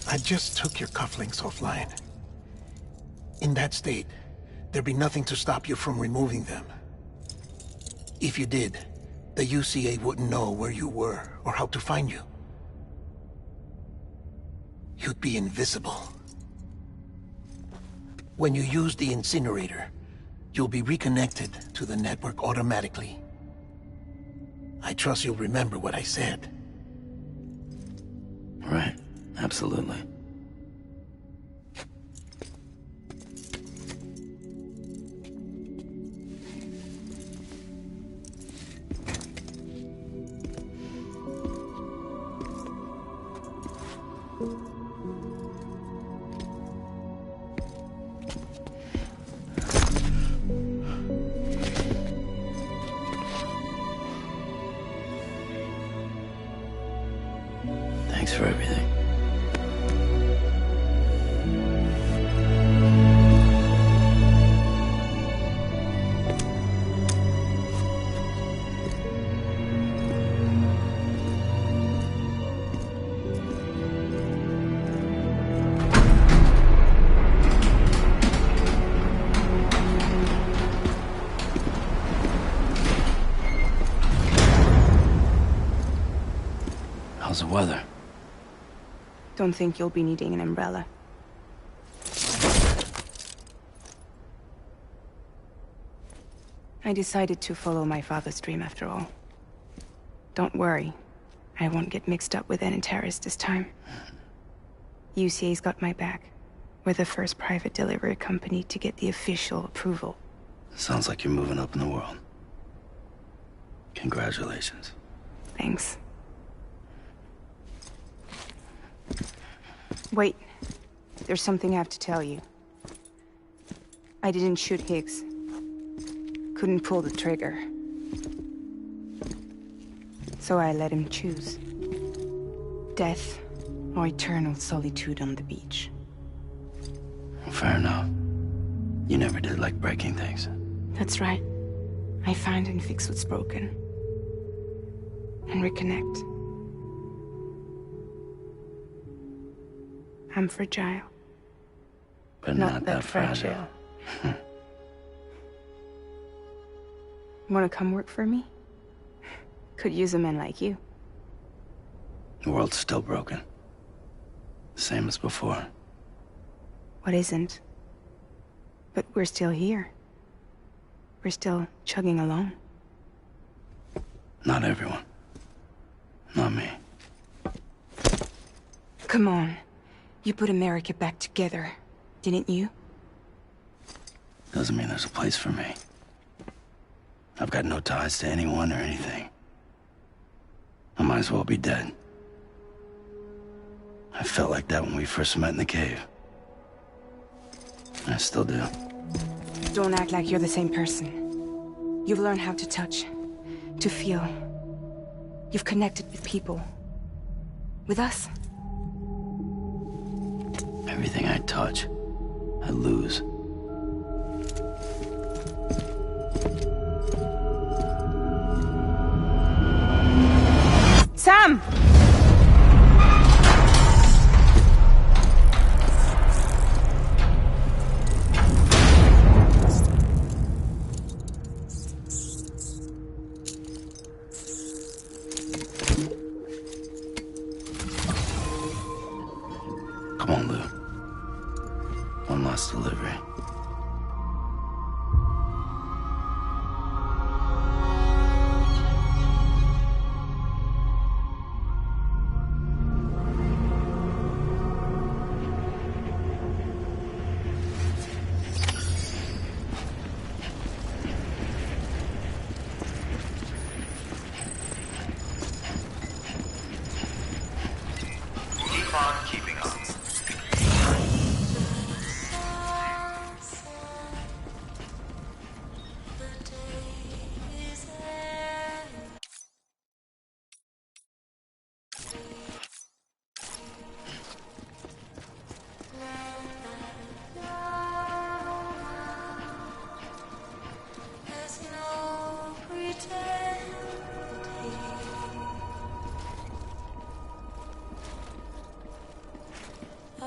I just took your cufflinks offline. In that state, there'd be nothing to stop you from removing them. If you did, the UCA wouldn't know where you were or how to find you. You'd be invisible. When you use the incinerator, you'll be reconnected to the network automatically. I trust you'll remember what I said. Right. Absolutely. Thanks for everything. How's the weather? Don't think you'll be needing an umbrella. I decided to follow my father's dream after all. Don't worry. I won't get mixed up with any terrorists this time. UCA's got my back. We're the first private delivery company to get the official approval. Sounds like you're moving up in the world. Congratulations. Thanks. Wait. There's something I have to tell you. I didn't shoot Higgs. Couldn't pull the trigger. So I let him choose. Death or eternal solitude on the beach. Fair enough. You never did like breaking things. That's right. I find and fix what's broken. And reconnect. I'm fragile. But not that fragile. Wanna come work for me? Could use a man like you. The world's still broken. Same as before. What isn't? But we're still here. We're still chugging along. Not everyone. Not me. Come on. You put America back together, didn't you? Doesn't mean there's a place for me. I've got no ties to anyone or anything. I might as well be dead. I felt like that when we first met in the cave. I still do. Don't act like you're the same person. You've learned how to touch, to feel. You've connected with people. With us. Everything I touch, I lose. Sam! Come on, Lou. One last delivery.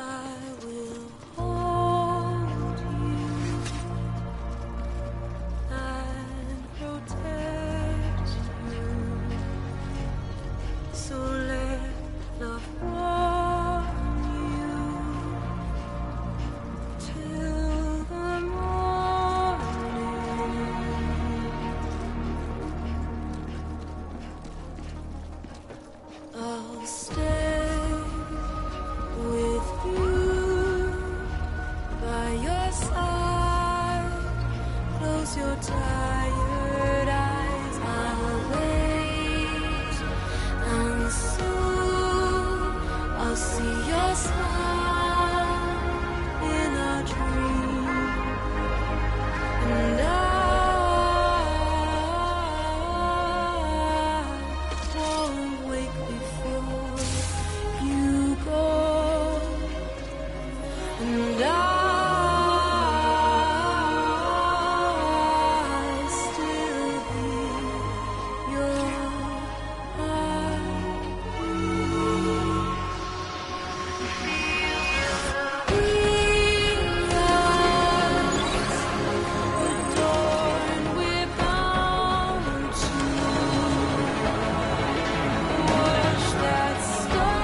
I will hold you and protect you. So let love warm you till the morning. I'll stay with you by your side. Close your tired eyes. I'll wait, and soon I'll see your smile in a dream, and I won't wake before you go, and I'll still be your adorned with bounty. Watch that starlight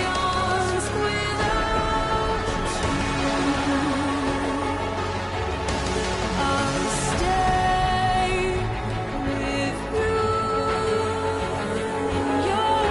yawns without you. I'll stay with you in your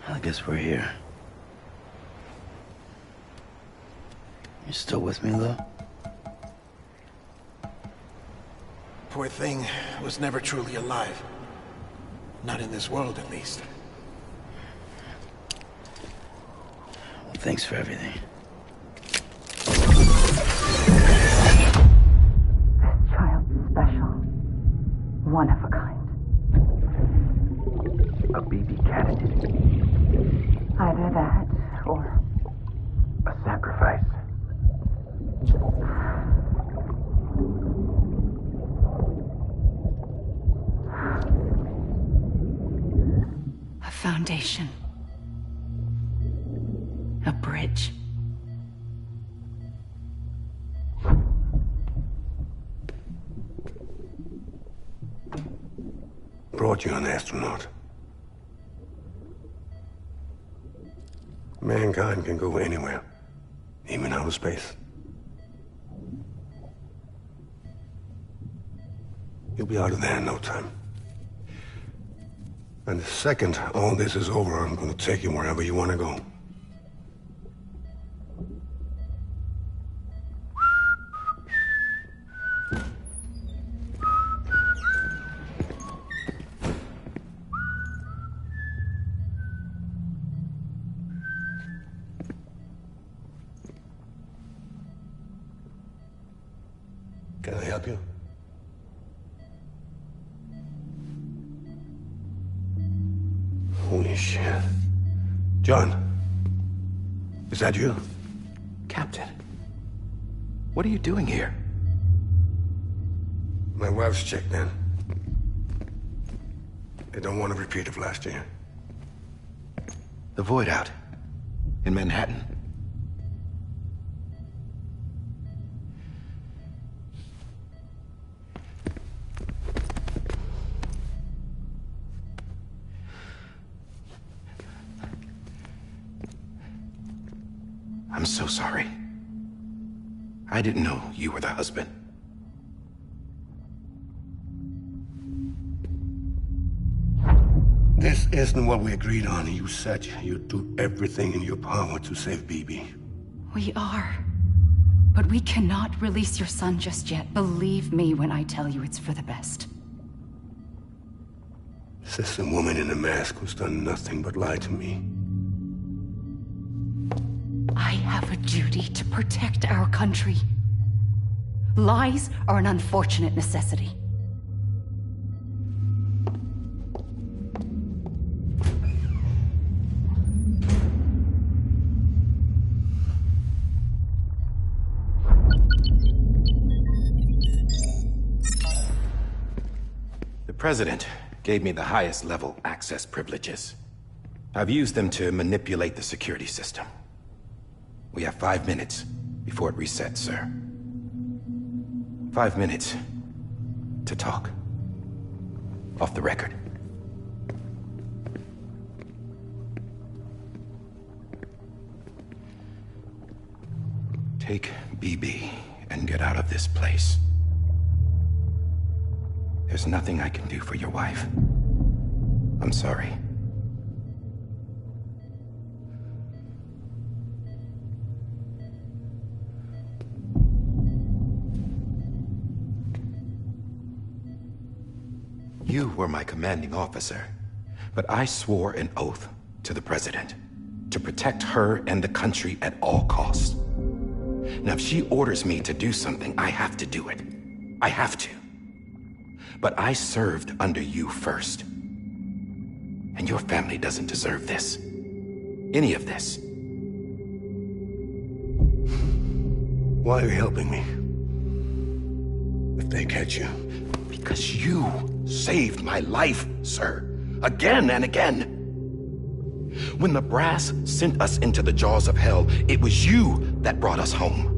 I guess we're here. You still with me, though? Poor thing was never truly alive. Not in this world, at least. Well, thanks for everything. Child special. One of a kind. A BB candidate. Either that, or... a sacrifice. A foundation. A bridge. Brought you an astronaut. Mankind can go anywhere, even outer space. You'll be out of there in no time. And the second all this is over, I'm gonna take you wherever you wanna go. Can I help you? Holy shit. John, is that you? Captain, what are you doing here? My wife's checked in. They don't want a repeat of last year. The Void out. In Manhattan. I'm so sorry. I didn't know you were the husband. This isn't what we agreed on. You said you'd do everything in your power to save BB. We are. But we cannot release your son just yet. Believe me when I tell you it's for the best. This is a woman in a mask who's done nothing but lie to me. I have a duty to protect our country. Lies are an unfortunate necessity. The President gave me the highest level access privileges. I've used them to manipulate the security system. We have 5 minutes before it resets, sir. 5 minutes to talk. Off the record. Take BB and get out of this place. There's nothing I can do for your wife. I'm sorry. You were my commanding officer, but I swore an oath to the President to protect her and the country at all costs. Now, if she orders me to do something, I have to do it. I have to. But I served under you first. And your family doesn't deserve this. Any of this. Why are you helping me? If they catch you. Because you saved my life, sir. Again and again. When the brass sent us into the jaws of hell, it was you that brought us home.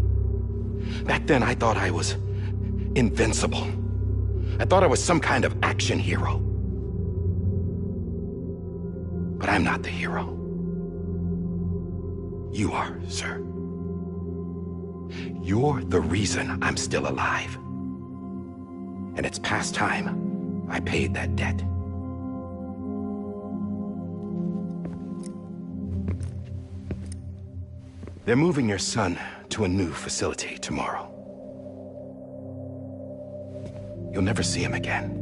Back then, I thought I was invincible. I thought I was some kind of action hero. But I'm not the hero. You are, sir. You're the reason I'm still alive. And it's past time I paid that debt. They're moving your son to a new facility tomorrow. You'll never see him again.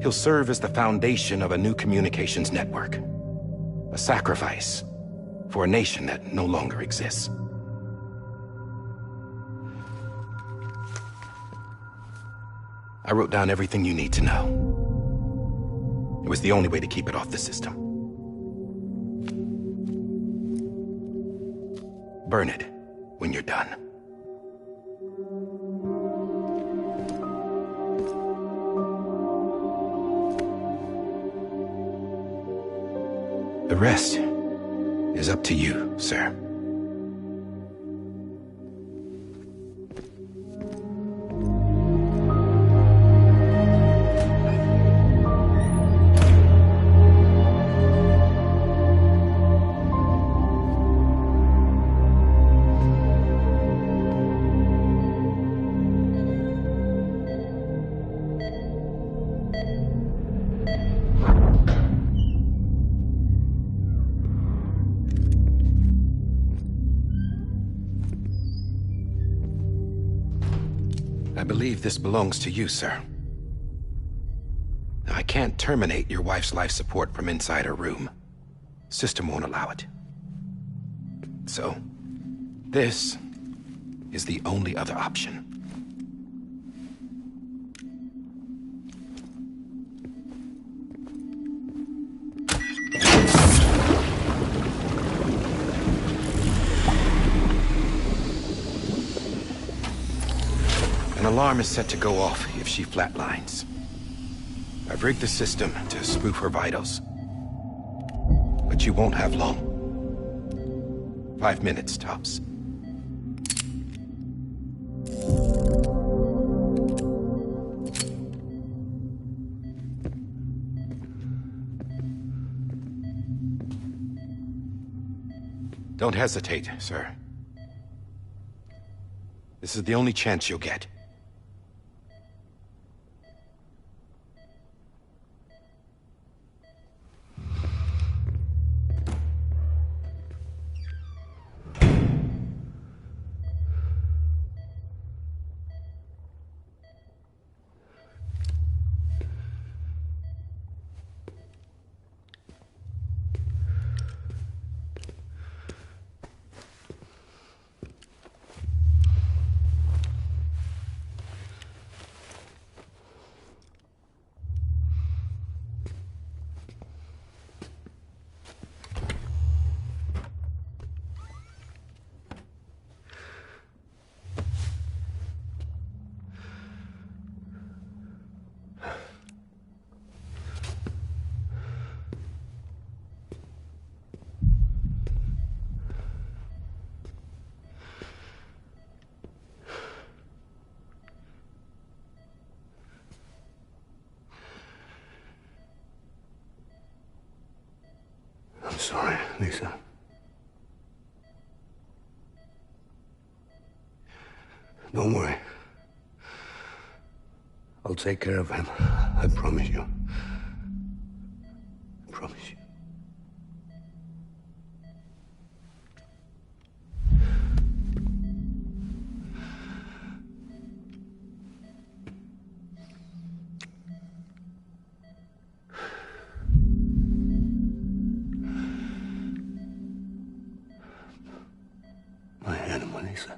He'll serve as the foundation of a new communications network. A sacrifice for a nation that no longer exists. I wrote down everything you need to know. It was the only way to keep it off the system. Burn it when you're done. The rest is up to you, sir. I believe this belongs to you, sir. I can't terminate your wife's life support from inside her room. System won't allow it. So, this is the only other option. An alarm is set to go off if she flatlines. I've rigged the system to spoof her vitals. But you won't have long. 5 minutes, tops. Don't hesitate, sir. This is the only chance you'll get. I'm sorry, Lisa. Don't worry. I'll take care of him. I promise you. I promise you. My animal, Lisa.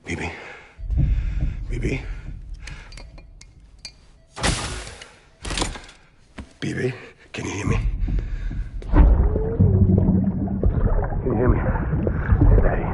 Bibi? Bibi? Bibi, can you hear me? Can you hear me? Steady.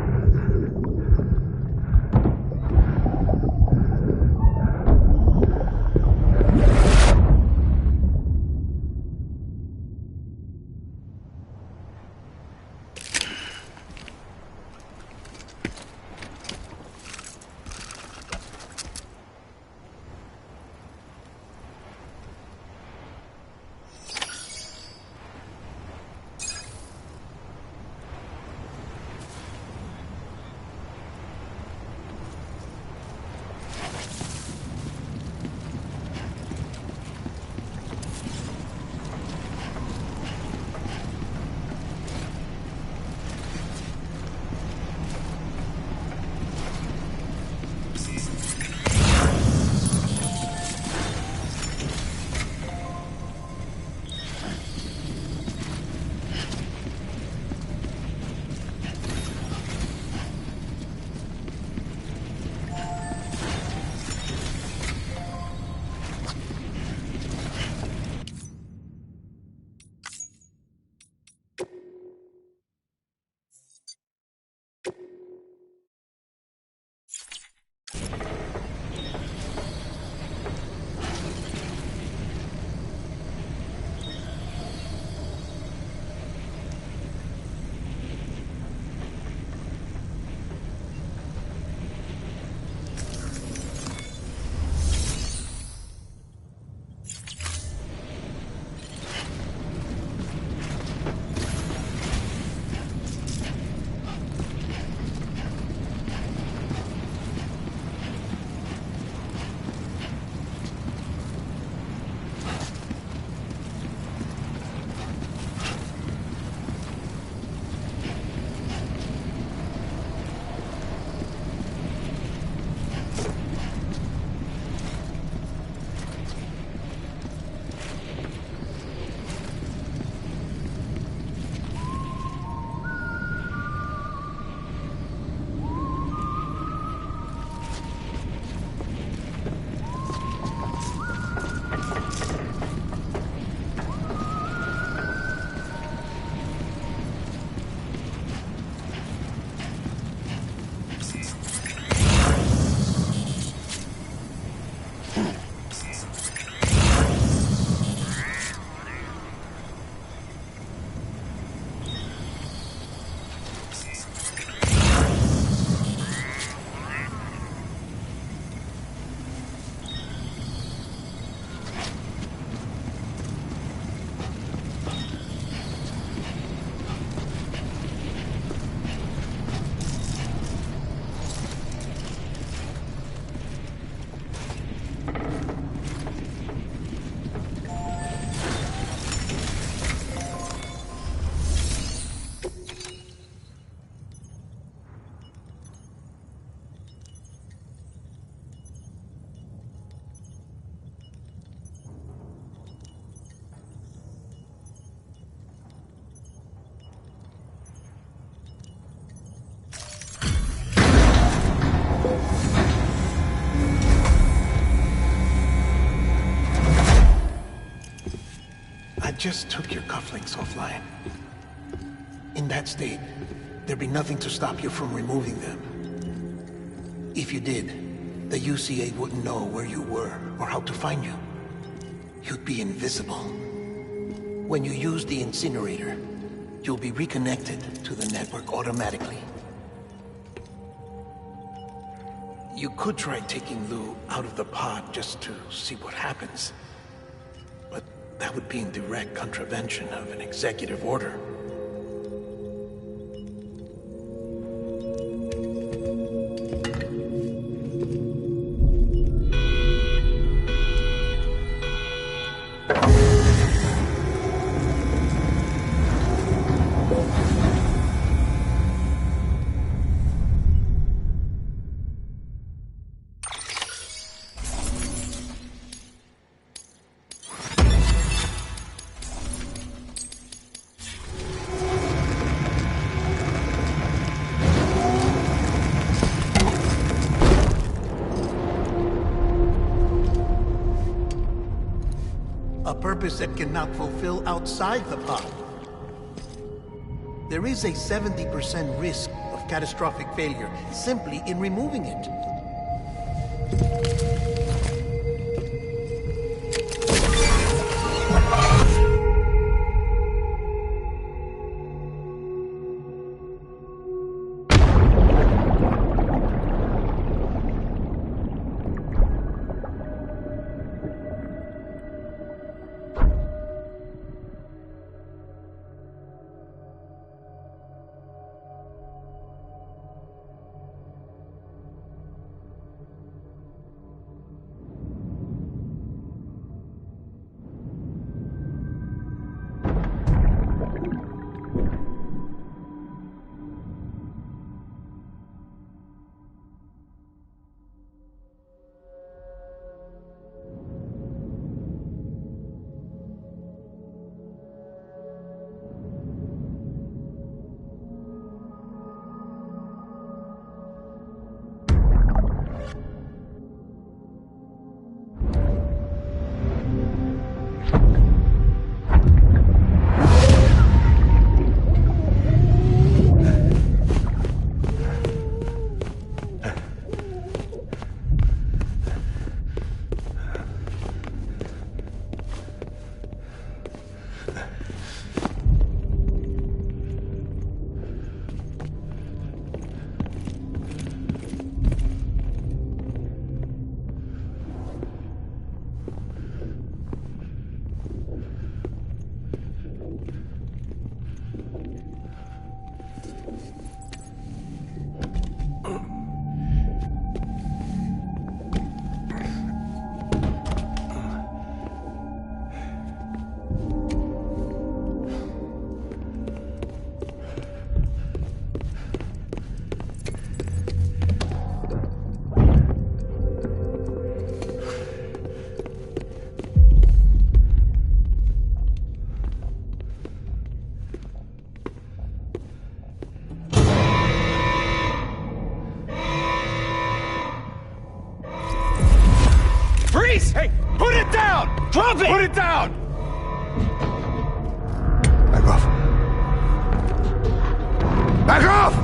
just took your cufflinks offline. In that state, there'd be nothing to stop you from removing them. If you did, the UCA wouldn't know where you were or how to find you. You'd be invisible. When you use the incinerator, you'll be reconnected to the network automatically. You could try taking Lou out of the pod just to see what happens. But that would be in direct contravention of an executive order. That cannot fulfill outside the pod. There is a 70% risk of catastrophic failure simply in removing it. Hey, put it down! Drop it! Put it down! Back off. Back off!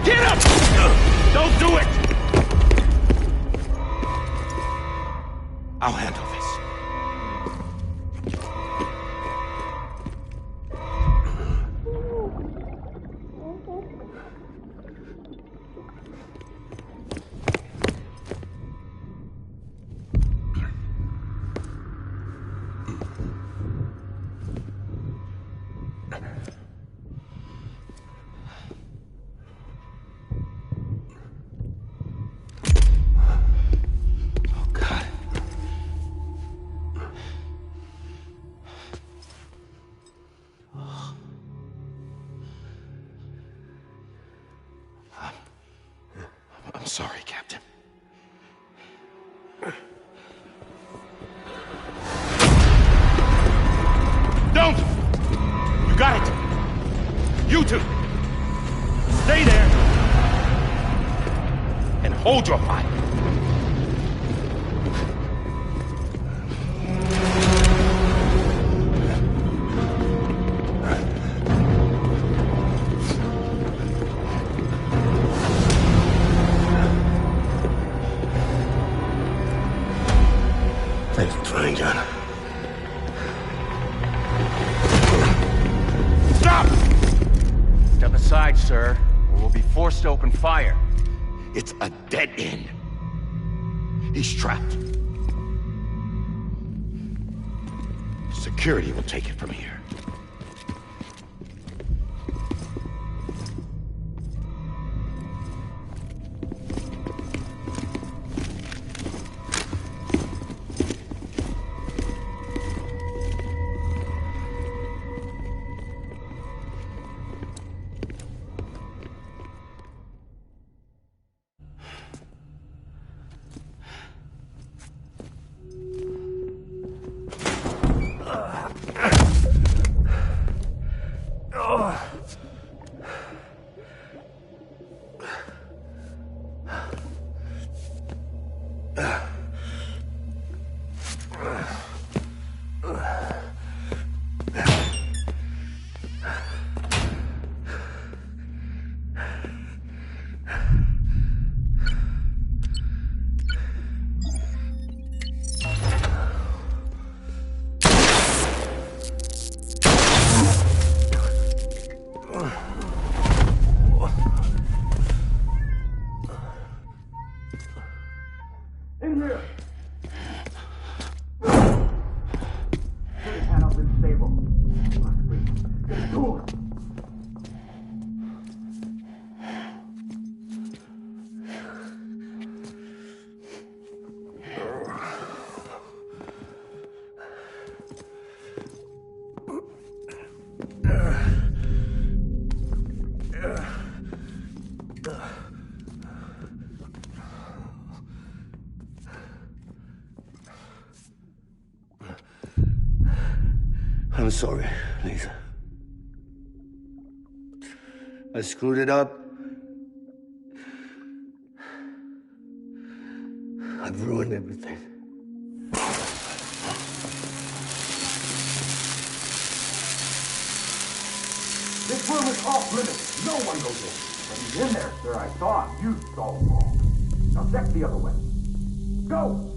Get up! Don't do it! I'll handle this. I'm sorry, Captain. Don't! You got it! You two! Stay there! And hold your fire! inside, sir, or we'll be forced to open fire. It's a dead end. He's trapped. Security will take it from here. I'm sorry, Lisa. I screwed it up. I've ruined everything. This room is off limits. No one goes in. But he's in there, sir. I saw him. You saw him all. Now check the other way. Go!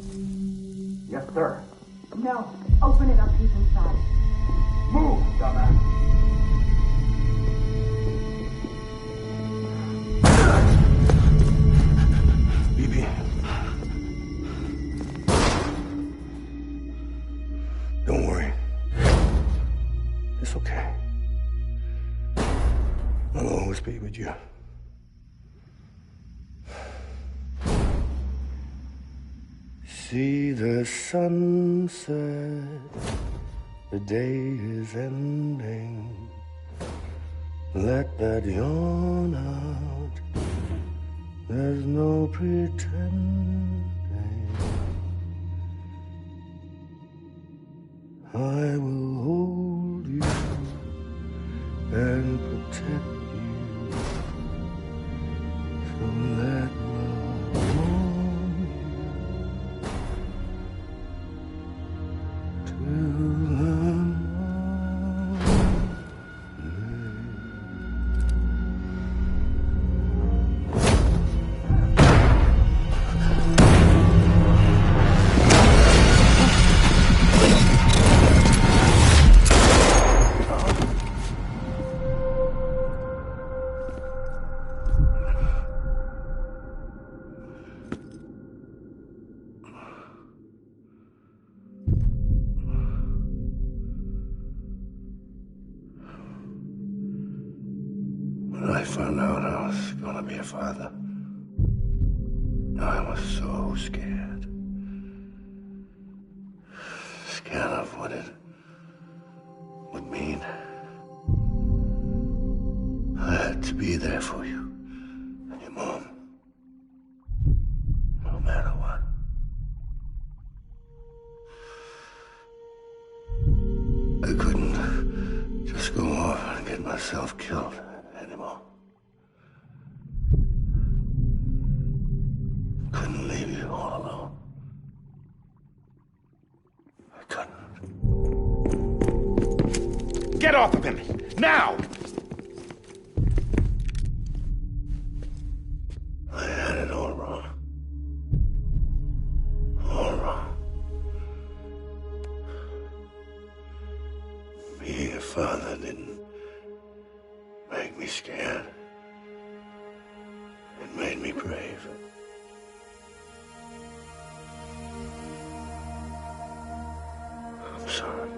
Yes, sir. No. Open it up. He's inside. Move, dumbass. BB. Don't worry. It's okay. I'll always be with you. See the sunset. The day is ending. Let that yawn out. There's no pretending. I will hold you and protect you. So let love warm you till When I found out I was gonna be a father, I was so scared. Scared of what it would mean. I had to be there for you and your mom, no matter what. I couldn't just go off and get myself killed anymore. Couldn't leave you all alone. I couldn't. Get off of him! Now! I had it all wrong. All wrong. Being a father didn't make make me scared. It made me brave. I'm sorry.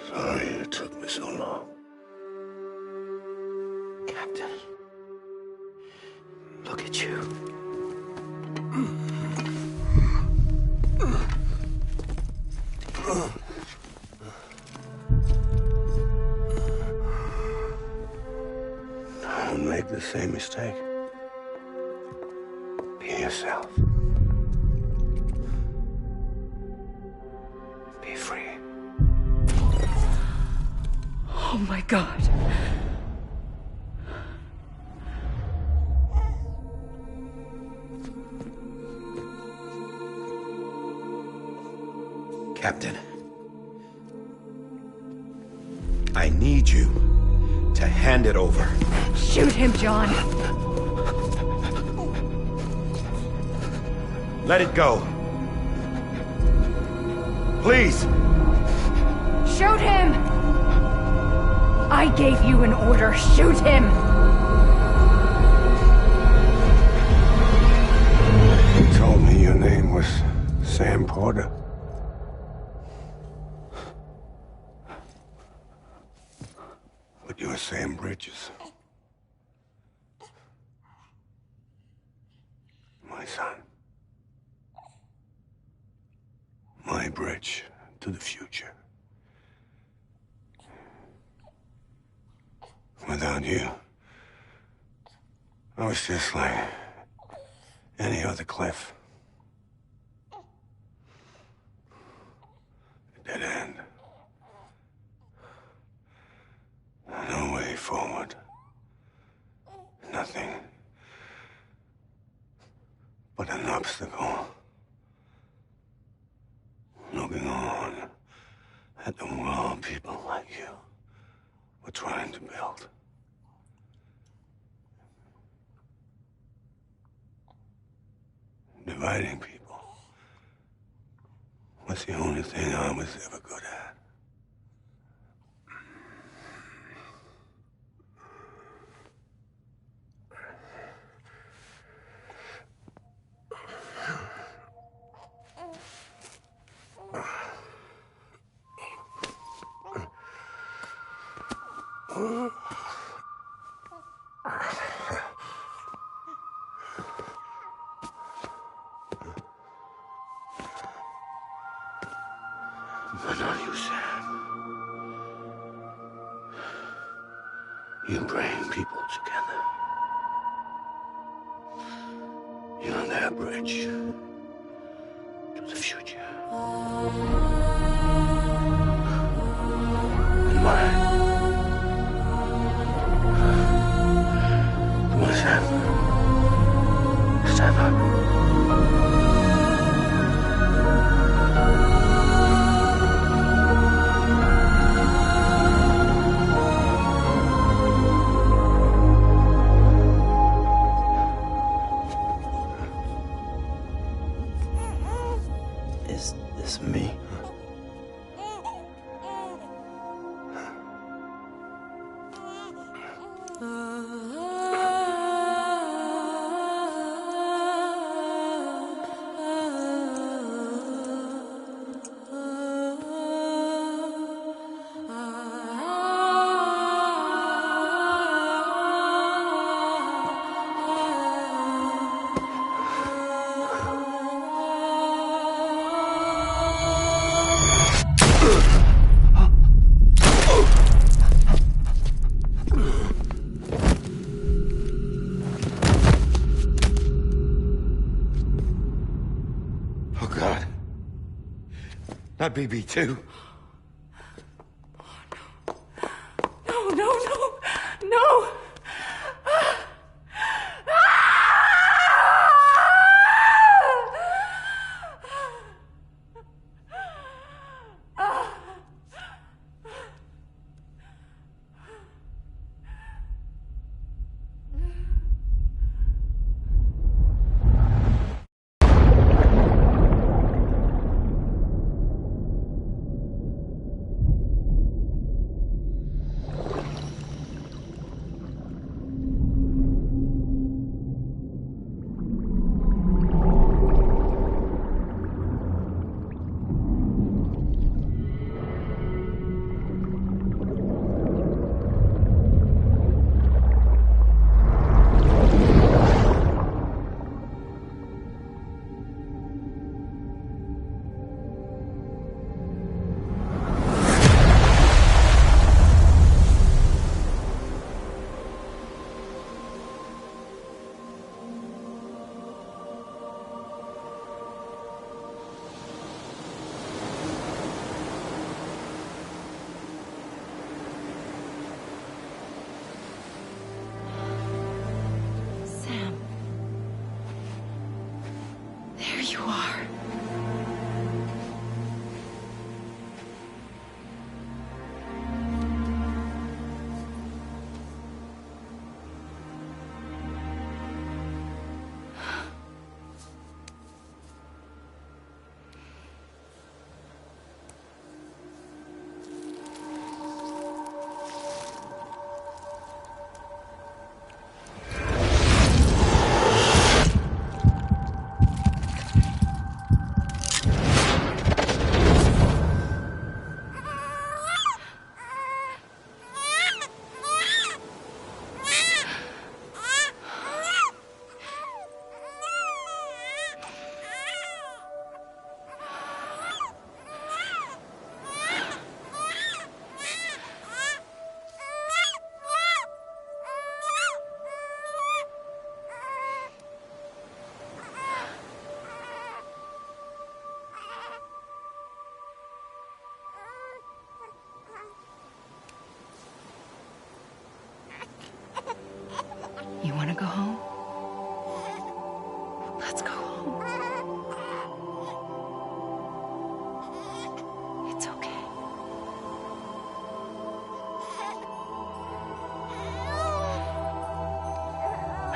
Sorry it took me so long. Captain, look at you. Don't make the same mistake. Be yourself. Be free. Oh my God. Captain, I need you to hand it over. Shoot him, John. Let it go. Please. Shoot him! I gave you an order. Shoot him! You told me your name was Sam Porter. But you're Sam Bridges. My son. My bridge to the future. Without you, I was just like any other Cliff. A dead end. No way forward. Nothing but an obstacle. Looking on at the world people like you were trying to build. Dividing people was the only thing I was ever good at. But not you, Sam. You bring people together. You're their bridge to the future. And mine. Come on, Sam. Stand up. Is this me? Oh, God. Not BB2. No, no, no, no!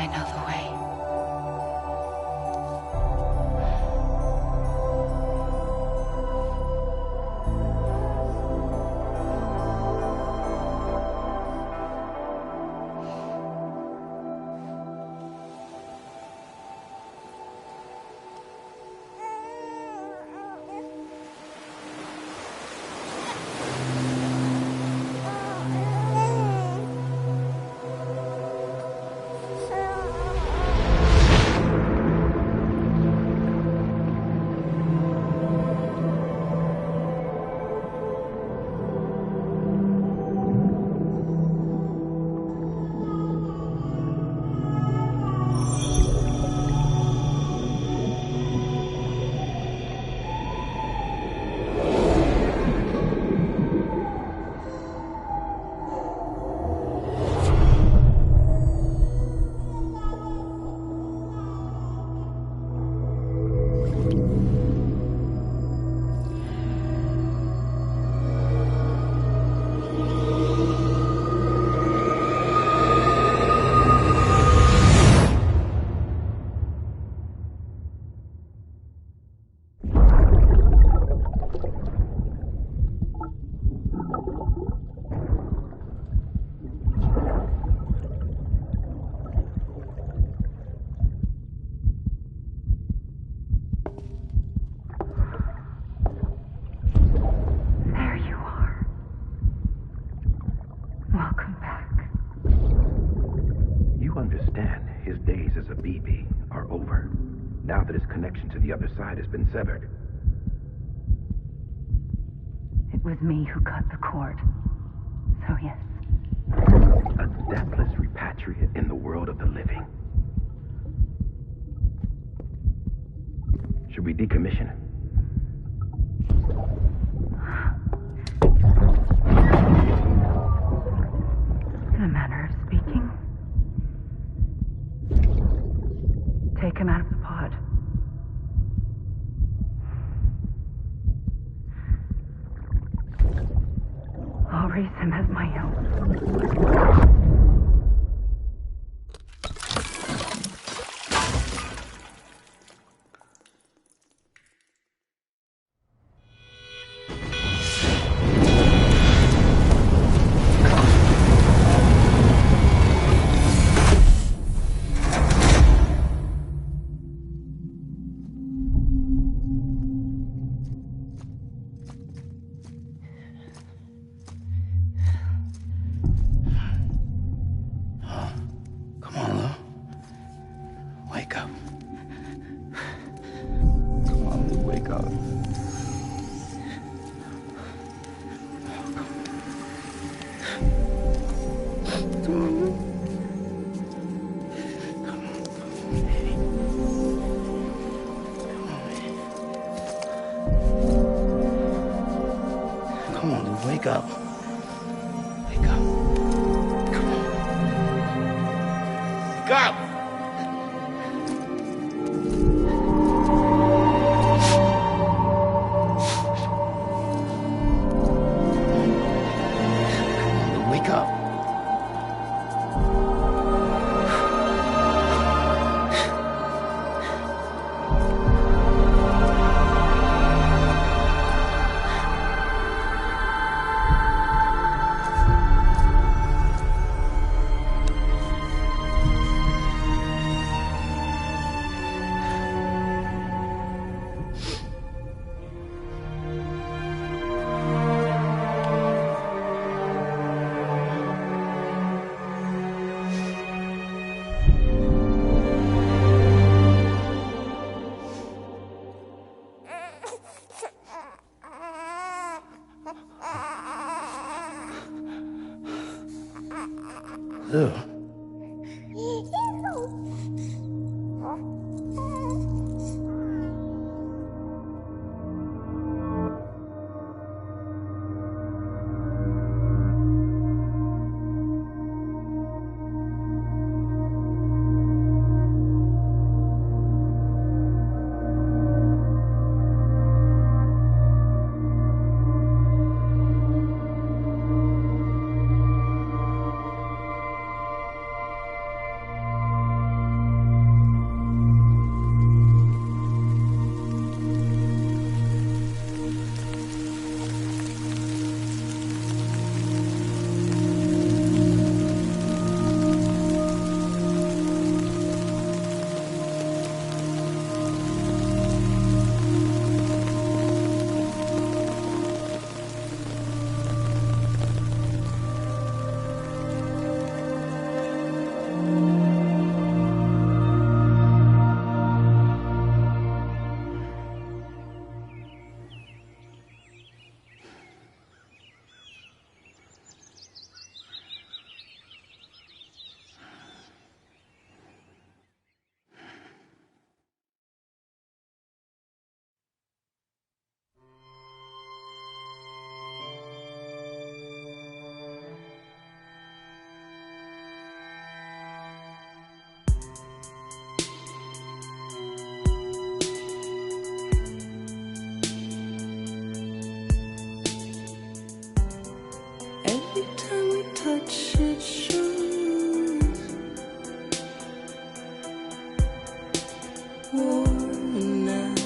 I know the way. The other side has been severed. It was me who cut the cord. So yes. A deathless repatriate in the world of the living. Should we decommission it? In a manner of speaking. Take him out of the pod. I'll raise him as my own. Wake up. Wake up. Come on. Wake up! Wake up. Ew. Every time we touch it shows worn out,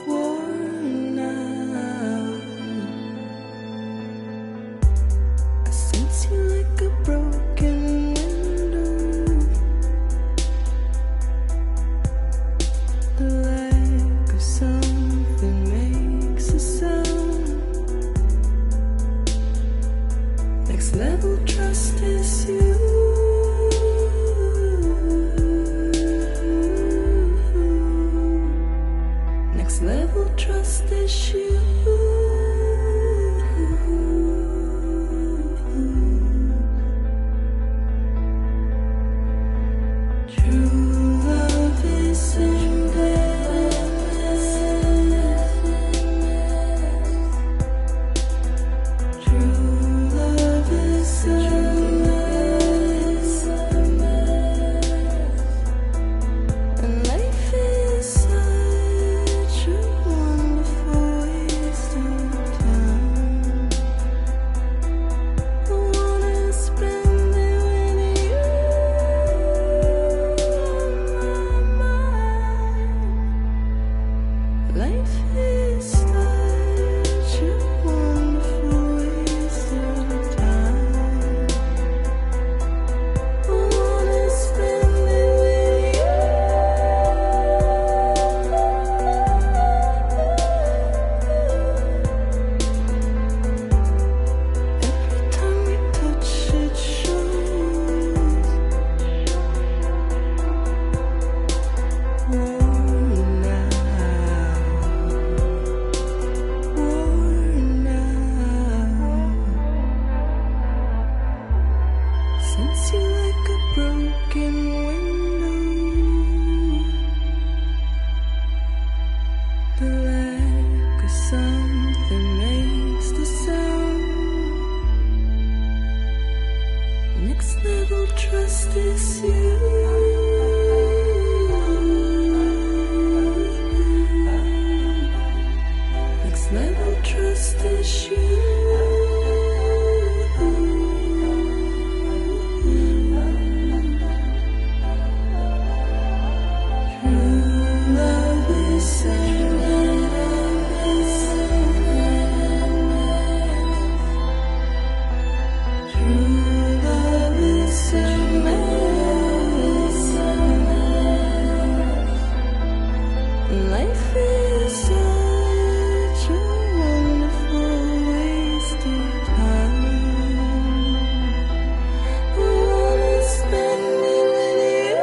worn out. I sense you like a broken window. The lack of something makes a sound. Next level trust is you. Next level trust is you. True love is endless. True love is endless. And life is such a wonderful waste of time. I wanna spend it with you on my mind. Life is such a wonderful waste of time. I wanna spend it with you. Every time we touch it shows worn out, worn out. Sense you like a broken window. The lack of something makes the sound. Next level trust is you. Next level trust is you. True love is endless. True love is endless. Life is such a wonderful waste of time. I wanna spend it with you.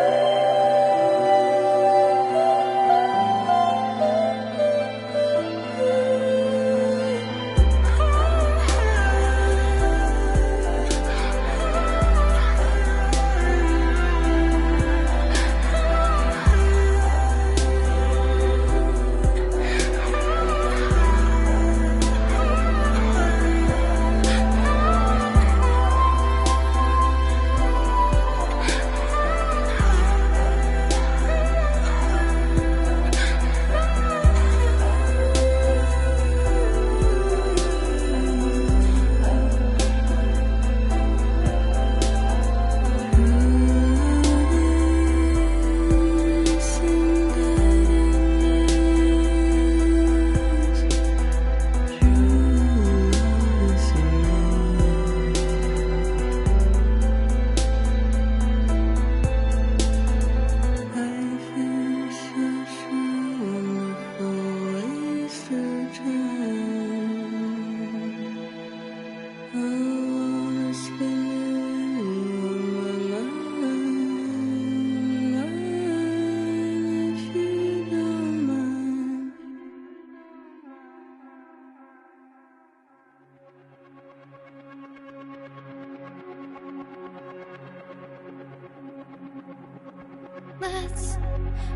Let's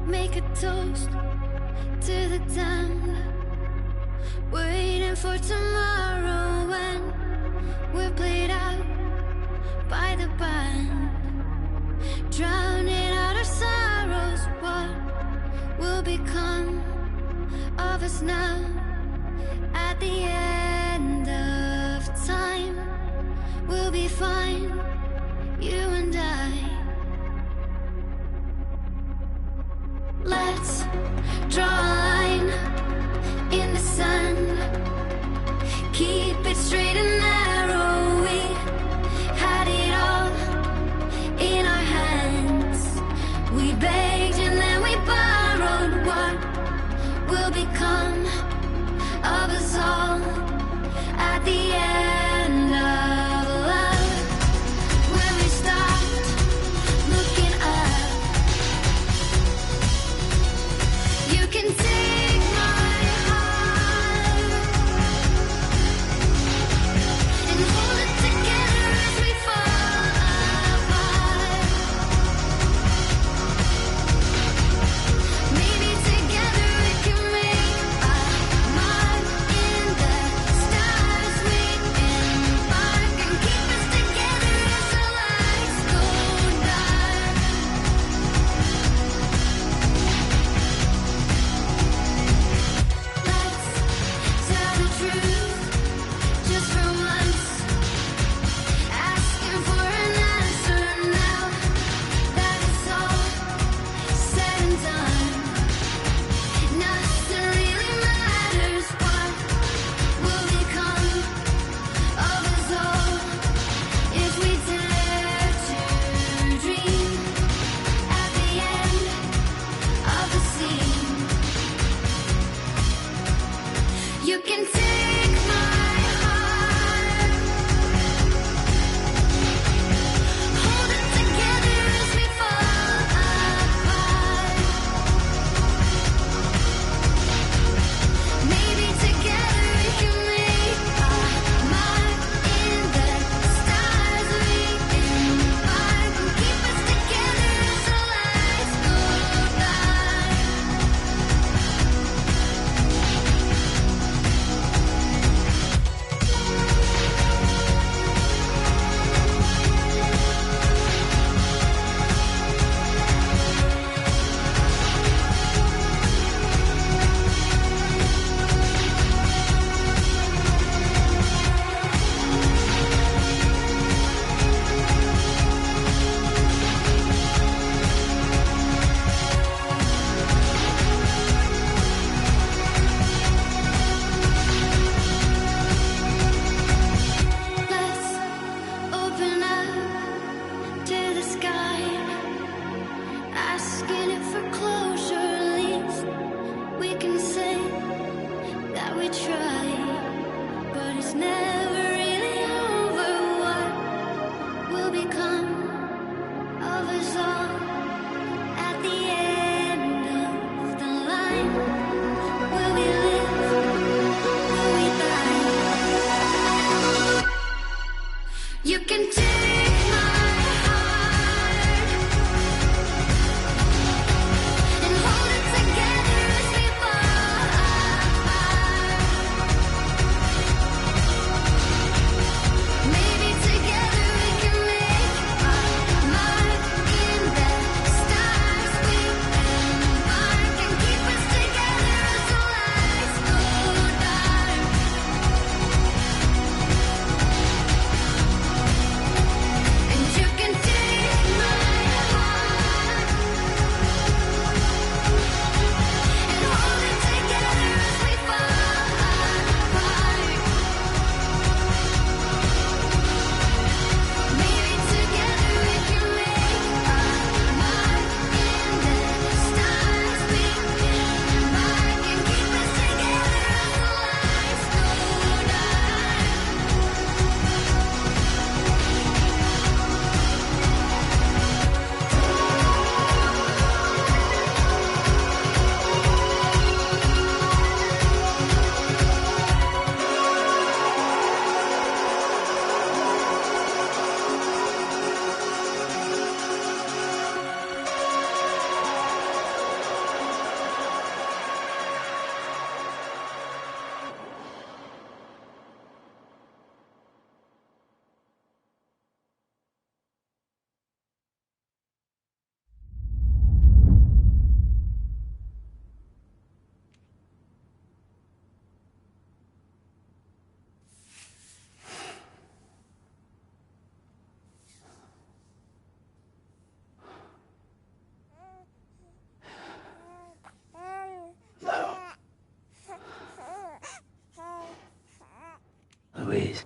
make a toast to the time waiting for tomorrow when we're played out by the band, drowning out our sorrows. What will become of us now at the end of never really over. What will become of us all at the end of the line? Will we live? Will we die? You can take my heart and hold it together as we fall apart. Maybe together we can make our mark in the stars. We embark and keep us together as the lights go dark. And you can take my heart and hold it together as we fall apart. Maybe together we can make our mark in the stars. We embark and keep us together as the lights go Louise.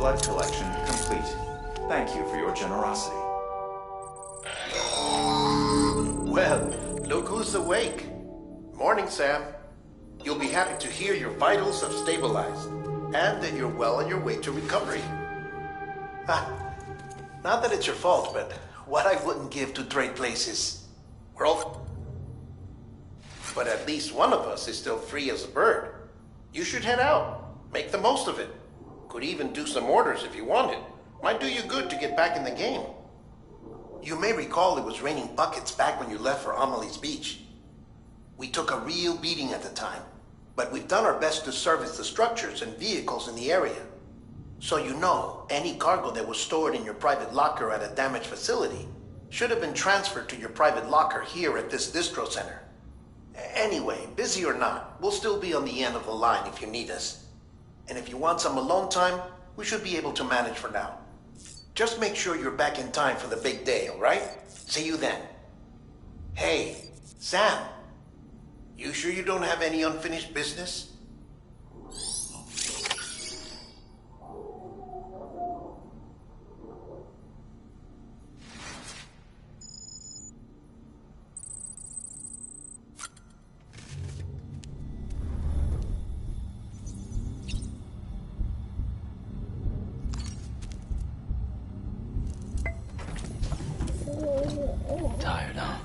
Blood collection complete. Thank you for your generosity. Well, look who's awake. Morning, Sam. You'll be happy to hear your vitals have stabilized, and that you're well on your way to recovery. Not that it's your fault, but what I wouldn't give to trade places. But at least one of us is still free as a bird. You should head out. Make the most of it. Could even do some orders if you wanted. Might do you good to get back in the game. You may recall it was raining buckets back when you left for Amelie's Beach. We took a real beating at the time, but we've done our best to service the structures and vehicles in the area. So you know, any cargo that was stored in your private locker at a damaged facility should have been transferred to your private locker here at this distro center. Anyway, busy or not, we'll still be on the end of the line if you need us. And if you want some alone time, we should be able to manage for now. Just make sure you're back in time for the big day, all right? See you then. Hey, Sam. You sure you don't have any unfinished business? Tired, huh?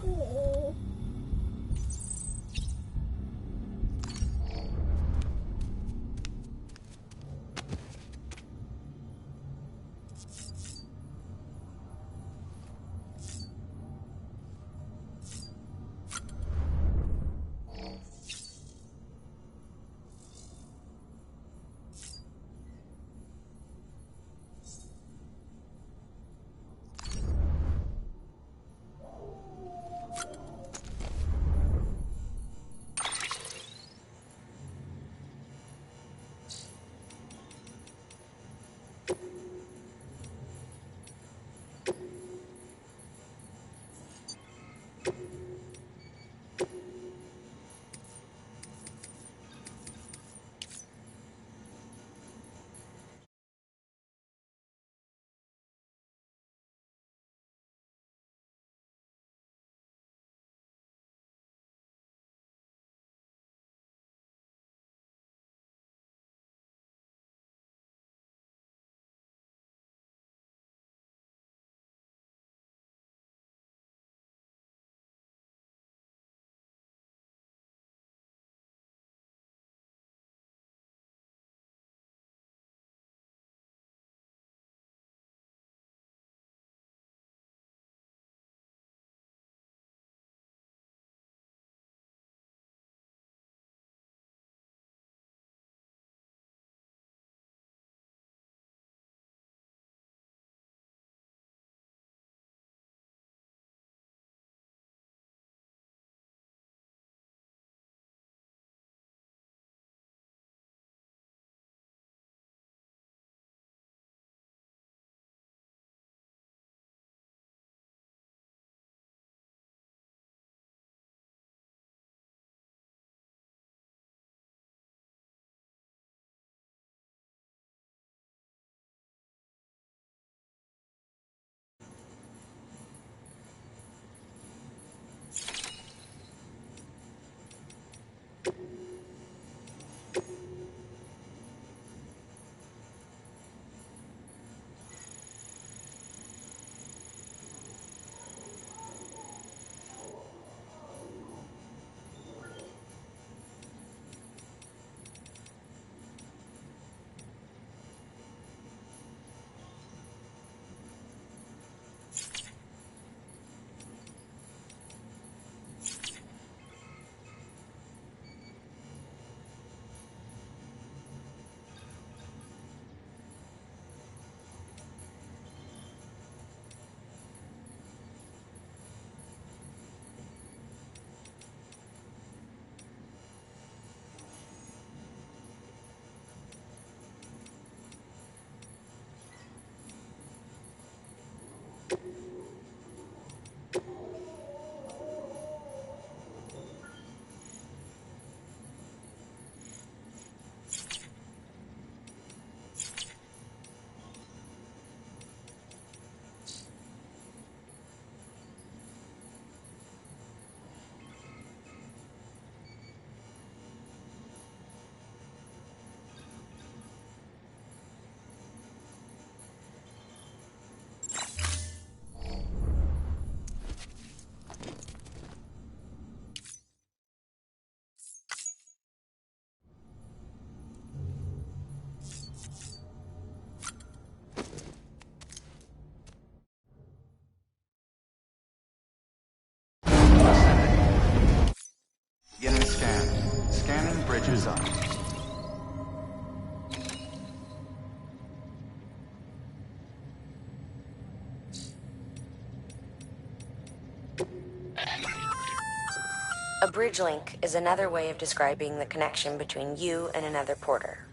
A bridge link is another way of describing the connection between you and another porter.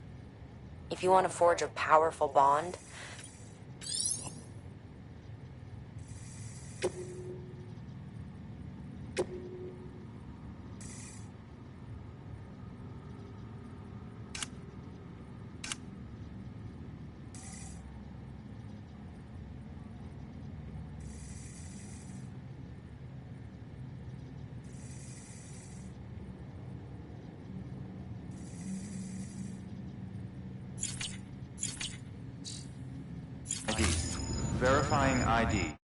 If you want to forge a powerful bond, ID. Verifying ID.